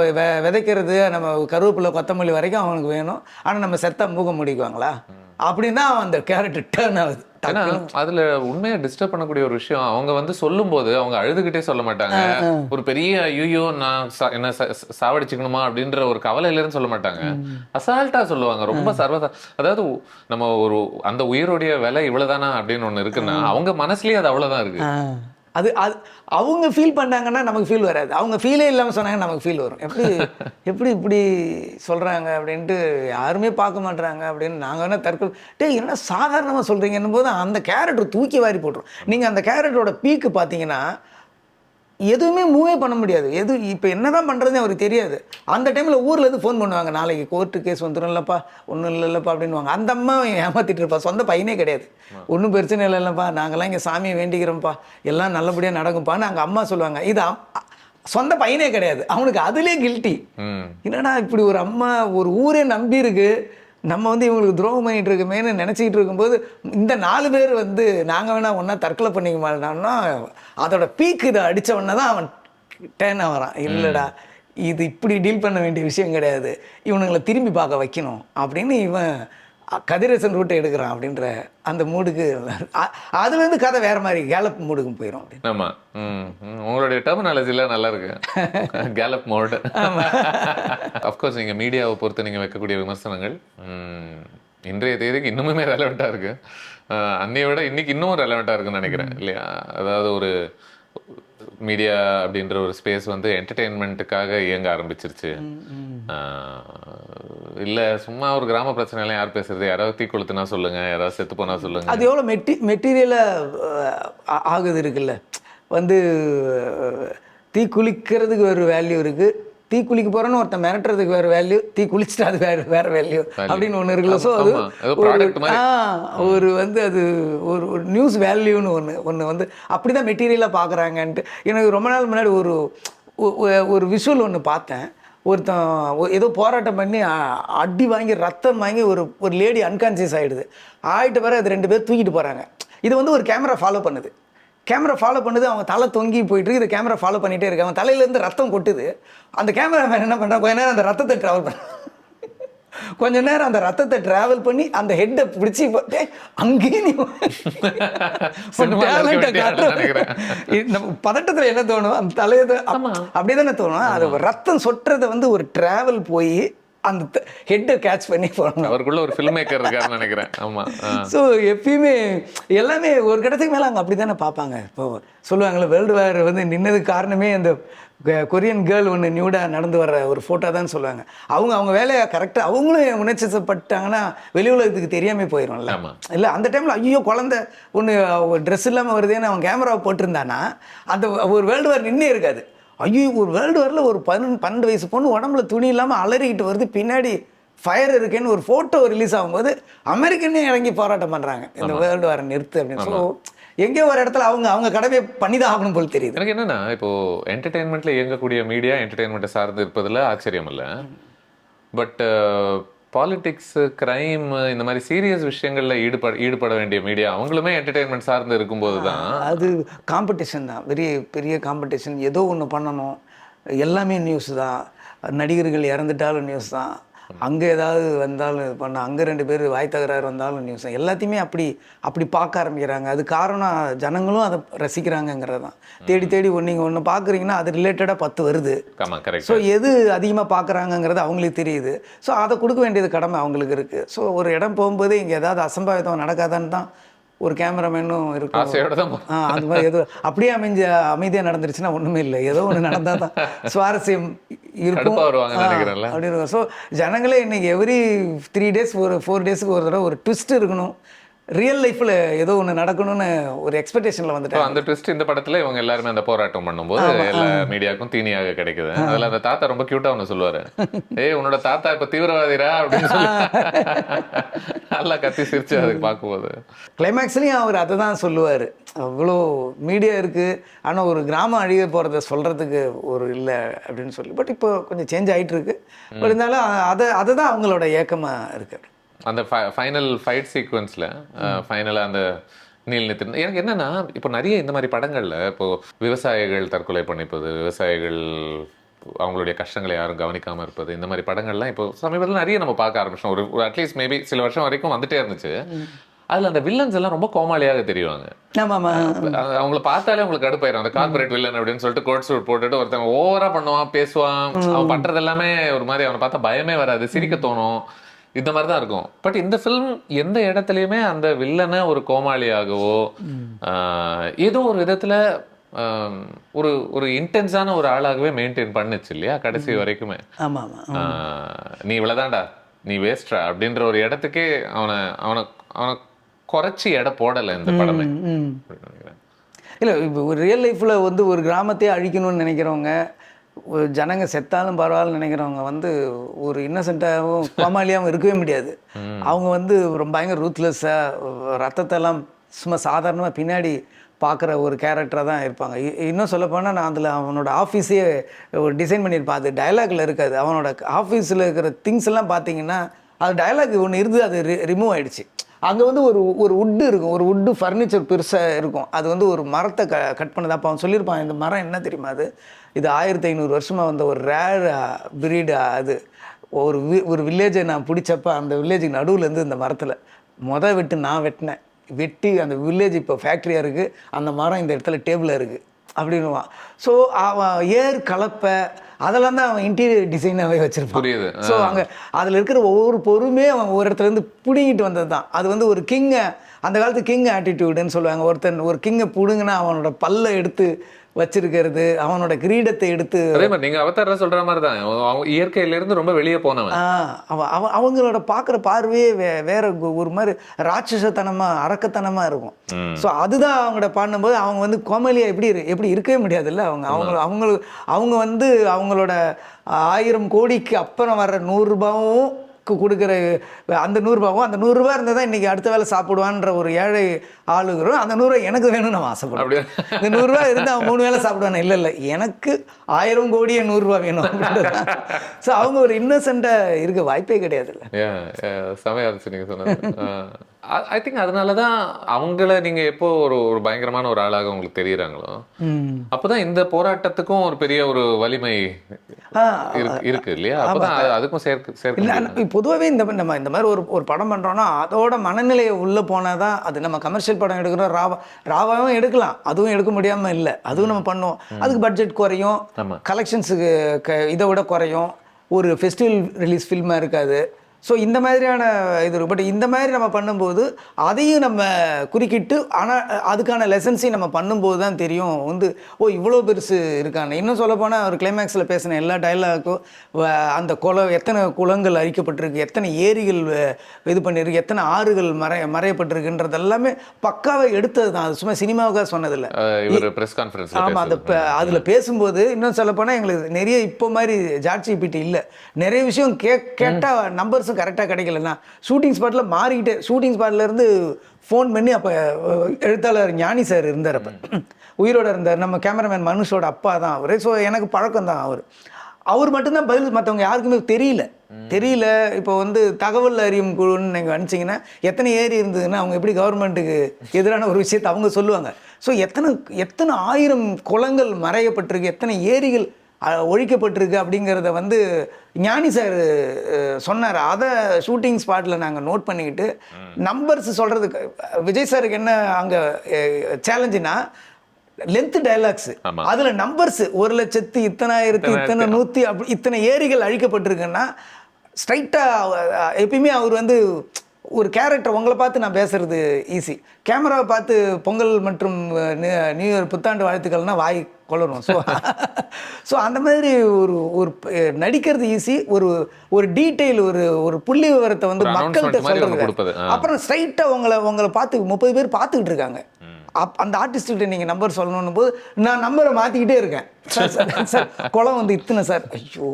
விதைக்கிறது நம்ம கருவேப்பிலை கொத்தமல்லி வரைக்கும் அவனுக்கு வேணும். ஆனால் நம்ம செத்தா மூக்க முடிக்குவாங்களா? அப்படின்னு தான் அந்த கேரக்டர் டேர்ன் ஆகுது. ஏன்னா அதுல உண்மையா டிஸ்டர்ப் பண்ணக்கூடிய ஒரு விஷயம், அவங்க வந்து சொல்லும் போது அவங்க அழுதுகிட்டே சொல்ல மாட்டாங்க, ஒரு பெரிய ஐயோ நான் என்ன சாவடிச்சுக்கணுமா அப்படின்ற ஒரு கவலையிலன்னு சொல்ல மாட்டாங்க, அசால்ட்டா சொல்லுவாங்க. ரொம்ப அதாவது நம்ம ஒரு அந்த உயிரோடைய விலை இவ்வளவுதானா அப்படின்னு ஒண்ணு இருக்குன்னா அவங்க மனசுலயே அது அவ்வளவுதான் இருக்கு. அது அது அவங்க ஃபீல் பண்ணாங்கன்னா நமக்கு ஃபீல் வராது, அவங்க ஃபீலே இல்லாமல் சொன்னாங்கன்னா நமக்கு ஃபீல் வரும். எப்படி இப்படி சொல்கிறாங்க அப்படின்ட்டு யாருமே பார்க்க மாட்றாங்க அப்படின்னு நாங்கள் வேணால் தற்கொலை என்ன சாதாரணமாக சொல்கிறீங்கன்னும் போது அந்த கேரக்டர் தூக்கி வாரி போட்டுரும். நீங்கள் அந்த கேரக்டரோட பீக்கு பார்த்தீங்கன்னா எதுவுமே மூவே பண்ண முடியாது. இப்போ என்ன தான் பண்ணுறதுன்னு அவருக்கு தெரியாது. அந்த டைமில் ஊரில் இருந்து ஃபோன் பண்ணுவாங்க, நாளைக்கு கோர்ட்டு கேஸ் வந்துடும் இல்லைப்பா, ஒன்றும் இல்லைப்பா அப்படின்வாங்க. அந்த அம்மா ஏமாற்றிட்டு இருப்பா, சொந்த பையனே கிடையாது, ஒன்றும் பிரச்சனை இல்லைல்லப்பா, நாங்கள்லாம் இங்கே சாமியை வேண்டிக்கிறோம்ப்பா, எல்லாம் நல்லபடியாக நடக்கும்ப்பான்னு அங்கே அம்மா சொல்லுவாங்க. இது சொந்த பையனே கிடையாது, அவனுக்கு அதுலேயே கில்ட்டி. என்னடா இப்படி ஒரு அம்மா ஒரு ஊரே நம்பி இருக்கு, நம்ம வந்து இவங்களுக்கு துரோகம் பண்ணிகிட்டு இருக்குமேனு நினச்சிக்கிட்டு இருக்கும்போது இந்த 4 பேர் வந்து நாங்கள் வேணா ஒன்றா தற்கொலை பண்ணிக்க மாட்டோம்னா அதோட பீக்கு இதை அடித்தவொடனே தான் அவன் டேர்ன் ஆகிறான். இல்லைடா இது இப்படி டீல் பண்ண வேண்டிய விஷயம் கிடையாது, இவனுங்களை திரும்பி பார்க்க வைக்கணும் அப்படின்னு இவன் கதிரேசன் ரூட்டை எடுக்கிறான் அப்படின்ற அந்த மூடுக்கு. அதுலேருந்து கதை வேற மாதிரி கேலப் மூடுக்கு போயிடும் அப்படின்னு. ஆமாம், உங்களுடைய டெர்மினாலஜிலாம் நல்லா இருக்கு, கேலப் மோடு. அஃப்கோர்ஸ் நீங்கள் மீடியாவை பொறுத்து நீங்கள் வைக்கக்கூடிய விமர்சனங்கள் இன்றைய தேதிக்கு இன்னுமே ரெலவெண்ட்டாக இருக்கு, அன்னையை விட இன்னைக்கு இன்னும் ரெலவெண்ட்டாக இருக்குன்னு நினைக்கிறேன் இல்லையா? அதாவது ஒரு மீடியா அப்படின்ற ஒரு ஸ்பேஸ் வந்து என்டர்டெயின்மெண்ட்டுக்காக இயங்க ஆரம்பிச்சிருச்சு. இல்ல சும்மா ஒரு கிராம பிரச்சனை எல்லாம் யார் பேசுறது, யாராவது தீ கொளுத்துனா சொல்லுங்க, யாராவது செத்து போனா சொல்லுங்க, அது எவ்வளோ மெட்டீரியலா ஆகுது இருக்குல்ல. வந்து தீ குளிக்கிறதுக்கு ஒரு வேல்யூ இருக்கு, தீ குளிக்க போறோன்னு ஒருத்தன் மிரட்டுறதுக்கு வேற வேல்யூ, தீ குளிச்சுட்டு அது வேற வேல்யூ அப்படின்னு ஒன்று இருக்குல்ல. ஸோ அது ஒரு வந்து அது ஒரு நியூஸ் வேல்யூன்னு ஒன்று வந்து அப்படிதான் மெட்டீரியலாக பார்க்குறாங்கன்ட்டு. எனக்கு ரொம்ப நாள் முன்னாடி ஒரு விஷுவல் ஒன்று பார்த்தேன். ஒருத்தன் ஏதோ போராட்டம் பண்ணி அடி வாங்கி ரத்தம் வாங்கி ஒரு லேடி அன்கான்சியஸ் ஆகிட்டு பிறகு அது 2 பேர் தூக்கிட்டு போகிறாங்க. இது வந்து ஒரு கேமரா ஃபாலோ பண்ணுது, அவங்க தலை தொங்கி போயிட்டு இதை கேமரா ஃபாலோ பண்ணிகிட்டே இருக்கு, அவன் தலையிலேருந்து ரத்தம் கொட்டுது. அந்த கேமராமேன் என்ன பண்ணுறான், கொஞ்ச நேரம் அந்த ரத்தத்தை ட்ராவல் பண்ண கொஞ்ச நேரம் அந்த ரத்தத்தை டிராவல் பண்ணி அந்த ஹெட்டை பிடிச்சி அங்கேயும் பதட்டத்தில் என்ன தோணும், அந்த தலையை அப்படியே தானே தோணும். அது ரத்தம் சொட்டுறதை வந்து ஒரு டிராவல் போய் அந்த ஹெட்டை கேட்ச் பண்ணி போகணும். அவருக்குள்ள ஒரு ஃபில்ம் மேக்கர் இருக்காருன்னு நினைக்கிறேன். ஆமாம். ஸோ எப்பயுமே எல்லாமே ஒரு கடத்துக்கு மேலே அவங்க அப்படி தானே பார்ப்பாங்க. இப்போ சொல்லுவாங்களே வேர்ல்டு வார் வந்து நின்னதுக்கு காரணமே அந்த கொரியன் கேர்ள் ஒன்று நியூடாக நடந்து வர்ற ஒரு ஃபோட்டோ தான் சொல்லுவாங்க. அவங்க வேலையை கரெக்டாக அவங்களும் உணர்ச்சிப்பட்டாங்கன்னா வெளி உலகத்துக்கு தெரியாமல் போயிடும்ல. இல்லை அந்த டைமில் ஐயோ குழந்தை ஒன்று ட்ரெஸ் இல்லாமல் வருதுன்னு அவன் கேமராவை போட்டிருந்தானா அந்த ஒரு வேர்ல்டு வார் நின்னே இருக்காது. ஐயோ ஒரு வேர்ல்டு வாரில் ஒரு 12 வயசு பொண்ணு உடம்புல துணி இல்லாமல் அலறிக்கிட்டு வருது, பின்னாடி ஃபயர் இருக்குன்னு ஒரு ஃபோட்டோ ரிலீஸ் ஆகும்போது அமெரிக்கனே இறங்கி போராட்டம் பண்ணுறாங்க இந்த வேர்ல்டு வாரை நிறுத்து அப்படின்னு. ஸோ எங்கேயோ ஒரு இடத்துல அவங்க கடமையை பண்ணி தான் ஆகணும் போல் தெரியுது. எனக்கு என்னன்னா இப்போ என்டர்டெயின்மெண்ட்ல இயங்கக்கூடிய மீடியா என்டர்டெயின்மெண்ட்டை சார்ந்து இருப்பதில் ஆச்சரியம் இல்லை. பட் பாலிடிக்ஸ், கிரைம், இந்த மாதிரி சீரியஸ் விஷயங்கள்ல ஈடுபட வேண்டிய மீடியா அவங்களுமே என்டர்டெயின்மெண்ட் சார்ந்து இருக்கும்போது தான் அது காம்படிஷன் தான், பெரிய காம்படிஷன். ஏதோ ஒன்று பண்ணணும், எல்லாமே நியூஸ் தான். நடிகர்கள் இறந்துட்டாலும் நியூஸ் தான், அங்கே ஏதாவது வந்தாலும் இது பண்ண, அங்கே 2 பேர் வாய் தகராறு வந்தாலும் நியூஸ் தான். எல்லாத்தையுமே அப்படி பார்க்க ஆரம்பிக்கிறாங்க. அது காரணம் ஜனங்களும் அதை ரசிக்கிறாங்கங்கிறது தான். தேடி நீங்கள் ஒன்று பார்க்குறீங்கன்னா அது ரிலேட்டடாக 10 வருது. ஸோ எது அதிகமாக பார்க்குறாங்கங்கிறது அவங்களுக்கு தெரியுது. ஸோ அதை கொடுக்க வேண்டியது கடமை அவங்களுக்கு இருக்குது. ஸோ ஒரு இடம் போகும்போது இங்கே ஏதாவது அசம்பாவிதம் நடக்காதான்னு தான் ஒரு கேமராமேனும் இருக்கும். அது மாதிரி ஏதோ அப்படியே அமைதியாக நடந்துருச்சுன்னா ஒன்றுமே இல்லை, ஏதோ ஒன்று நடந்தால் தான் சுவாரஸ்யம் இருக்கும் அப்படி இருக்கும். ஸோ ஜனங்களே இன்னைக்கு எவ்ரி 3 days ஒரு 4 daysக்கு ஒரு தடவை ஒரு ட்விஸ்ட் இருக்கணும், ரியல் லைஃப்ல ஏதோ ஒன்று நடக்கணும்னு ஒரு எக்ஸ்பெக்டேஷன்ல வந்துட்டு அந்த ட்விஸ்ட் இந்த படத்துல இவங்க எல்லாருமே அந்த போராட்டம் பண்ணும்போது எல்லா மீடியாவுக்கும் தீனியாக கிடைக்குது. அதுல அந்த தாத்தா ரொம்ப கியூட்டா ஒன்று சொல்லுவாரு, ஏய் உன்னோட தாத்தா இப்ப தீவிரவாதிரா அப்படின்னு சொல்லி நல்லா கத்தி சிரிச்சு அதுக்கு பார்க்கும்போது கிளைமேக்ஸ்லயும் அவர் அதை தான் சொல்லுவார். அவ்வளோ மீடியா இருக்கு, ஆனால் ஒரு கிராமம் அழிய போகிறத சொல்றதுக்கு ஒரு இல்லை அப்படின்னு சொல்லி. பட் இப்போ கொஞ்சம் சேஞ்ச் ஆகிட்டு இருக்கு. இருந்தாலும் அதை தான் அவங்களோட ஏக்கமாக இருக்கு. அந்த ஃபைனல் ஃபைட் சீக்வன்ஸில் ஃபைனலாக அந்த நீல் நித்தின் எனக்கு என்னென்னா, இப்போ நிறைய இந்த மாதிரி படங்களில் இப்போது விவசாயிகள் தற்கொலை பண்ணிப்பது, விவசாயிகள் அவங்களுடைய கஷ்டங்களை யாரும் கவனிக்காமல் இருப்பது, இந்த மாதிரி படங்கள்லாம் இப்போ சமீபத்தில் நிறைய நம்ம பார்க்க ஆரம்பிச்சோம். ஒரு அட்லீஸ்ட் மேபி சில வருஷம் வரைக்கும் வந்துட்டே இருந்துச்சு. அதில் அந்த வில்லன்ஸ் எல்லாம் ரொம்ப கோமாளியாக தெரியுவாங்க. அவங்கள பார்த்தாலே உங்களுக்கு கடுப்பாயிரும். அந்த கார்பரேட் வில்லன் அப்படின்னு சொல்லிட்டு கோட் சூட் போட்டுட்டு ஒருத்தன் ஓவரா பண்ணுவான், பேசுவான், அவன் பண்றது எல்லாமே ஒரு மாதிரி அவனை பார்த்தா பயமே வராது, சிரிக்க தோணும், இந்த மாதிரி தான் இருக்கும். பட் இந்த ஃபிலிம் எந்த இடத்துலையுமே அந்த வில்லனை ஒரு கோமாளியாகவோ ஏதோ ஒரு விதத்துல ஒரு ஒரு இன்டென்ஸான ஒரு ஆளாகவே மெயின்டைன் பண்ணுச்சு இல்லையா கடைசி வரைக்குமே. நீ இவ்வளவுதான்டா, நீ வேஸ்ட்ரா அப்படின்ற ஒரு இடத்துக்கே அவனை அவனை அவனை குறைச்சி எடை போடலை இந்த படமே. இல்லை, இப்போ ஒரு ரியல் லைஃப்பில் வந்து ஒரு கிராமத்தையே அழிக்கணும்னு நினைக்கிறவங்க, ஒரு ஜனங்க செத்தாலும் பரவாயில்ல நினைக்கிறவங்க வந்து ஒரு இன்னசென்ட்டாகவும் கோமாளியாகவும் இருக்கவே முடியாது. அவங்க வந்து ரொம்ப பயங்கர ரூத்லெஸ்ஸாக ரத்தத்தெல்லாம் சும்மா சாதாரணமாக பின்னாடி பார்க்குற ஒரு கேரக்டராக தான் இருப்பாங்க. இன்னும் சொல்லப்போனால் நான் அதில் அவனோட ஆஃபீஸே ஒரு டிசைன் பண்ணியிருப்பேன். அது டைலாகில் இருக்காது. அவனோட ஆஃபீஸில் இருக்கிற திங்ஸ் எல்லாம் பார்த்தீங்கன்னா அது டைலாக் ஒன்று இருந்து அது ரிமூவ் ஆகிடுச்சு. அங்கே வந்து ஒரு வுட்டு இருக்கும், ஒரு வுட்டு ஃபர்னிச்சர் பெருசாக இருக்கும். அது வந்து ஒரு மரத்தை கட் பண்ணது. அப்போ அவன் சொல்லியிருப்பான், இந்த மரம் என்ன தெரியுமா, இது 1500 வருஷமாக வந்த ஒரு ரேர் பிரீடு. அது ஒரு வில்லேஜை நான் பிடிச்சப்ப அந்த வில்லேஜுக்கு நடுவுலேருந்து இந்த மரத்தில் வெட்டு நான் வெட்டி அந்த வில்லேஜ் இப்போ ஃபேக்ட்ரியாக இருக்குது, அந்த மரம் இந்த இடத்துல டேபிளில் இருக்குது அப்படின்னுவான். ஸோ அவன் ஏர் கலப்பை அதெல்லாம் தான் அவன் இன்டீரியர் டிசைனாகவே வச்சுருப்பான். ஸோ அங்கே அதில் இருக்கிற ஒவ்வொரு பொருளுமே அவன் ஒரு இடத்துலேருந்து பிடுங்கிட்டு வந்தது தான். அது வந்து ஒரு கிங்கை, அந்த காலத்து கிங் ஆட்டிடியூடுன்னு சொல்லுவாங்க. ஒருத்தன் ஒரு கிங்கை பிடுங்கினா அவனோட பல்லை எடுத்து வச்சிருக்கிறது, அவனோட கிரீடத்தை எடுத்து, அதே மாதிரி நீங்க அவதார சொல்ற மாதிரி தான் இயற்கையில இருந்து ரொம்ப வெளியே போனவன். அவங்களோட பார்க்குற பார்வையே வேற ஒரு மாதிரி ராட்சசத்தனமா அரக்கத்தனமா இருக்கும். ஸோ அதுதான் அவங்களோட பாடும்போது அவங்க வந்து கோமாளியா எப்படி இருக்கவே முடியாதுல்ல. அவங்க வந்து அவங்களோட 1000 கோடிக்கு அப்புறம் வர்ற 100 ரூபாவும் கொடுக்குற அந்த 100 ரூபாவும், அந்த 100 ரூபா இருந்தால் தான் இன்றைக்கி அடுத்த வேலை சாப்பிடுவான்ற ஒரு ஏழை ஆளுகிறோம். அந்த 100 ரூபா எனக்கு வேணும்னு நம்ம ஆசைப்படுறோம். இந்த 100 ரூபா இருந்தால் அவன் 3 வேலை சாப்பிடுவானே. இல்லை எனக்கு 1000 கோடியே 100 ரூபா வேணும் அப்படின்றது. ஸோ அவங்க ஒரு இன்னசென்ட்டாக இருக்க வாய்ப்பே கிடையாது. இல்லை சமயம் நீங்கள் சொன்னது. ஐ திங்க் அதனால தான் அவங்கள நீங்கள் எப்போ ஒரு பயங்கரமான ஒரு ஆளாக உங்களுக்கு தெரியுறாங்களோ அப்போதான் இந்த போராட்டத்துக்கும் ஒரு பெரிய ஒரு வலிமை இருக்கு இல்லையா? அப்போதான் அதுக்கும் சேர்க்க. பொதுவாகவே நம்ம இந்த மாதிரி ஒரு படம் பண்ணுறோன்னா அதோட மனநிலையை உள்ளே போனால் தான் அது. நம்ம கமர்ஷியல் படம் எடுக்கிறோம், ராவாவும் எடுக்கலாம், அதுவும் எடுக்க முடியாமல் இல்லை, அதுவும் நம்ம பண்ணுவோம். அதுக்கு பட்ஜெட் குறையும், கலெக்ஷன்ஸுக்கு இதை விட குறையும், ஒரு ஃபெஸ்டிவல் ரிலீஸ் ஃபில்மாக இருக்காது. ஸோ இந்த மாதிரியான இது. பட் இந்த மாதிரி நம்ம பண்ணும்போது அதையும் நம்ம குறுக்கிட்டு, ஆனால் அதுக்கான லெசன்ஸையும் நம்ம பண்ணும்போது தான் தெரியும் வந்து இவ்வளோ பெருசு இருக்காங்க. இன்னும் சொல்லப்போனால் ஒரு கிளைமேக்ஸில் பேசின எல்லா டைலாக்கும் அந்த எத்தனை குளங்கள் அழிக்கப்பட்டிருக்கு, எத்தனை ஏரிகள் இது பண்ணியிருக்கு, எத்தனை ஆறுகள் மறையப்பட்டிருக்குன்றது எல்லாமே பக்காவை எடுத்தது தான். அது சும்மா சினிமாவுக்காக சொன்னதில்லை. ஆமாம், அதில் பேசும்போது இன்னும் சொல்லப்போனால் எங்களுக்கு நிறைய இப்போ மாதிரி ஜாட்ஜிபிடி இல்லை, நிறைய விஷயம் கேட்டால் நம்பர்ஸ் கரெக்டாக கிடைக்கலன்னா ஷூட்டிங் ஸ்பாட்டில் மாறிக்கிட்டே, ஷூட்டிங் ஸ்பாட்லேருந்து ஃபோன் பண்ணி அப்போ எழுத்தாளர் ஞானி சார் இருந்தார், அப்போ உயிரோடு இருந்தார். நம்ம கேமராமேன் மனுஷோட அப்பா தான் அவர். ஸோ எனக்கு பழக்கம் தான் அவர் மட்டும்தான் பதில், மற்றவங்க யாருக்குமே தெரியல. இப்போ வந்து தகவல் அறியும் குழுன்னு நீங்கள் அனுப்பிச்சிங்கன்னா எத்தனை ஏரி இருந்ததுன்னா அவங்க எப்படி கவர்மெண்ட்டுக்கு எதிரான ஒரு விஷயத்தை அவங்க சொல்லுவாங்க. ஸோ எத்தனை 1000 குளங்கள் மறையப்பட்டிருக்கு, எத்தனை ஏரிகள் ஒழிக்கப்பட்டிருக்கு அப்படிங்கிறத வந்து ஞானி சார் சொன்னார். அதை ஷூட்டிங் ஸ்பாட்டில் நாங்கள் நோட் பண்ணிக்கிட்டு நம்பர்ஸ் சொல்கிறதுக்கு விஜய் சாருக்கு என்ன அங்கே சேலஞ்சுனா லென்த் டைலாக்ஸ், அதில் நம்பர்ஸ் 1,00,000 இத்தனை 100 அப்படி இத்தனை ஏரிகள் அழிக்கப்பட்டிருக்குன்னா ஸ்ட்ரைட்டாக எப்பயுமே அவர் வந்து ஒரு கேரக்டர் உங்களை பார்த்து நான் பேசுறது ஈஸி, கேமராவை பார்த்து பொங்கல் மற்றும் நியூ இயர் புத்தாண்டு வாழ்த்துக்கள்னா வாய் கொள்ளணும். ஸோ அந்த மாதிரி ஒரு நடிக்கிறது ஈஸி, ஒரு டீட்டெயில் ஒரு புள்ளி விவரத்தை வந்து மக்கள்கிட்ட சொல்றது. அப்புறம் ஸ்ட்ரைட்டாக உங்களை பார்த்து 30 பேர் பார்த்துக்கிட்டு இருக்காங்க. அந்த ஆர்டிஸ்ட்கிட்ட நீங்கள் நம்பர் சொல்லணும் போது நான் நம்பரை மாற்றிக்கிட்டே இருக்கேன். சார் குளம் வந்து இத்தனை சார், ஐயோ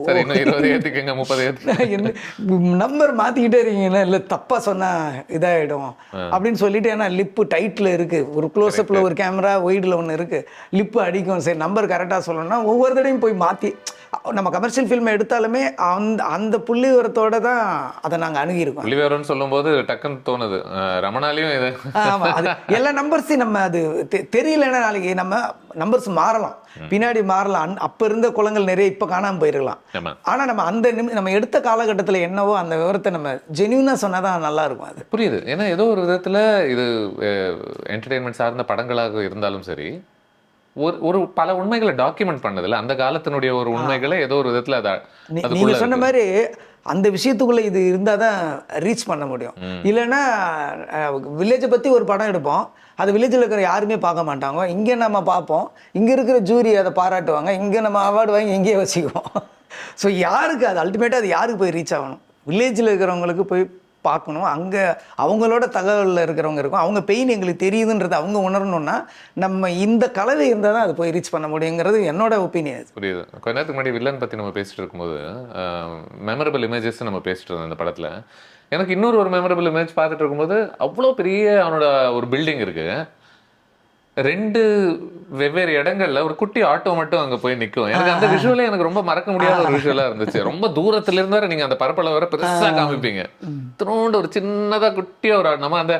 நம்பர் மாற்றிக்கிட்டே இருக்கீங்கன்னா இல்லை தப்பாக சொன்னால் இதாகிடும் அப்படின்னு சொல்லிட்டு. ஏன்னா லிப்பு டைட்டில் இருக்குது, ஒரு க்ளோஸ்அப்பில் ஒரு கேமரா ஒய்டில் ஒன்று இருக்குது, லிப்பு அடிக்கும். சரி நம்பர் கரெக்டாக சொல்லணும்னா ஒவ்வொரு தடையும் போய் மாற்றி நம்ம கமர்ஷியல் ஃபில்ம் எடுத்தாலுமே அந்த அந்த புள்ளி விவரத்தோட தான் அதை நாங்கள் அணுகியிருக்கோம். புள்ளிவிவரம்னு சொல்லும்போது டக்குன்னு தோணுது ரமணாலையும் இது. ஆமாம், அது எல்லா நம்பர்ஸையும் நம்ம அது தெரியலன்னா நாளைக்கு நம்ம நம்பர்ஸ் மாறலாம், பின்னாடி மாறலாம். அப்போ இருந்த குளங்கள் நிறைய இப்போ காணாமல் போயிருக்கலாம். ஆனால் நம்ம அந்த நம்ம எடுத்த காலகட்டத்தில் என்னவோ அந்த விவரத்தை நம்ம ஜென்யூனாக சொன்னால் தான் நல்லா இருக்கும். அது புரியுது. ஏன்னா ஏதோ ஒரு விதத்தில் இது என்டர்டெயின்மெண்ட் சார்ந்த படங்களாக இருந்தாலும் சரி, ஒரு பல உண்மைகளை டாக்குமெண்ட் பண்ணதில்ல, அந்த காலத்தினுடைய ஒரு உண்மைகளை ஏதோ ஒரு விதத்தில் அதை நீங்க சொன்ன மாதிரி அந்த விஷயத்துக்குள்ள இது இருந்தால் தான் ரீச் பண்ண முடியும். இல்லைன்னா வில்லேஜை பற்றி ஒரு படம் எடுப்போம், அது வில்லேஜில் இருக்கிற யாருமே பார்க்க மாட்டாங்க. இங்கே நம்ம பார்ப்போம், இங்கே இருக்கிற ஜூரி அதை பாராட்டுவாங்க, இங்கே நம்ம அவார்டு வாங்கி இங்கேயே வச்சுக்குவோம். ஸோ யாருக்கு அது அல்டிமேட்டாக அது யாருக்கு போய் ரீச் ஆகணும்? வில்லேஜில் இருக்கிறவங்களுக்கு போய் பார்க்கணும். அங்கே அவங்களோட தகவலில் இருக்கிறவங்க இருக்கும், அவங்க பெயின் எங்களுக்கு தெரியுதுன்றது அவங்க உணரணும்னா நம்ம இந்த கலவை இருந்தால் தான் அது போய் ரீச் பண்ண முடியுங்கிறது என்னோட ஒப்பீனியன். புரியுது. கொஞ்ச நேரத்துக்கு முன்னாடி வில்லன் பற்றி நம்ம பேசிட்டு இருக்கும்போது மெமரபிள் இமேஜஸ் நம்ம பேசிட்டு இருந்தோம் இந்த படத்தில். எனக்கு இன்னொரு மெமரபிள் இமேஜ் பார்த்துட்டு இருக்கும்போது அவ்வளோ பெரிய அவனோட ஒரு பில்டிங் இருக்கு, 2 வெவ்வேறு இடங்கள்ல ஒரு குட்டி ஆட்டோ மட்டும் அங்க போய் நிற்கும். எனக்கு அந்த விஷுவலே எனக்கு ரொம்ப மறக்க முடியாத ஒரு விஷுவலா இருந்துச்சு. ரொம்ப தூரத்துல இருந்து வர நீங்க அந்த பரப்பளவு வர பெருசா காமிப்பீங்க, திரும்ப ஒரு சின்னதா குட்டியா ஒரு நம்ம அந்த,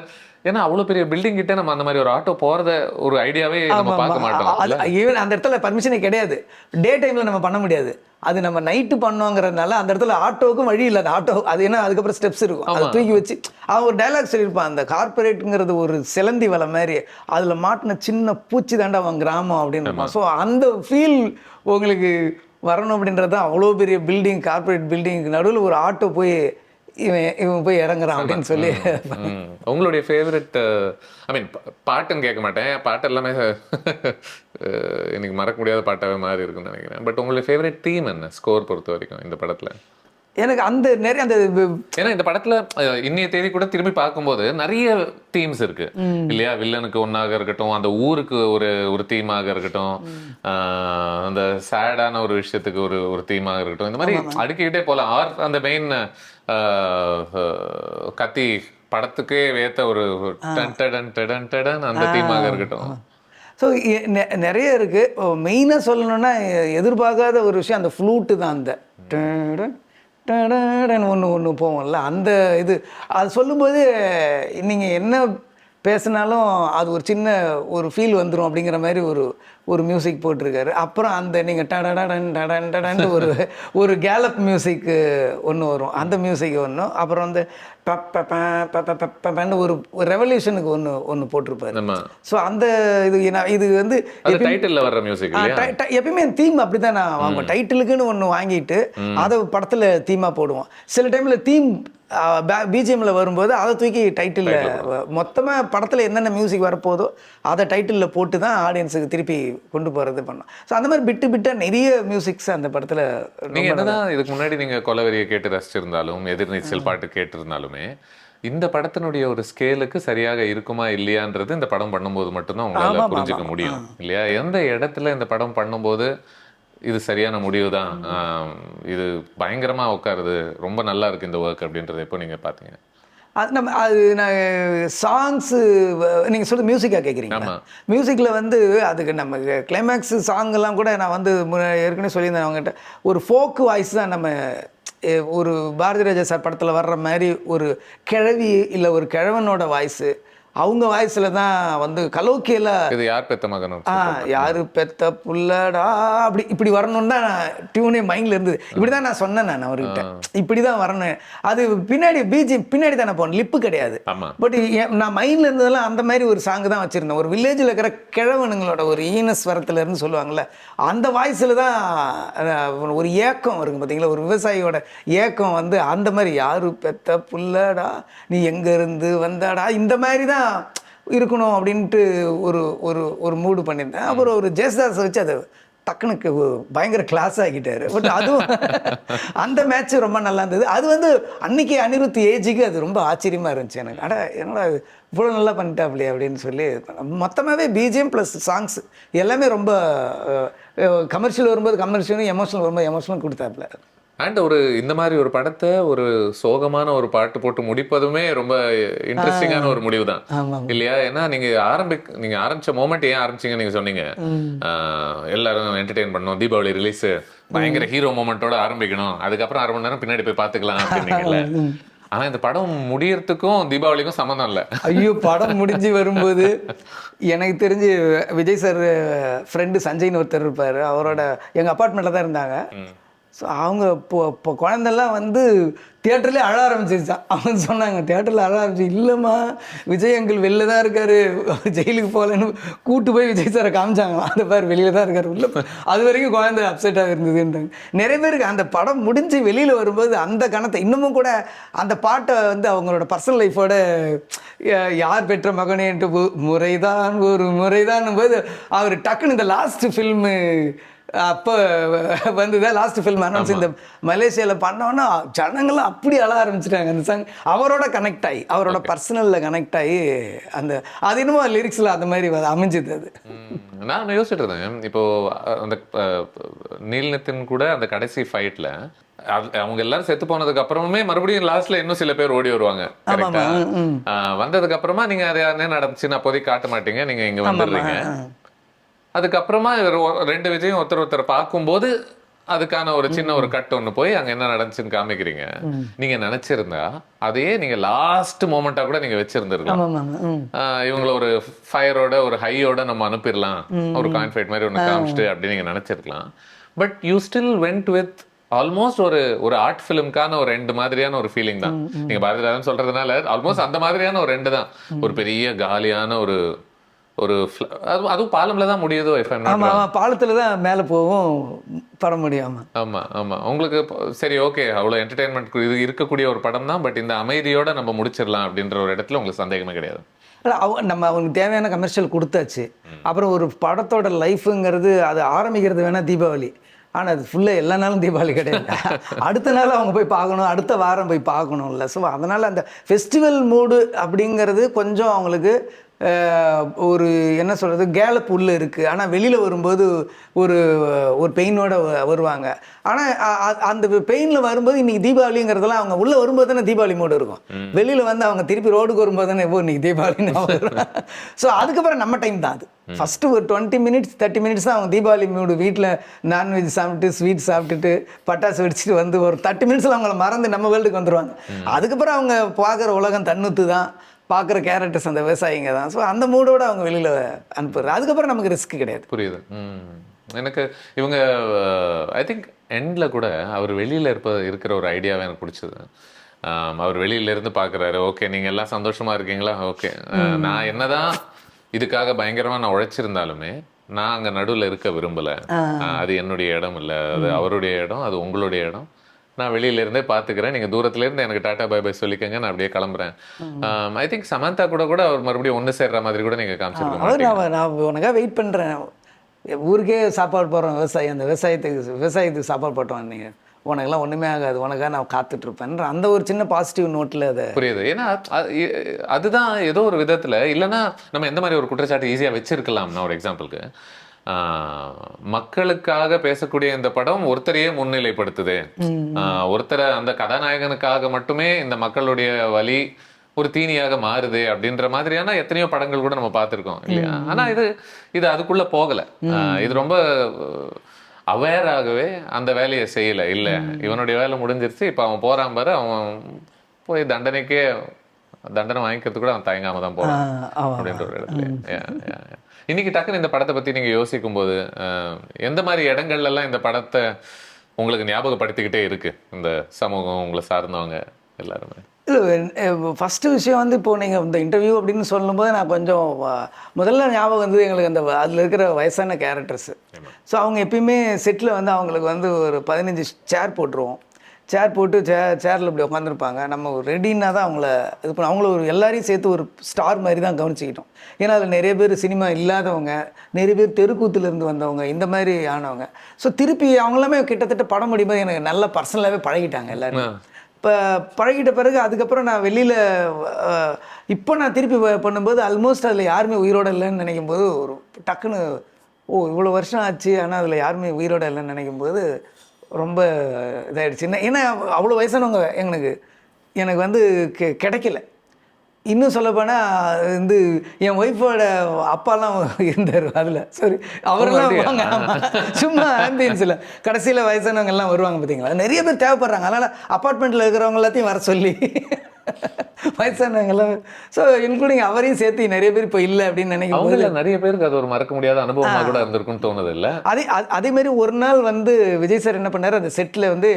ஏன்னா அவ்வளவு பெரிய பில்டிங் கிட்ட நம்ம அந்த மாதிரி ஒரு ஆட்டோ போறத ஒரு ஐடியாவே நம்ம பார்க்க மாட்டோம். ஈவன் அந்த இடத்துல பர்மிஷனே கிடையாது, டே டைம்ல நம்ம பண்ண முடியாது, அது நம்ம நைட்டு பண்ணோங்கிறதுனால அந்த இடத்துல ஆட்டோவுக்கும் வழி இல்லை. அந்த ஆட்டோ அது ஏன்னா அதுக்கப்புறம் ஸ்டெப்ஸ் இருக்கும், அதை தூக்கி வச்சு அவன் ஒரு டைலாக் சொல்லியிருப்பான், அந்த கார்பரேட்டுங்கிறது ஒரு சிலந்தி வலை மாதிரி, அதில் மாட்டின சின்ன பூச்சி தாண்டா அவன் கிராமம் அப்படின்னு. ஸோ அந்த ஃபீல் உங்களுக்கு வரணும் அப்படின்றது தான். அவ்வளோ பெரிய பில்டிங், கார்பரேட் பில்டிங்க்கு நடுவில் ஒரு ஆட்டோ போய் இவன் போய் இறங்குறான் அப்படின்னு சொல்லி. உங்களுடைய ஃபேவரட், ஐ மீன் பாட்டுன்னு கேட்க மாட்டேன், பாட்டு எல்லாமே எனக்கு மறக்க முடியாத பாட்டாவே மாதிரி இருக்குன்னு நினைக்கிறேன். பட் உங்களுடைய ஃபேவரட் தீம் என்ன ஸ்கோர் பொறுத்த வரைக்கும் இந்த படத்தில்? எனக்கு அந்த நிறைய அந்த, ஏன்னா இந்த படத்துல இன்னைய தேதி கூட திரும்பி பார்க்கும்போது நிறைய தீம்ஸ் இருக்கு இல்லையா? வில்லனுக்கு ஒன்னாக இருக்கட்டும், அந்த ஊருக்கு ஒரு தீமாக இருக்கட்டும், அந்த சேடான ஒரு விஷயத்துக்கு ஒரு தீமாக இருக்கட்டும், இந்த மாதிரி அடுக்கிக்கிட்டே போலாம். அந்த மெயின் கத்தி படத்துக்கே வேத்த ஒரு அந்த தீமாக இருக்கட்டும். ஸோ நிறைய இருக்குது. மெயினாக சொல்லணும்னா எதிர்பார்க்காத ஒரு விஷயம் அந்த ஃப்ளூட்டு தான். அந்த ஒன்று போவோம்ல, அந்த இது அது சொல்லும்போது நீங்கள் என்ன பேசினாலும் அது ஒரு சின்ன ஒரு ஃபீல் வந்துடும் அப்படிங்கிற மாதிரி ஒரு மியூசிக் போட்டிருக்காரு. அப்புறம் அந்த நீங்கள் டடன்னு ஒரு கேலப் மியூசிக்கு ஒன்று வரும், அந்த மியூசிக் ஒன்று. அப்புறம் வந்து ஒரு ரெவல்யூஷனுக்கு ஒன்று போட்டிருப்பாரு. ஸோ அந்த இது வந்து டைட்டில் வர்ற மியூசிக் எப்பயுமே தீம் அப்படி தான் நான் வாங்குவோம். டைட்டிலுக்குன்னு ஒன்று வாங்கிட்டு அதை படத்தில் தீமாக போடுவோம். சில டைமில் தீம் பிஜிஎம்ல வரும்போது அதை தூக்கி டைட்டிலில் மொத்தமாக படத்தில் என்னென்ன மியூசிக் வரப்போதோ அதை டைட்டிலில் போட்டு தான் ஆடியன்ஸுக்கு திருப்பி கொண்டு போகிறது பண்ணோம். ஸோ அந்த மாதிரி பிட்டாக நிறைய மியூசிக்ஸ் அந்த படத்தில். நீங்கள் என்னதான் இதுக்கு முன்னாடி நீங்கள் கொலவெறியை கேட்டு ரசிச்சிருந்தாலும், எதிர்நீச்சல் பாட்டு கேட்டிருந்தாலுமே, இந்த படத்தினுடைய ஒரு ஸ்கேலுக்கு சரியாக இருக்குமா இல்லையான்றது இந்த படம் பண்ணும்போது மட்டும்தான் உங்களால புரிஞ்சுக்க முடியும் இல்லையா? எந்த இடத்துல இந்த படம் பண்ணும்போது இது சரியான முடிவு தான், இது பயங்கரமா உட்காருது, ரொம்ப நல்லா இருக்கு இந்த ஒர்க் அப்படின்றது எப்போ நீங்க பாத்தீங்க? அது நான் சாங்ஸு நீங்கள் சொல்ல மியூசிக்காக கேட்குறீங்க. மியூசிக்கில் வந்து அதுக்கு நம்ம கிளைமேக்ஸு சாங்கெல்லாம் கூட நான் வந்து ஏற்கனவே சொல்லியிருந்தேன் அவங்ககிட்ட, ஒரு ஃபோக்கு வாய்ஸ் தான். நம்ம ஒரு பாரதி ராஜா சார் படத்தில் வர்ற மாதிரி ஒரு கிழவி இல்லை ஒரு கிழவனோட வாய்ஸு, அவங்க வாய்ஸில் தான் வந்து கலோக்கியெல்லாம் இது யார் பெத்த மகனும் யாரு பெத்த புள்ளடா அப்படி இப்படி வரணும்னு தான் டியூனே மைண்டில் இருந்தது. இப்படி தான் நான் சொன்னேன் நான் அவர்கிட்ட, இப்படி தான் வரணும். அது பின்னாடி பின்னாடி தானே போகணும், லிப்பு கிடையாது. பட் நான் மைண்டில் இருந்ததெல்லாம் அந்த மாதிரி ஒரு சாங்கு தான் வச்சுருந்தேன். ஒரு வில்லேஜில் இருக்கிற கிழவனுங்களோட ஒரு ஈனஸ்வரத்தில் இருந்து சொல்லுவாங்கள்ல, அந்த வாய்ஸில் தான் ஒரு ஏக்கம் இருக்குங்க பார்த்தீங்களா, ஒரு விவசாயியோட ஏக்கம் வந்து அந்த மாதிரி யாரு பெத்த புள்ளடா நீ எங்கே இருந்து வந்தாடா இந்த மாதிரி தான் இருக்கணும் அப்படின்ட்டு ஒரு மூடு பண்ணியிருந்தேன். அப்புறம் ஒரு ஜெயசுதாஸை வச்சு அதை டக்குனுக்கு பயங்கர கிளாஸ் ஆகிட்டாரு. பட் அதுவும் அந்த மேட்ச் ரொம்ப நல்லா இருந்தது. அது வந்து அன்னைக்கு அனிருத் ஏஜுக்கு அது ரொம்ப ஆச்சரியமாக இருந்துச்சு எனக்கு. என்னடா இவ்வளோ நல்லா பண்ணிட்டாப்லையே அப்படின்னு சொல்லி. மொத்தமாகவே பிஜிஎம் ப்ளஸ் சாங்ஸ் எல்லாமே ரொம்ப கமர்ஷியல் வரும்போது கமர்ஷியலும், எமோஷனல் வரும்போது எமோஷனலும் கொடுத்தாப்புல. அண்ட் ஒரு இந்த மாதிரி ஒரு படத்தை ஒரு சோகமான ஒரு பாட்டு போட்டு முடிப்பதுமே ரொம்ப இன்ட்ரெஸ்டிங்கான ஒரு முடிவு தான் இல்லையா? ஏன்னா நீங்க ஆரம்பிச்ச மோமெண்ட் ஏன் ஆரம்பிச்சீங்க நீங்க சொன்னீங்க எல்லாரும் என்டர்டெயின் பண்ணணும், தீபாவளி ரிலீஸ் பயங்கர ஹீரோ மோமெண்டோட ஆரம்பிக்கணும், அதுக்கப்புறம் 1/2 மணி நேரம் பின்னாடி போய் பாத்துக்கலாம் அப்படின்னீங்கல்ல. ஆனா இந்த படம் முடியறதுக்கும் தீபாவளிக்கும் சம்மந்தம் இல்லை. ஐயோ, படம் முடிஞ்சு வரும்போது எனக்கு தெரிஞ்சு விஜய் சார் ஃப்ரெண்டு சஞ்சய்னு ஒருத்தர் இருப்பார், அவரோட எங்கள் அப்பார்ட்மெண்ட்டில் தான் இருந்தாங்க. ஸோ அவங்க இப்போ குழந்தெல்லாம் வந்து தியேட்டர்லேயே அழ ஆரம்பிச்சிருச்சான். அவங்க சொன்னாங்க தியேட்டரில் அழ ஆரம்பிச்சு, இல்லைம்மா விஜய் அங்கிள் வெளில தான் இருக்காரு, ஜெயிலுக்கு போகலன்னு கூட்டு போய் விஜய் சாரை காமிச்சாங்களாம். அந்த பேர் வெளியில் தான் இருக்காரு உள்ள. அது வரைக்கும் குழந்தை அப்செட்டாக இருந்ததுன்றாங்க. நிறைய பேருக்கு அந்த படம் முடிஞ்சு வெளியில் வரும்போது அந்த கணத்தை இன்னமும் கூட அந்த பாட்டை வந்து அவங்களோட பர்சனல் லைஃபோட யார் பெற்ற மகனேன்ட்டு முறைதான் ஒரு முறைதான் போது அவர் டக்குன்னு இந்த லாஸ்ட் ஃபில்மு அப்போ வந்துதான் லாஸ்ட் ஃபில்ம் அனௌன்ஸ் இந்த மலேசியாவில் பண்ணோன்னா ஜனங்கள்லாம் அப்படி அழ ஆரம்பிச்சிட்டாங்க. அந்த சாங் அவரோட கனெக்ட் ஆகி, அவரோட பர்சனலில் கனெக்ட் ஆகி அந்த அது இன்னமும் லிரிக்ஸில் அந்த மாதிரி அமைஞ்சுது. அது நான் யோசிச்சுட்டு இருந்தேன், இப்போ அந்த நீல்நித்தின் கூட அந்த கடைசி ஃபைட்டில் அவங்க எல்லாரும் செத்து போனதுக்கு அப்புறமே மறுபடியும் லாஸ்ட்ல இன்னும் சில பேர் ஓடி வருவாங்க. வந்ததுக்கு அப்புறமா நீங்க அதை என்ன நடந்துச்சுன்னு அப்போதைக்கு காட்ட மாட்டீங்க, நீங்க இங்க வந்துடுறீங்க. அதுக்கப்புறமா 2 விஜயும் ஒருத்தர் பார்க்கும்போது அதுக்கான ஒரு சின்ன ஒரு கட் ஒன்று போய் அங்க என்ன நடந்துச்சுன்னு காமிக்கிறீங்க. நீங்க நினைச்சிருந்தா அதையே நீங்க லாஸ்ட் மோமெண்டா கூட நீங்க வச்சிருந்துருக்கலாம். இவங்களை ஒரு ஃபயரோட ஒரு ஹையோட நம்ம அனுப்பிடலாம், ஒரு கான்ஃபைட் மாதிரி ஒன்று காமிச்சிட்டு அப்படின்னு நீங்க நினைச்சிருக்கலாம். But you still went with almost ஒரு ஆர்ட் ஃபிலிம்கான ஒரு எண்டு மாதிரியான ஒரு ஃபீலிங் தான். நீங்க பாரதிராஜன் சொல்றதுனால ஆல்மோஸ்ட் அந்த மாதிரியான ஒரு எண்டு தான். ஒரு பெரிய காலியான ஒரு அதுவும் பாலம்ல தான் முடியுதோ? பாலத்துல தான் மேல போகும் படம் முடியாம. ஆமா ஆமா. உங்களுக்கு சரி ஓகே, அவ்வளவு என்டர்டைன்மெண்ட் இது இருக்கக்கூடிய ஒரு படம் தான், பட் இந்த அமைதியோட நம்ம முடிச்சிடலாம் அப்படின்ற ஒரு இடத்துல உங்களுக்கு சந்தேகமே கிடையாது. நம்ம அவங்களுக்கு தேவையான கமர்ஷியல் கொடுத்தாச்சு. அப்புறம் ஒரு படத்தோட லைஃபுங்கிறது அது ஆரம்பிக்கிறது வேணா தீபாவளி, ஆனால் அது ஃபுல்லாக எல்லா நாளும் தீபாவளி கிடையாது. அடுத்த நாள் அவங்க போய் பார்க்கணும், அடுத்த வாரம் போய் பார்க்கணும்ல. ஸோ அதனால் அந்த ஃபெஸ்டிவல் மூடு அப்படிங்கிறது கொஞ்சம் அவங்களுக்கு ஒரு என்ன சொல்கிறது கேலப் உள்ளே இருக்குது. ஆனால் வெளியில் வரும்போது ஒரு பெயினோட வருவாங்க. ஆனால் அந்த பெயினில் வரும்போது இன்றைக்கி தீபாவளிங்கிறதெல்லாம் அவங்க உள்ளே வரும்போது தானே தீபாவளி மூடு இருக்கும். வெளியில் வந்து அவங்க திருப்பி ரோடுக்கு வரும்போது தானே இன்றைக்கி தீபாவளின்னு வரும். ஸோ அதுக்கப்புறம் நம்ம டைம் தான் அது. ஃபஸ்ட்டு ஒரு 20 மினிட்ஸ் 30 மினிட்ஸ் தான் அவங்க தீபாவளி மூடு, வீட்டில் நான்வெஜ் சாப்பிட்டு ஸ்வீட் சாப்பிட்டுட்டு பட்டாசு வெடிச்சிட்டு வந்து ஒரு 30 மினிட்ஸில் அவங்கள மறந்து நம்ம வேர்ல்டுக்கு வந்துடுவாங்க. அதுக்கப்புறம் அவங்க பார்க்குற உலகம் தன்னுத்து தான், பார்க்குற கேரக்டர்ஸ் அந்த விவசாயிங்க தான். ஸோ அந்த மூடோடு அவங்க வெளியில் அனுப்புறது. அதுக்கப்புறம் நமக்கு ரிஸ்க் கிடையாது. புரியுது. எனக்கு இவங்க ஐ திங்க் எண்டில் கூட அவர் வெளியில் இருக்கிற ஒரு ஐடியாவே எனக்கு பிடிச்சது. அவர் வெளியிலேருந்து பார்க்குறாரு, ஓகே நீங்கள் எல்லாம் சந்தோஷமாக இருக்கீங்களா, ஓகே நான் என்னதான் இதுக்காக பயங்கரமாக நான் உழைச்சிருந்தாலுமே நான் அங்கே நடுவில் இருக்க விரும்பலை, அது என்னுடைய இடம் இல்லை, அது அவருடைய இடம், அது உங்களுடைய இடம், நான் வெளியில இருந்தே பாத்துக்கிறேன், நீங்க தூரத்துல இருந்து எனக்கு டாடா பை பை சொல்லிக்கங்க, நான் அப்படியே கிளம்புறேன். ஐ திங்க் சமந்தா கூட அவர் மறுபடியும் ஒன்று சேர்ற மாதிரி கூட நீங்க காமிச்சிருக்கீங்க. நான் உனக்காக வெயிட் பண்றேன், ஊருக்கே சாப்பாடு போடுறோம், விவசாயி அந்த விவசாயத்துக்கு சாப்பாடு போட்டோம், நீங்க உனக்கெல்லாம் ஒண்ணுமே ஆகாது, உனக்காக நான் காத்துட்டு இருப்பேன். அந்த ஒரு சின்ன பாசிட்டிவ் நோட்ல அதை புரியுது. ஏன்னா அதுதான் ஏதோ ஒரு விதத்துல, இல்லைன்னா நம்ம எந்த மாதிரி ஒரு குற்றச்சாட்டு ஈஸியா வச்சிருக்கலாம். நான் ஒரு எக்ஸாம்பிளுக்கு, மக்களுக்காக பேசக்கூடிய இந்த படம் ஒருத்தரையே முன்னிலைப்படுத்துது, ஒருத்தரை அந்த கதாநாயகனுக்காக மட்டுமே இந்த மக்களுடைய வலி ஒரு தீனியாக மாறுது அப்படின்ற மாதிரியான எத்தனையோ படங்கள் கூட நம்ம பார்த்திருக்கோம் இல்லையா? ஆனா இது அதுக்குள்ள போகல. இது ரொம்ப அவேராகவே அந்த வேலையை செய்யல. இல்ல இவனுடைய வேலை முடிஞ்சிருச்சு, இப்ப அவன் போறான் பாரு, அவன் போய் தண்டனை வாங்கிக்கிறது கூட அவன் தயங்காம தான் போறான் அப்படின்ற ஒரு இடத்துல. இன்னைக்கு டக்குன்னு இந்த படத்தை பத்தி நீங்க யோசிக்கும் போது எந்த மாதிரி இடங்கள்ல எல்லாம் இந்த படத்தை உங்களுக்கு ஞாபகப்படுத்திக்கிட்டே இருக்கு இந்த சமூகம், உங்களை சார்ந்தவங்க எல்லாருமே? ஃபஸ்ட்டு விஷயம் வந்து இப்போ நீங்கள் இந்த இன்டர்வியூ அப்படின்னு சொல்லும்போது நான் கொஞ்சம் முதல்ல ஞாபகம் வந்து எங்களுக்கு அந்த அதில் இருக்கிற வயசான கேரக்டர்ஸு. ஸோ அவங்க எப்பயுமே செட்டில் வந்து அவங்களுக்கு வந்து ஒரு 15 சேர் போட்டுருவோம். சேர் போட்டு சேரில் இப்படி உட்காந்துருப்பாங்க. நம்ம ரெடின்னா தான் அவங்கள இது பண்ண, அவங்கள ஒரு எல்லாரையும் சேர்த்து ஒரு ஸ்டார் மாதிரி தான் கவனிச்சிக்கிட்டோம். ஏன்னா அதில் நிறைய பேர் சினிமா இல்லாதவங்க, நிறைய பேர் தெருக்கூத்துலேருந்து வந்தவங்க, இந்த மாதிரி ஆனவங்க. ஸோ திருப்பி அவங்களாமே கிட்டத்தட்ட படம் முடியும்போது எனக்கு நல்ல பர்சனலாகவே பழகிட்டாங்க எல்லோரும். இப்போ பழகிட்ட பிறகு அதுக்கப்புறம் நான் வெளியில் இப்போ நான் திருப்பி பண்ணும்போது ஆல்மோஸ்ட் அதில் யாருமே உயிரோடு இல்லைன்னு நினைக்கும் போது ஒரு டக்குன்னு இவ்வளோ வருஷம் ஆச்சு ஆனால் அதில் யாருமே உயிரோடு இல்லைன்னு நினைக்கும் போது ரொம்ப இதாகிடுச்சு. ஏன்னா அவ்வளோ வயசானவங்க எனக்கு வந்து கிடைக்கல. இன்னும் சொல்லப்போனால் வந்து என் ஒய்ஃபோட அப்பாலாம் இருந்தார் அதில். சாரி, அவரெல்லாம் வாங்க. ஆமாம், சும்மா ஆம்பியன்ஸில் கடைசியில் வயசானவங்க எல்லாம் வருவாங்க பார்த்தீங்களா, நிறைய பேர் தேவைப்படுறாங்க. அதனால் அப்பார்ட்மெண்ட்டில் இருக்கிறவங்க எல்லாத்தையும் வர சொல்லி வயசானவங்க எல்லாம், ஸோ இன்க்ளூடிங் அவரையும் சேர்த்து நிறைய பேர் இப்போ இல்லை அப்படின்னு நினைக்கும் போது நிறைய பேருக்கு அது ஒரு மறக்க முடியாத அனுபவமாக கூட இருந்திருக்குன்னு தோணுது இல்லை? அதேமாரி ஒரு நாள் வந்து விஜய் சார் என்ன பண்ணார், அந்த செட்டில் வந்து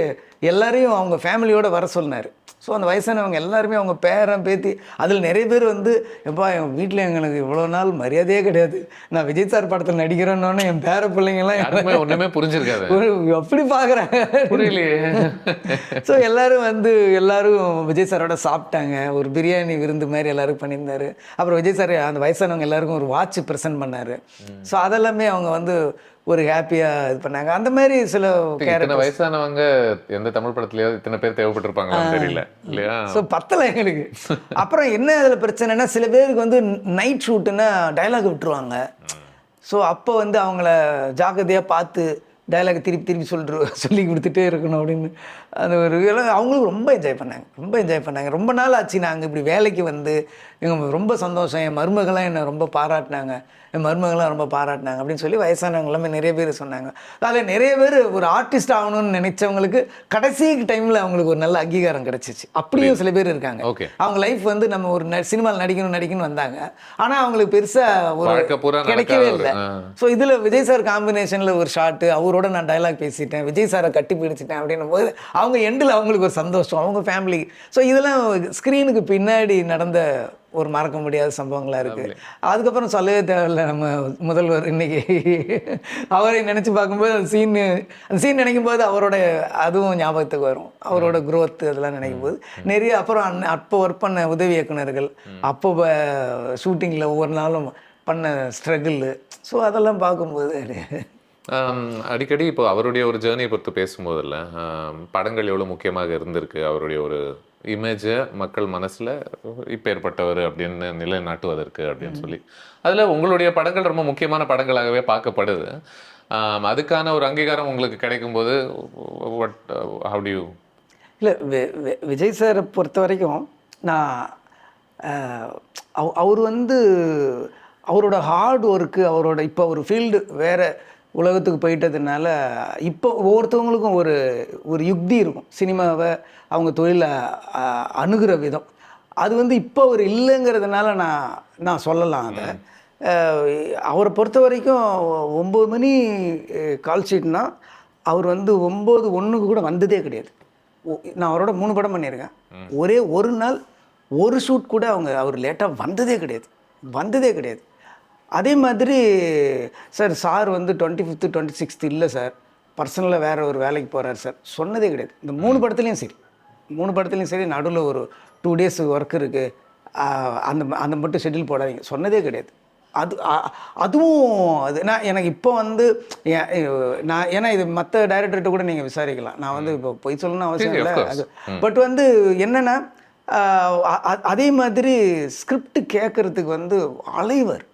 எல்லாரையும் அவங்க ஃபேமிலியோடு வர சொன்னார். ஸோ அந்த வயசானவங்க எல்லாருமே அவங்க பேரன் பேத்தி, அதில் நிறைய பேர் வந்து எப்பா என் வீட்டில் எங்களுக்கு இவ்வளோ நாள் மரியாதையே கிடையாது, நான் விஜய் சார் படத்தில் நடிக்கிறேன்னொன்னே என் பேர பிள்ளைங்கள்லாம் ஒன்றுமே புரிஞ்சிருக்காது, அப்படி பார்க்குறாங்க, புரியலையே. ஸோ எல்லாரும் விஜய் சாரோட சாப்பிட்டாங்க. ஒரு பிரியாணி விருந்து மாதிரி எல்லாருக்கும் பண்ணியிருந்தாரு. அப்புறம் விஜய் சார் அந்த வயசானவங்க எல்லாருக்கும் ஒரு வாட்ச் ப்ரெசென்ட் பண்ணார். ஸோ அதெல்லாமே அவங்க வந்து ஒரு ஹாப்பியாக இது பண்ணாங்க. அந்த மாதிரி சில கேரக்டர். வயசானவங்க எந்த தமிழ் படத்துலயோ இத்தனை பேர் தேவைப்பட்டிருப்பாங்களான்னு தெரியல இல்லையா? ஸோ பத்தலை எங்களுக்கு. அப்புறம் என்ன அதில் பிரச்சனைனா, சில பேருக்கு வந்து நைட் ஷூட்டுன்னா டைலாக் விட்டுருவாங்க. ஸோ அப்போ வந்து அவங்கள ஜாக்கிரதையாக பார்த்து டைலாக் திருப்பி சொல்லி கொடுத்துட்டே இருக்கணும் அப்படின்னு அந்த ஒரு அவங்களும் ரொம்ப என்ஜாய் பண்ணாங்க. ரொம்ப நாள் ஆச்சு நாங்கள் இப்படி வேலைக்கு வந்து. எங்கள் ரொம்ப சந்தோஷம். என் மருமகளாம் என்னை ரொம்ப பாராட்டினாங்க அப்படின்னு சொல்லி வயசானவங்க எல்லாமே நிறைய பேர் சொன்னாங்க. அதில் நிறைய பேர் ஒரு ஆர்டிஸ்ட் ஆகணும்னு நினைச்சவங்களுக்கு கடைசி டைமில் அவங்களுக்கு ஒரு நல்ல அங்கீகாரம் கிடைச்சிச்சு. அப்படியும் சில பேர் இருக்காங்க. அவங்க லைஃப் வந்து நம்ம ஒரு சினிமாவில் நடிக்கணும்னு வந்தாங்க, ஆனால் அவங்களுக்கு பெருசாக ஒரு கிடைக்கவே இல்லை. ஸோ இதில் விஜய் சார் காம்பினேஷனில் ஒரு ஷாட்டு, அவரோட நான் டைலாக் பேசிட்டேன், விஜய் சாரை கட்டி பிடிச்சிட்டேன் அப்படின்னும் போது அவங்க எண்டில் அவங்களுக்கு ஒரு சந்தோஷம், அவங்க ஃபேமிலி. ஸோ இதெல்லாம் ஸ்க்ரீனுக்கு பின்னாடி நடந்த ஒரு மறக்க முடியாத சம்பவங்களாக இருக்குது. அதுக்கப்புறம் சொல்லவே தேவையில்லை, நம்ம முதல்வர் இன்னைக்கு அவரை நினச்சி பார்க்கும்போது அந்த சீன் நினைக்கும் போது அவரோட அதுவும் ஞாபகத்துக்கு வரும். அவரோட குரோத் அதெல்லாம் நினைக்கும் போது நிறைய. அப்புறம் அப்போ ஒர்க் பண்ண உதவி இயக்குனர்கள், அப்போ ஷூட்டிங்கில் ஒவ்வொரு நாளும் பண்ண ஸ்ட்ரகிள், ஸோ அதெல்லாம் பார்க்கும்போது அடிக்கடி இப்போ அவருடைய ஒரு ஜேர்னியை பொறுத்து பேசும்போதில்ல, படங்கள் எவ்வளோ முக்கியமாக இருந்திருக்கு, அவருடைய ஒரு இமேஜை மக்கள் மனசில் இப்போ ஏற்பட்டவர் அப்படின்னு நிலைநாட்டுவதற்கு அப்படின்னு சொல்லி. அதில் உங்களுடைய படங்கள் ரொம்ப முக்கியமான படங்களாகவே பார்க்கப்படுது. அதுக்கான ஒரு அங்கீகாரம் உங்களுக்கு கிடைக்கும்போது ஹவ் டு யூ? இல்லை, விஜய் சாரை பொறுத்த வரைக்கும் நான் அவர் வந்து அவரோட ஹார்ட் ஒர்க்கு, அவரோட இப்போ ஒரு ஃபீல்டு வேறு உலகத்துக்கு போயிட்டதுனால இப்போ ஒவ்வொருத்தவங்களுக்கும் ஒரு யுக்தி இருக்கும். சினிமாவை அவங்க தொழிலை அணுகிற விதம் அது வந்து இப்போ அவர் இல்லைங்கிறதுனால நான் சொல்லலாம். அதை அவரை பொறுத்த வரைக்கும் 9 மணி கால் ஷீட்னா அவர் வந்து 9:01 கூட வந்ததே கிடையாது. நான் அவரோட 3 படம் பண்ணியிருக்கேன். ஒரே ஒரு நாள் ஒரு ஷூட் கூட அவர் லேட்டாக வந்ததே கிடையாது. அதே மாதிரி சார் வந்து 25th 26th இல்லை சார், பர்சனலாக வேறு ஒரு வேலைக்கு போகிறார் சார் சொன்னதே கிடையாது. இந்த 3 படத்துலையும் சரி நடுவில் ஒரு 2 days ஒர்க் இருக்குது, அந்த மட்டும் ஷெட்யூல் போடாதீங்க சொன்னதே கிடையாது. அதுவும் எனக்கு இப்போ வந்து ஏன்னா இது மற்ற டைரக்டர்கிட்ட கூட நீங்கள் விசாரிக்கலாம். நான் வந்து இப்போ பொய் சொல்லணும்னு அவசியம் இல்லை. அது பட் வந்து என்னென்னா அதே மாதிரி ஸ்கிரிப்ட் கேட்குறதுக்கு வந்து அலைவர்.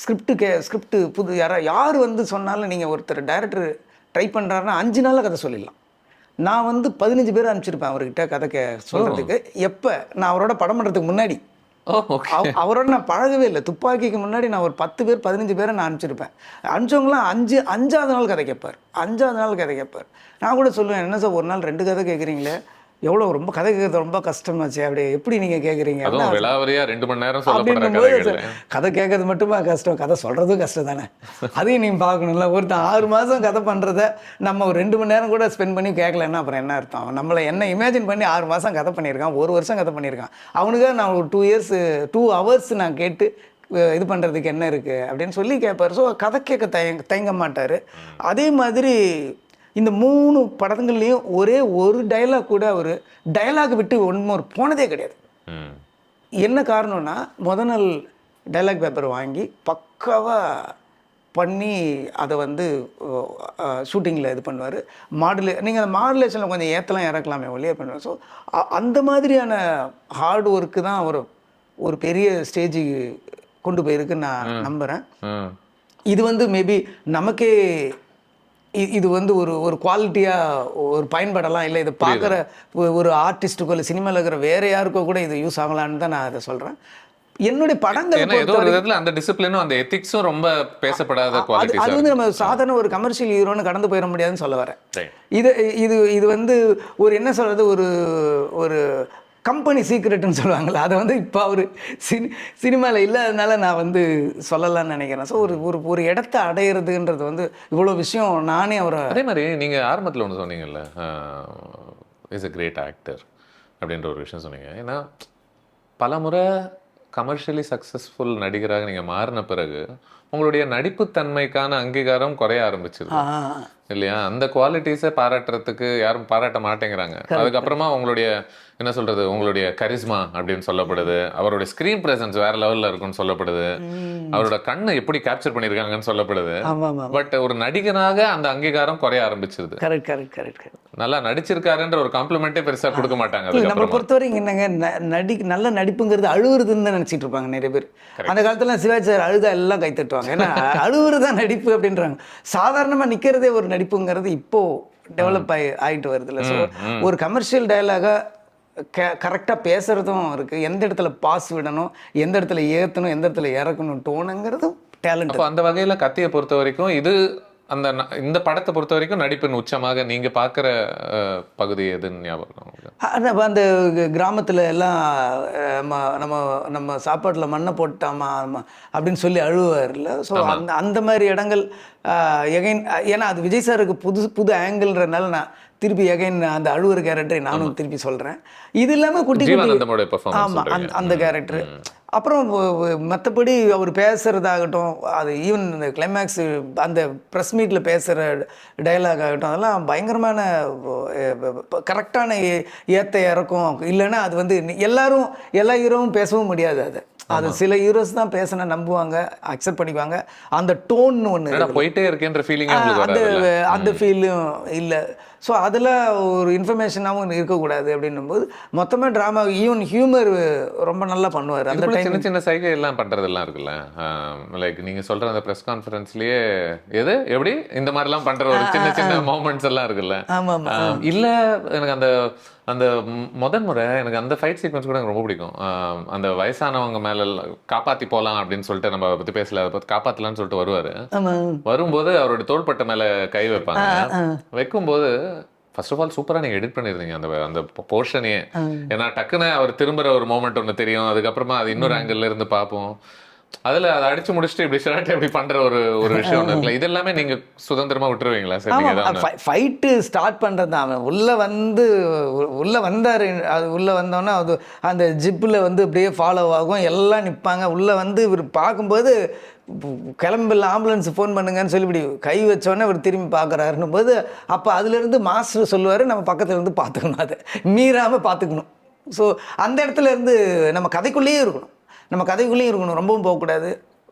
ஸ்கிரிப்ட் புது யார் வந்து சொன்னாலும் நீங்கள் ஒருத்தர் டைரக்டர் ட்ரை பண்ணுறாருன்னா 5 நாளில் கதை சொல்லிடலாம். நான் வந்து 15 பேர் அனுப்பிச்சிருப்பேன் அவர்கிட்ட கதை சொல்கிறதுக்கு. எப்போ நான் அவரோட படம் பண்ணுறதுக்கு முன்னாடி, அவரோட நான் பழகவே இல்லை. துப்பாக்கிக்கு முன்னாடி நான் ஒரு 10 பேர் 15 பேரை நான் அனுப்பிச்சிருப்பேன். அனுப்பிச்சவங்களாம் 5ஆவது நாள் கதை கேட்பார். நான் கூட சொல்லுவேன், என்ன சார் ஒரு நாள் 2 கதை கேட்குறீங்களே, எவ்வளோ ரொம்ப கதை கேட்கறது ரொம்ப கஷ்டமாச்சு, அப்படியே எப்படி நீங்கள் கேட்குறீங்க? 2 மணி நேரம் கதை கேட்கறது மட்டுமா கஷ்டம், கதை சொல்கிறதும் கஷ்டம் தானே. அதையும் நீங்கள் பார்க்கணும்ல. ஒருத்தன் 6 மாதம் கதை பண்ணுறத நம்ம ஒரு 2 மணி நேரம் கூட ஸ்பெண்ட் பண்ணி கேட்கலன்னா அப்புறம் என்ன அர்த்தம்? நம்மளை என்ன இமேஜின் பண்ணி 6 மாதம் கதை பண்ணியிருக்கான், 1 வருஷம் கதை பண்ணியிருக்கான். அவனுக்காக நான் ஒரு 2 hours நான் கேட்டு இது பண்ணுறதுக்கு என்ன இருக்குது அப்படின்னு சொல்லி கேட்பார். ஸோ கதை கேட்க தயங்க மாட்டார். அதே மாதிரி இந்த 3 படங்கள்லேயும் ஒரே ஒரு டைலாக் கூட ஒரு டைலாக் விட்டு ஒன்மோர் போனதே கிடையாது. என்ன காரணம்னா, முதல் நாள் டைலாக் பேப்பர் வாங்கி பக்காவாக பண்ணி அதை வந்து ஷூட்டிங்கில் இது பண்ணுவார். நீங்கள் அந்த மாடுலேஷனில் கொஞ்சம் ஏற்றலாம் இறக்கலாமே ஒளியே பண்ணுவார். ஸோ அந்த மாதிரியான ஹார்ட் ஒர்க்கு தான் ஒரு பெரிய ஸ்டேஜுக்கு கொண்டு போயிருக்குன்னு நான் நம்புகிறேன். இது வந்து மேபி நமக்கே இது வந்து ஒரு ஒரு குவாலிட்டியாக ஒரு பயன்படலாம், இல்லை இதை பார்க்குற ஒரு ஆர்டிஸ்ட்டுக்கோ இல்லை சினிமாவில் இருக்கிற வேறு யாருக்கோ கூட இது யூஸ் ஆகலான்னு தான் நான் அதை சொல்கிறேன். என்னுடைய படங்கள் ஏன்னா ஏதோ ஒரு விதத்துல அந்த டிசிப்ளினும் அந்த எத்திக்ஸும் ரொம்ப பேசப்படாத குவாலிட்டி. அது வந்து நம்ம சாதாரண ஒரு கமர்ஷியல் ஹீரோன்னு கடந்து போயிட முடியாதுன்னு சொல்ல வரேன். இது இது இது வந்து ஒரு என்ன சொல்கிறது, ஒரு கம்பெனி சீக்ரெட்னு சொல்லுவாங்கள்ல, அதை வந்து இப்போ அவர் சினிமாவில் இல்லாதனால நான் வந்து சொல்லலாம்னு நினைக்கிறேன். ஸோ ஒரு இடத்த அடையிறதுன்றது வந்து இவ்வளோ விஷயம் நானே அவரை. அதே மாதிரி நீங்கள் ஆரம்பத்தில் ஒன்று சொன்னீங்கல்ல, இஸ் a கிரேட் ஆக்டர் அப்படின்ற ஒரு விஷயம் சொன்னீங்க. ஏன்னா பல முறை கமர்ஷியலி சக்ஸஸ்ஃபுல் நடிகராக நீங்கள் மாறின பிறகு உங்களுடைய நடிப்புத்தன்மைக்கான அங்கீகாரம் குறைய ஆரம்பிச்சிருக்கு இல்லையா? அந்த குவாலிட்டிஸை பாராட்டுறதுக்கு யாரும் பாராட்ட மாட்டேங்கிறாங்க. அதுக்கப்புறமா உங்களுடைய என்ன சொல்றது, உங்களுடைய கரிஸ்மா அப்படின்னு சொல்லப்படுது, அவருடைய ஸ்கிரீன் பிரசன்ஸ் வேற லெவல்ல இருக்குன்னு சொல்லப்படுது, அவரோட கண்ணை எப்படி கேப்சர் பண்ணியிருக்காங்கன்னு சொல்லப்படுது. பட் ஒரு நடிகனாக அந்த அங்கீகாரம் குறைய ஆரம்பிச்சிருது. கரெக்ட். நல்லா நடிச்சிருக்காருன்ற ஒரு காம்ப்ளிமெண்ட்டே பெருசா கொடுக்க மாட்டாங்க. நம்மளை பொறுத்தவரைக்கும் என்னங்க, நல்ல நடிப்புங்கிறது அழுவுறதுன்னு தான் நினச்சிட்டு இருப்பாங்க நிறைய பேர். அந்த காலத்துல சிவாஜி சார் அழுதா எல்லாம் கை தட்டுவாங்க, ஏன்னா அழுவுறதுதான் நடிப்பு அப்படின்றாங்க. சாதாரணமாக நிற்கிறதே ஒரு நடிப்புங்கிறது இப்போ டெவலப் ஆகிட்டு வருதுல்ல. ஸோ ஒரு கமர்ஷியல் டயலாக கரெக்டாக பேசுகிறதும் இருக்குது, எந்த இடத்துல பாஸ் விடணும், எந்த இடத்துல ஏற்றணும், எந்த இடத்துல இறக்கணும், டோனுங்கிறதும் டேலண்ட். அப்போ அந்த வகையில் கத்தியை பொறுத்த வரைக்கும் இது இந்த படத்தை பொறுத்த வரைக்கும் நடிப்பின் உச்சமாக நீங்கள் பார்க்குற பகுதி எதுன்னு ஞாபகம்? அந்த கிராமத்தில் எல்லாம் நம்ம சாப்பாட்டில் மண்ணை போட்டாமா அப்படின்னு சொல்லி அழுவார்ல. ஸோ அந்த மாதிரி இடங்கள் எகைன், ஏன்னா அது விஜய் சாருக்கு புது ஆங்கிள்ன்றதுனால நான் திருப்பி எகைன் அந்த அழுவுற கேரக்டரை நானும் திருப்பி சொல்கிறேன். இது இல்லாமல் குட்டி ஆமாம் அந்த கேரக்டரு. அப்புறம் மற்றபடி அவர் பேசுகிறதாகட்டும், அது ஈவன் இந்த கிளைமேக்ஸு அந்த ப்ரெஸ் மீட்டில் பேசுகிற டைலாக் ஆகட்டும், அதெல்லாம் பயங்கரமான கரெக்டான ஏற்ற இறக்கும். இல்லைன்னா அது வந்து எல்லா ஹீரோவும் பேசவும் முடியாது. அது சில ஹீரோஸ் தான் பேசினா நம்புவாங்க, அக்செப்ட் பண்ணிக்குவாங்க. அந்த டோன்னு ஒன்று போயிட்டே இருக்கேன்ற ஃபீலிங் அந்த ஃபீலும் இல்லை. ஸோ அதில் ஒரு இன்ஃபர்மேஷனாகவும் இருக்கக்கூடாது அப்படின்னும்போது மொத்தமாக ட்ராமா, ஈவன் ஹியூமர் ரொம்ப நல்லா பண்ணுவார். அந்த டைம் சின்ன சைகை எல்லாம் பண்ணுறதெல்லாம் இருக்குல்ல, லைக் நீங்கள் சொல்கிற அந்த ப்ரெஸ் கான்ஃபரன்ஸ்லேயே எப்படி இந்த மாதிரிலாம் பண்ணுற ஒரு சின்ன மூமெண்ட்ஸ் எல்லாம் இருக்குல்ல. ஆமாம் இல்லை, எனக்கு அந்த முறை எனக்கு அந்த ஃபைட் சீக்வன்ஸ் கூட எனக்கு ரொம்ப பிடிக்கும். அந்த வயசானவங்க மேலே காப்பாற்றி போகலாம் அப்படின்னு சொல்லிட்டு, நம்ம பற்றி பேசல, அதை பற்றி காப்பாற்றலான்னு சொல்லிட்டு வரும்போது அவருடைய தோள்பட்டை மேலே கை வைப்பாங்க. வைக்கும்போது ஃபர்ஸ்ட் ஆஃப் ஆல் சூப்பராக நீங்கள் எடிட் பண்ணியிருந்தீங்க அந்த போர்ஷனே. ஏன்னா டக்குன்னு அவர் திரும்புகிற ஒரு மோமெண்ட் ஒன்று தெரியும், அதுக்கப்புறமா அது இன்னொரு ஆங்கிள் இருந்து பார்ப்போம். அதில் அதை அடிச்சு முடிச்சுட்டு இப்படி ஷர்ட் எப்படி பண்ணுற ஒரு விஷயம் ஒன்று இருக்குல்ல, இது எல்லாமே நீங்கள் சுதந்திரமாக விட்டுருவீங்களா? சரி, ஃபைட்டு ஸ்டார்ட் பண்ணுறது தான். அவன் உள்ளே வந்தார், அது உள்ளே வந்தோன்னா அது அந்த ஜிப்பில் வந்து அப்படியே ஃபாலோ ஆகும், எல்லாம் நிற்பாங்க. உள்ளே வந்து இவர் பார்க்கும்போது கிளம்பில் ஆம்புலன்ஸ் ஃபோன் பண்ணுங்கன்னு சொல்லி இப்படி கை வச்சோன்னே இவர் திரும்பி பார்க்குறாருன்னும் போது, அப்போ அதுலேருந்து மாஸ்டர் சொல்லுவார், நம்ம பக்கத்தில் இருந்து பார்த்துக்கணும், அதை மீறாமல் பார்த்துக்கணும். ஸோ அந்த இடத்துல இருந்து நம்ம கதைக்குள்ளேயே இருக்கணும், ரொம்பவும் போகக்கூடாது,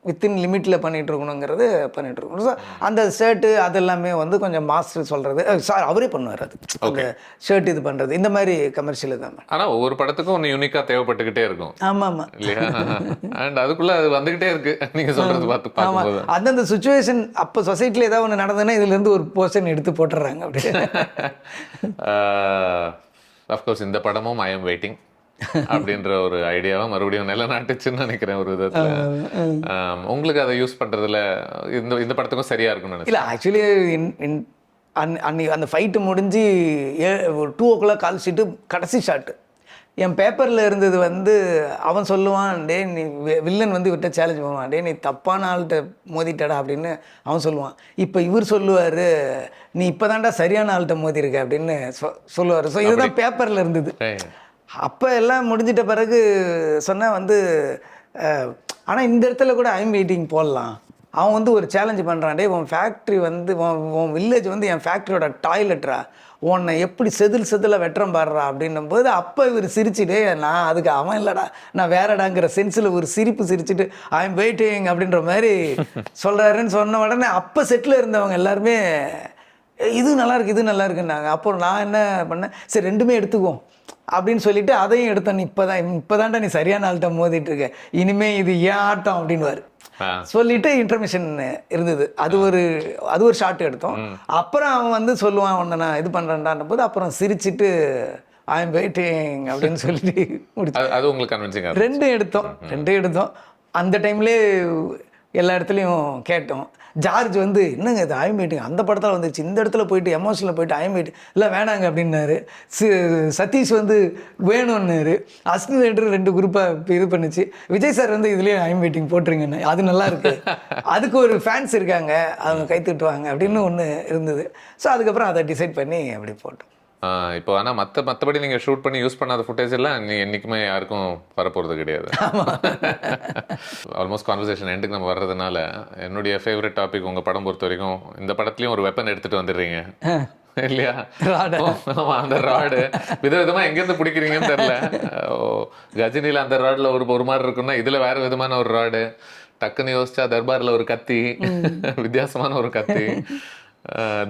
வித்தின் லிமிட்டில் பண்ணிகிட்டு இருக்கணுங்கிறது பண்ணிகிட்டு இருக்கணும். ஸோ அந்த ஷர்ட்டு அதெல்லாமே வந்து கொஞ்சம் மாஸ்டர் சொல்கிறது, அவரே பண்ணுவார். அது அந்த ஷர்ட் இது பண்ணுறது இந்த மாதிரி கமர்ஷியல் தான். ஆனால் ஒவ்வொரு படத்துக்கும் ஒன்று யூனிக்காக தேவைப்பட்டுக்கிட்டே இருக்கும். ஆமாம் இல்லையா? அண்ட் அதுக்குள்ளே அது வந்துக்கிட்டே இருக்குது நீங்கள் சொல்கிறது பார்த்து. ஆமாம், அந்தந்த சுச்சுவேஷன் அப்போ சொசைட்டியில் ஏதாவது ஒன்று நடந்ததுன்னா இதுலேருந்து ஒரு போர்ஷன் எடுத்து போட்டுடுறாங்க அப்படி. அஃப்கோர்ஸ் இந்த படமும் ஐ எம் வெயிட்டிங் அப்படின்ற ஒரு ஐடியாவை மறுபடியும் நிலநாட்டுச்சுன்னு நினைக்கிறேன் ஒரு விதத்துல. உங்களுக்கு அதை யூஸ் பண்றதுல இந்த படத்துக்கும் சரியா இருக்கும்னு நினைக்கிறேன். இல்லை, ஆக்சுவலி அன்னைக்கு அந்த ஃபைட்டு முடிஞ்சு ஒரு 2 o'clock கால் ஷீட்டு கடைசி ஷாட்டு என் பேப்பரில் இருந்தது வந்து, அவன் சொல்லுவான், டே நீ வில்லன் வந்து விட்ட சேலஞ்ச் பண்ணுவான், டே நீ தப்பான ஆள்கிட்ட மோதிட்டடா அப்படின்னு அவன் சொல்லுவான். இப்போ இவர் சொல்லுவார், நீ இப்போ தான்டா சரியான ஆள்கிட்ட மோதிருக்க அப்படின்னு சொல்லுவார். ஸோ இதுதான் பேப்பரில் இருந்தது. அப்போ எல்லாம் முடிஞ்சிட்ட பிறகு சொன்னால் வந்து, ஆனால் இந்த இடத்துல கூட ஐம் வெயிட்டிங் போடலாம். அவன் வந்து ஒரு சேலஞ்சு பண்ணுறான், டே உன் ஃபேக்ட்ரி வந்து உன் வில்லேஜ் வந்து என் ஃபேக்ட்ரியோட டாய்லெட்ரா, உன்னை எப்படி செதில் வெட்டுறம் பாடுறா அப்படின்னும் போது, அப்போ இவர் சிரிச்சுட்டு, நான் அதுக்கு அவன் இல்லைடா நான் வேறடாங்கிற சென்ஸில் ஒரு சிரிச்சுட்டு ஐம் வெயிட்டிங் அப்படின்ற மாதிரி சொல்கிறாருன்னு சொன்ன உடனே அப்போ செட்டில் இருந்தவங்க எல்லாருமே இது நல்லா இருக்குன்னாங்க. அப்போ நான் என்ன பண்ணேன், சரி ரெண்டுமே எடுத்துக்குவோம் அப்படின்னு சொல்லிட்டு அதையும் எடுத்தேன். இப்போ தான்டா நீ சரியான ஆள்கிட்ட மோதிட்டு இருக்க, இனிமேல் இது ஏன் ஆட்டம் அப்படின்வார். சொல்லிட்டு இன்டர்மிஷன் இருந்தது. அது ஒரு ஷார்ட் எடுத்தோம். அப்புறம் அவன் வந்து சொல்லுவான், உன்னை நான் இது பண்ணுறேன்டான் போது அப்புறம் சிரிச்சிட்டு ஐ எம் வெயிட்டிங் அப்படின்னு சொல்லிட்டு முடிச்சு அது உங்களுக்கு கன்வின்சிங். ரெண்டும் எடுத்தோம். அந்த டைம்லேயே எல்லா இடத்துலையும் கேட்டோம். ஜார்ஜ் வந்து என்னங்க இது ஐ எம் வெயிட்டிங் அந்த படத்தில் வந்துச்சு, இந்த இடத்துல போயிட்டு எமோஷனில் போயிட்டு ஐ எம் வெயிட்டிங் இல்லை வேணாங்க அப்படின்னாரு. சதீஷ் வந்து வேணும்னாரு. அஸ்வினி ரெண்டு குரூப்பாக இது பண்ணுச்சு. விஜய் சார் வந்து இதுலேயே ஐ எம் வெயிட்டிங் போட்டுருங்கன்னு, அது நல்லா இருக்கு, அதுக்கு ஒரு ஃபேன்ஸ் இருக்காங்க, அவங்க கை தட்டுவாங்க அப்படின்னு ஒன்று இருந்தது. ஸோ அதுக்கப்புறம் அதை டிசைட் பண்ணி அப்படி போட்டோம். இப்போ ஆனால் மற்றபடி நீங்கள் ஷூட் பண்ணி யூஸ் பண்ணாத ஃபுட்டேஜ் எல்லாம் என்றைக்குமே யாருக்கும் வரப்போகிறது கிடையாது. ஆல்மோஸ்ட் கான்வர்சேஷன் எண்டுக்கு நம்ம வர்றதுனால என்னுடைய ஃபேவரட் டாபிக், உங்கள் படம் பொறுத்த வரைக்கும் இந்த படத்துலையும் ஒரு வெப்பன் எடுத்துகிட்டு வந்துடுறீங்க இல்லையா? அந்த ராடு விதவிதமாக எங்கேருந்து பிடிக்கிறீங்கன்னு தெரியல. கஜினியில் அந்த ராடில் ஒரு மாதிரி இருக்குன்னா இதில் வேறு விதமான ஒரு ராடு. டக்குன்னு யோசிச்சா தர்பாரில் ஒரு கத்தி, வித்தியாசமான ஒரு கத்தி.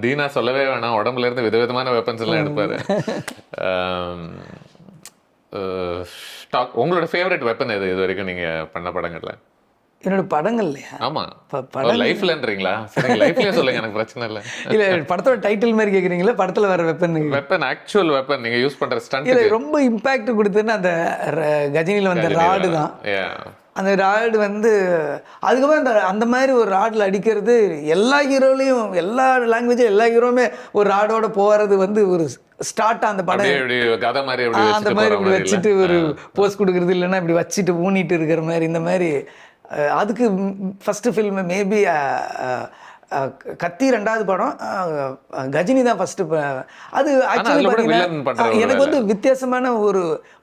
தீனா சொல்லவே வேணாம், உடம்புல இருந்து விதவிதமான வெப்பன்ஸ் எல்லாம் எடுப்பாரு. உங்களோட ஃபேவரட் வெப்பன் எது இது வரைக்கும் நீங்க பண்ண படங்கள்ல? என்னோட படங்கள்லையா? ஆமா, லைஃப்லன்றீங்களா? சரி, லைஃப்லயே சொல்லுங்க, எனக்கு பிரச்சனை இல்லை. இல்ல படத்தோட டைட்டில் மாதிரி கேக்குறீங்களா? படத்துல வர வெப்பன் ஆக்சுவல் வெப்பன் நீங்க யூஸ் பண்ற ஸ்டண்ட். இல்ல ரொம்ப இம்பாக்ட் கொடுத்ததுன்னு அந்த கஜினில வந்த ராடு தான். அந்த ராடு வந்து அதுக்கப்புறம் அந்த மாதிரி ஒரு ராடில் அடிக்கிறது எல்லா ஹீரோலையும், எல்லா லாங்குவேஜும் எல்லா ஹீரோவுமே ஒரு ராடோட போகிறது வந்து ஒரு ஸ்டார்ட்டாக அந்த படம் அந்த மாதிரி இப்படி வச்சுட்டு ஒரு போஸ் கொடுக்குறது, இல்லைன்னா இப்படி வச்சுட்டு ஊனிட்டு இருக்கிற மாதிரி, இந்த மாதிரி. அதுக்கு ஃபஸ்ட்டு ஃபில்மு மேபி கத்தி ரெண்டாவது படம், கஜினி தான் ஃபர்ஸ்ட். அது ஆக்சுவலி பார்த்தீங்கன்னா எனக்கு வந்து வித்தியாசமான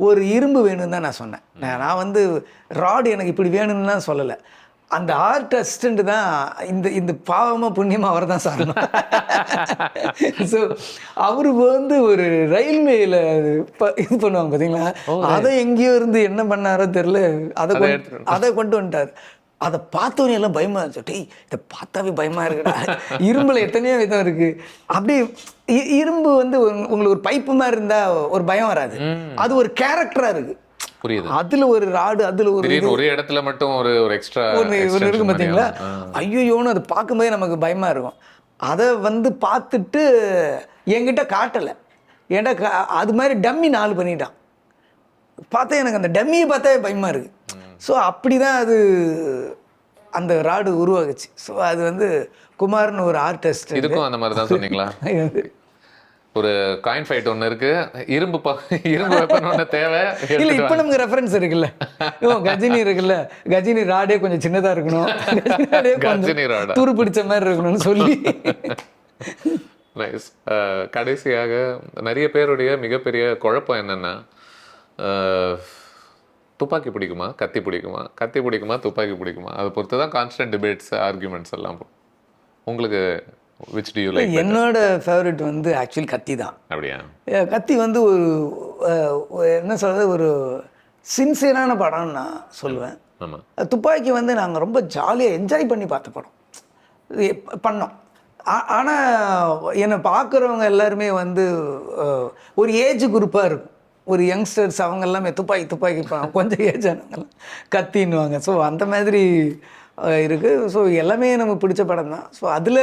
ஒரு இரும்பு வேணும்னு தான் நான் சொன்னேன். நான் வந்து ராடு எனக்கு இப்படி வேணும்னு தான் சொல்லலை. அந்த ஆர்ட் அசிஸ்டண்ட் தான் இந்த பாவமாக புண்ணியமாக அவர் தான் சார். ஸோ அவரு வந்து ஒரு ரயில்வேயில் இது பண்ணுவாங்க பார்த்தீங்களா, அதை எங்கேயோ இருந்து என்ன பண்ணாரோ தெரில, அதை கொண்டு வந்துட்டார். அதை பார்த்தோன்னே எல்லாம் பயமாக இருந்துச்சு. டேய் இதை பார்த்தாவே பயமாக இருக்குடா, இரும்பில் எத்தனையோ விதம் இருக்குது. அப்படி இரும்பு வந்து உங்களுக்கு ஒரு பைப்பு மாதிரி இருந்தால் ஒரு பயம் வராது, அது ஒரு கேரக்டராக இருக்குது. புரியுது. அதுல ஒரு ராடு, அதுல ஒரு இடத்துல மட்டும் ஒரு எக்ஸ்ட்ரா ஒன்று இருக்கும் பார்த்தீங்களா, ஐயோன்னு அது பார்க்கும்போதே நமக்கு பயமா இருக்கும். அதை வந்து பார்த்துட்டு என்கிட்ட காட்டலை, ஏன்டா அது மாதிரி டம்மி 4 பண்ணிட்டான். பார்த்தா எனக்கு அந்த டம்மியை பார்த்தாவே பயமா இருக்கு. ஸோ அப்படி தான் அது அந்த ராடு உருவாகுச்சு. ஸோ அது வந்து குமார்னு ஒரு ஆர்டிஸ்ட். இதுக்கும் அந்த மாதிரி தான் சொன்னீங்களா? ஒரு காயின் ஃபைட் ஒன்று இருக்கு, இரும்பு வெப்பன் ஒன்று தேவை. இல்லை இப்போ நமக்கு ரெஃபரன்ஸ் இருக்குல்ல, கஜினி இருக்குல்ல, கஜினி ராடே கொஞ்சம் சின்னதாக இருக்கணும், கஜினி ராடா துரு பிடிச்ச மாதிரி இருக்கணும்னு சொல்லி. நைஸ். கடைசியாக நிறைய பேருடைய மிகப்பெரிய குழப்பம் என்னன்னா, துப்பாக்கி பிடிக்குமா கத்தி பிடிக்குமா, கத்தி பிடிக்குமா துப்பாக்கி பிடிக்குமா, அதை பொறுத்து தான் கான்ஸ்டன்ட் டிபேட்ஸ் ஆர்குமெண்ட்ஸ் எல்லாம். உங்களுக்கு which do you like? என்னோட ஃபேவரட் வந்து ஆக்சுவலி கத்தி தான். அப்படியா? கத்தி வந்து ஒரு என்ன சொல்கிறது, ஒரு சின்சியரான படம்னு நான் சொல்லுவேன். துப்பாக்கி வந்து நாங்கள் ரொம்ப ஜாலியாக என்ஜாய் பண்ணி பார்த்த படம் பண்ணோம். ஆனால் என்னை பார்க்குறவங்க எல்லாருமே வந்து ஒரு ஏஜ் குரூப்பாக இருக்கும், ஒரு யங்ஸ்டர்ஸ், அவங்க எல்லாமே துப்பாக்கி கொஞ்சம் ஏஜ் ஆனவங்கலாம் கத்தின்னுவாங்க. ஸோ அந்த மாதிரி இருக்குது. ஸோ எல்லாமே நமக்கு பிடிச்ச படம் தான். ஸோ அதில்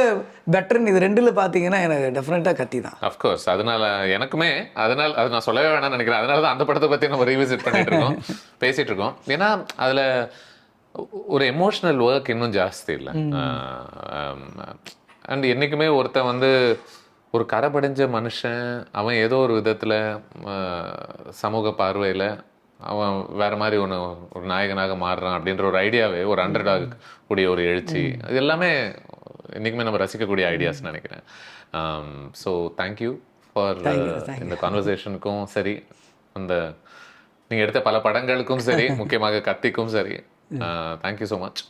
பெட்டர்னு இது ரெண்டில் பார்த்தீங்கன்னா எனக்கு டெஃபினட்டாக கத்தி தான். அஃப்கோர்ஸ். அதனால எனக்குமே அது நான் சொல்லவே வேணாம்னு நினைக்கிறேன். அதனால தான் அந்த படத்தை பற்றி நம்ம ரீவிசிட் பண்ணிட்டு இருக்கோம், பேசிகிட்டு இருக்கோம். ஏன்னா அதில் ஒரு எமோஷ்னல் ஒர்க் இன்னும் ஜாஸ்தி இல்லை. அண்ட் என்றைக்குமே ஒருத்தன் வந்து ஒரு கரைபடைஞ்ச மனுஷன், அவன் ஏதோ ஒரு விதத்தில் சமூக பார்வையில் அவன் வேற மாதிரி ஒரு நாயகனாக மாறுறான் அப்படின்ற ஒரு ஐடியாவே, ஒரு அண்டர்டாக் கூடிய ஒரு எழுச்சி, அது எல்லாமே இன்றைக்குமே நம்ம ரசிக்கக்கூடிய ஐடியாஸ்ன்னு நினைக்கிறேன். ஸோ தேங்க்யூ ஃபார் இந்த கான்வர்சேஷனுக்கும் சரி, அந்த நீங்கள் எடுத்த பல படங்களுக்கும் சரி, முக்கியமாக கத்திக்கும் சரி. Thank you so much.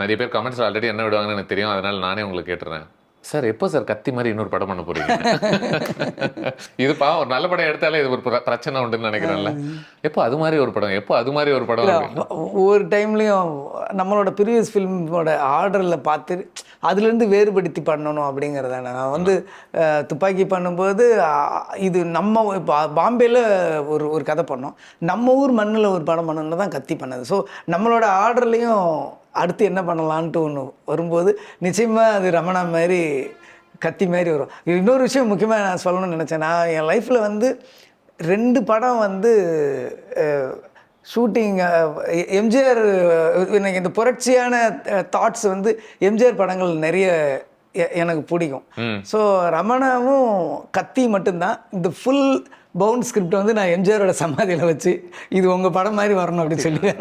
நிறைய பேர் கமெண்ட்ஸ் ஆல்ரெடி என்ன விடுவாங்கன்னு எனக்கு தெரியும், அதனால் நானே உங்களுக்கு கேட்டுறேன். சார் எப்போ சார் கத்தி மாதிரி இன்னொரு படம் பண்ண போறீங்க? இதுப்பா ஒரு நல்ல படம் எடுத்தாலே இது ஒரு பிரச்சனை உண்டுன்னு நினைக்கிறேன்ல. எப்போ அது மாதிரி ஒரு படம், எப்போ அது மாதிரி ஒரு படம்? ஒவ்வொரு டைம்லையும் நம்மளோட ப்ரீவியஸ் ஃபிலிமோட ஆர்டரில் பார்த்து அதுலேருந்து வேறுபடுத்தி பண்ணணும் அப்படிங்கிறதான. நான் வந்து துப்பாக்கி பண்ணும்போது இது நம்ம இப்போ பாம்பேயில் ஒரு கதை பண்ணோம், நம்ம ஊர் மண்ணில் ஒரு படம் பண்ணணுன்னு தான் கத்தி பண்ணது. ஸோ நம்மளோட ஆர்டர்லேயும் அடுத்து என்ன பண்ணலான்ட்டு ஒன்று வரும்போது நிச்சயமாக அது ரமணா மாதிரி கத்தி மாதிரி வரும். இன்னொரு விஷயம் முக்கியமாக நான் சொல்லணும்னு நினச்சேன். நான் என் லைஃப்பில் வந்து 2 படம் வந்து ஷூட்டிங் எம்ஜிஆர், எனக்கு இந்த புரட்சியான தாட்ஸ் வந்து எம்ஜிஆர் படங்கள் நிறைய எனக்கு பிடிக்கும். ஸோ ரமணாவும் கத்தி மட்டும்தான். இந்த ஃபுல் பவுண்ட் ஸ்கிரிப்ட் வந்து நான் எம்ஜிஆரோட சமாதியில் வச்சு இது உங்கள் படம் மாதிரி வரணும் அப்படின்னு சொல்லி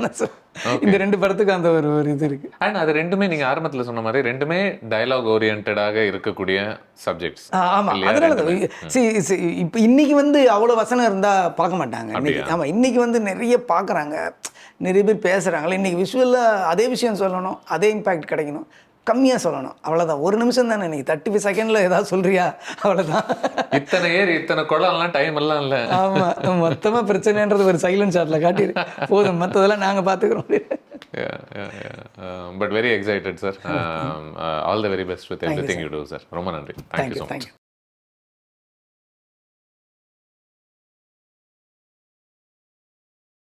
இந்த 2 படத்துக்கு அந்த ஒரு இது இருக்குது. அண்ட் அது ரெண்டுமே நீங்கள் ஆரம்பத்தில் சொன்ன மாதிரி ரெண்டுமே டயலாக் ஓரியன்டாக இருக்கக்கூடிய சப்ஜெக்ட்ஸ். ஆமாம், அதனால தான் இப்போ இன்னைக்கு வந்து அவ்வளோ வசனம் இருந்தால் பார்க்க மாட்டாங்க இன்னைக்கு. ஆமாம், இன்னைக்கு வந்து நிறைய பார்க்குறாங்க, நிறைய பேர் பேசுகிறாங்களே. இன்றைக்கி விஷுவலாக அதே விஷயம் சொல்லணும், அதே இம்பேக்ட் கிடைக்கணும், கம்மியாக சொல்லணும், அவ்வளோதான். 1 நிமிஷம் தானே, இன்னைக்கு 35 செகண்டில் ஏதாவது சொல்கிறியா, அவ்வளோதான். இத்தனை ஏர் இத்தனை குளம்லாம் டைம் எல்லாம் இல்லை. ஆமாம், மொத்தமாக பிரச்சனைன்றது ஒரு சைலண்ட் ஷாட்டில் காட்டிடு போதும், மற்றதெல்லாம் நாங்கள் பார்த்துக்குறோம். But very excited sir. All the very best with everything you to sir. ரொம்ப நன்றி. Thank you so much.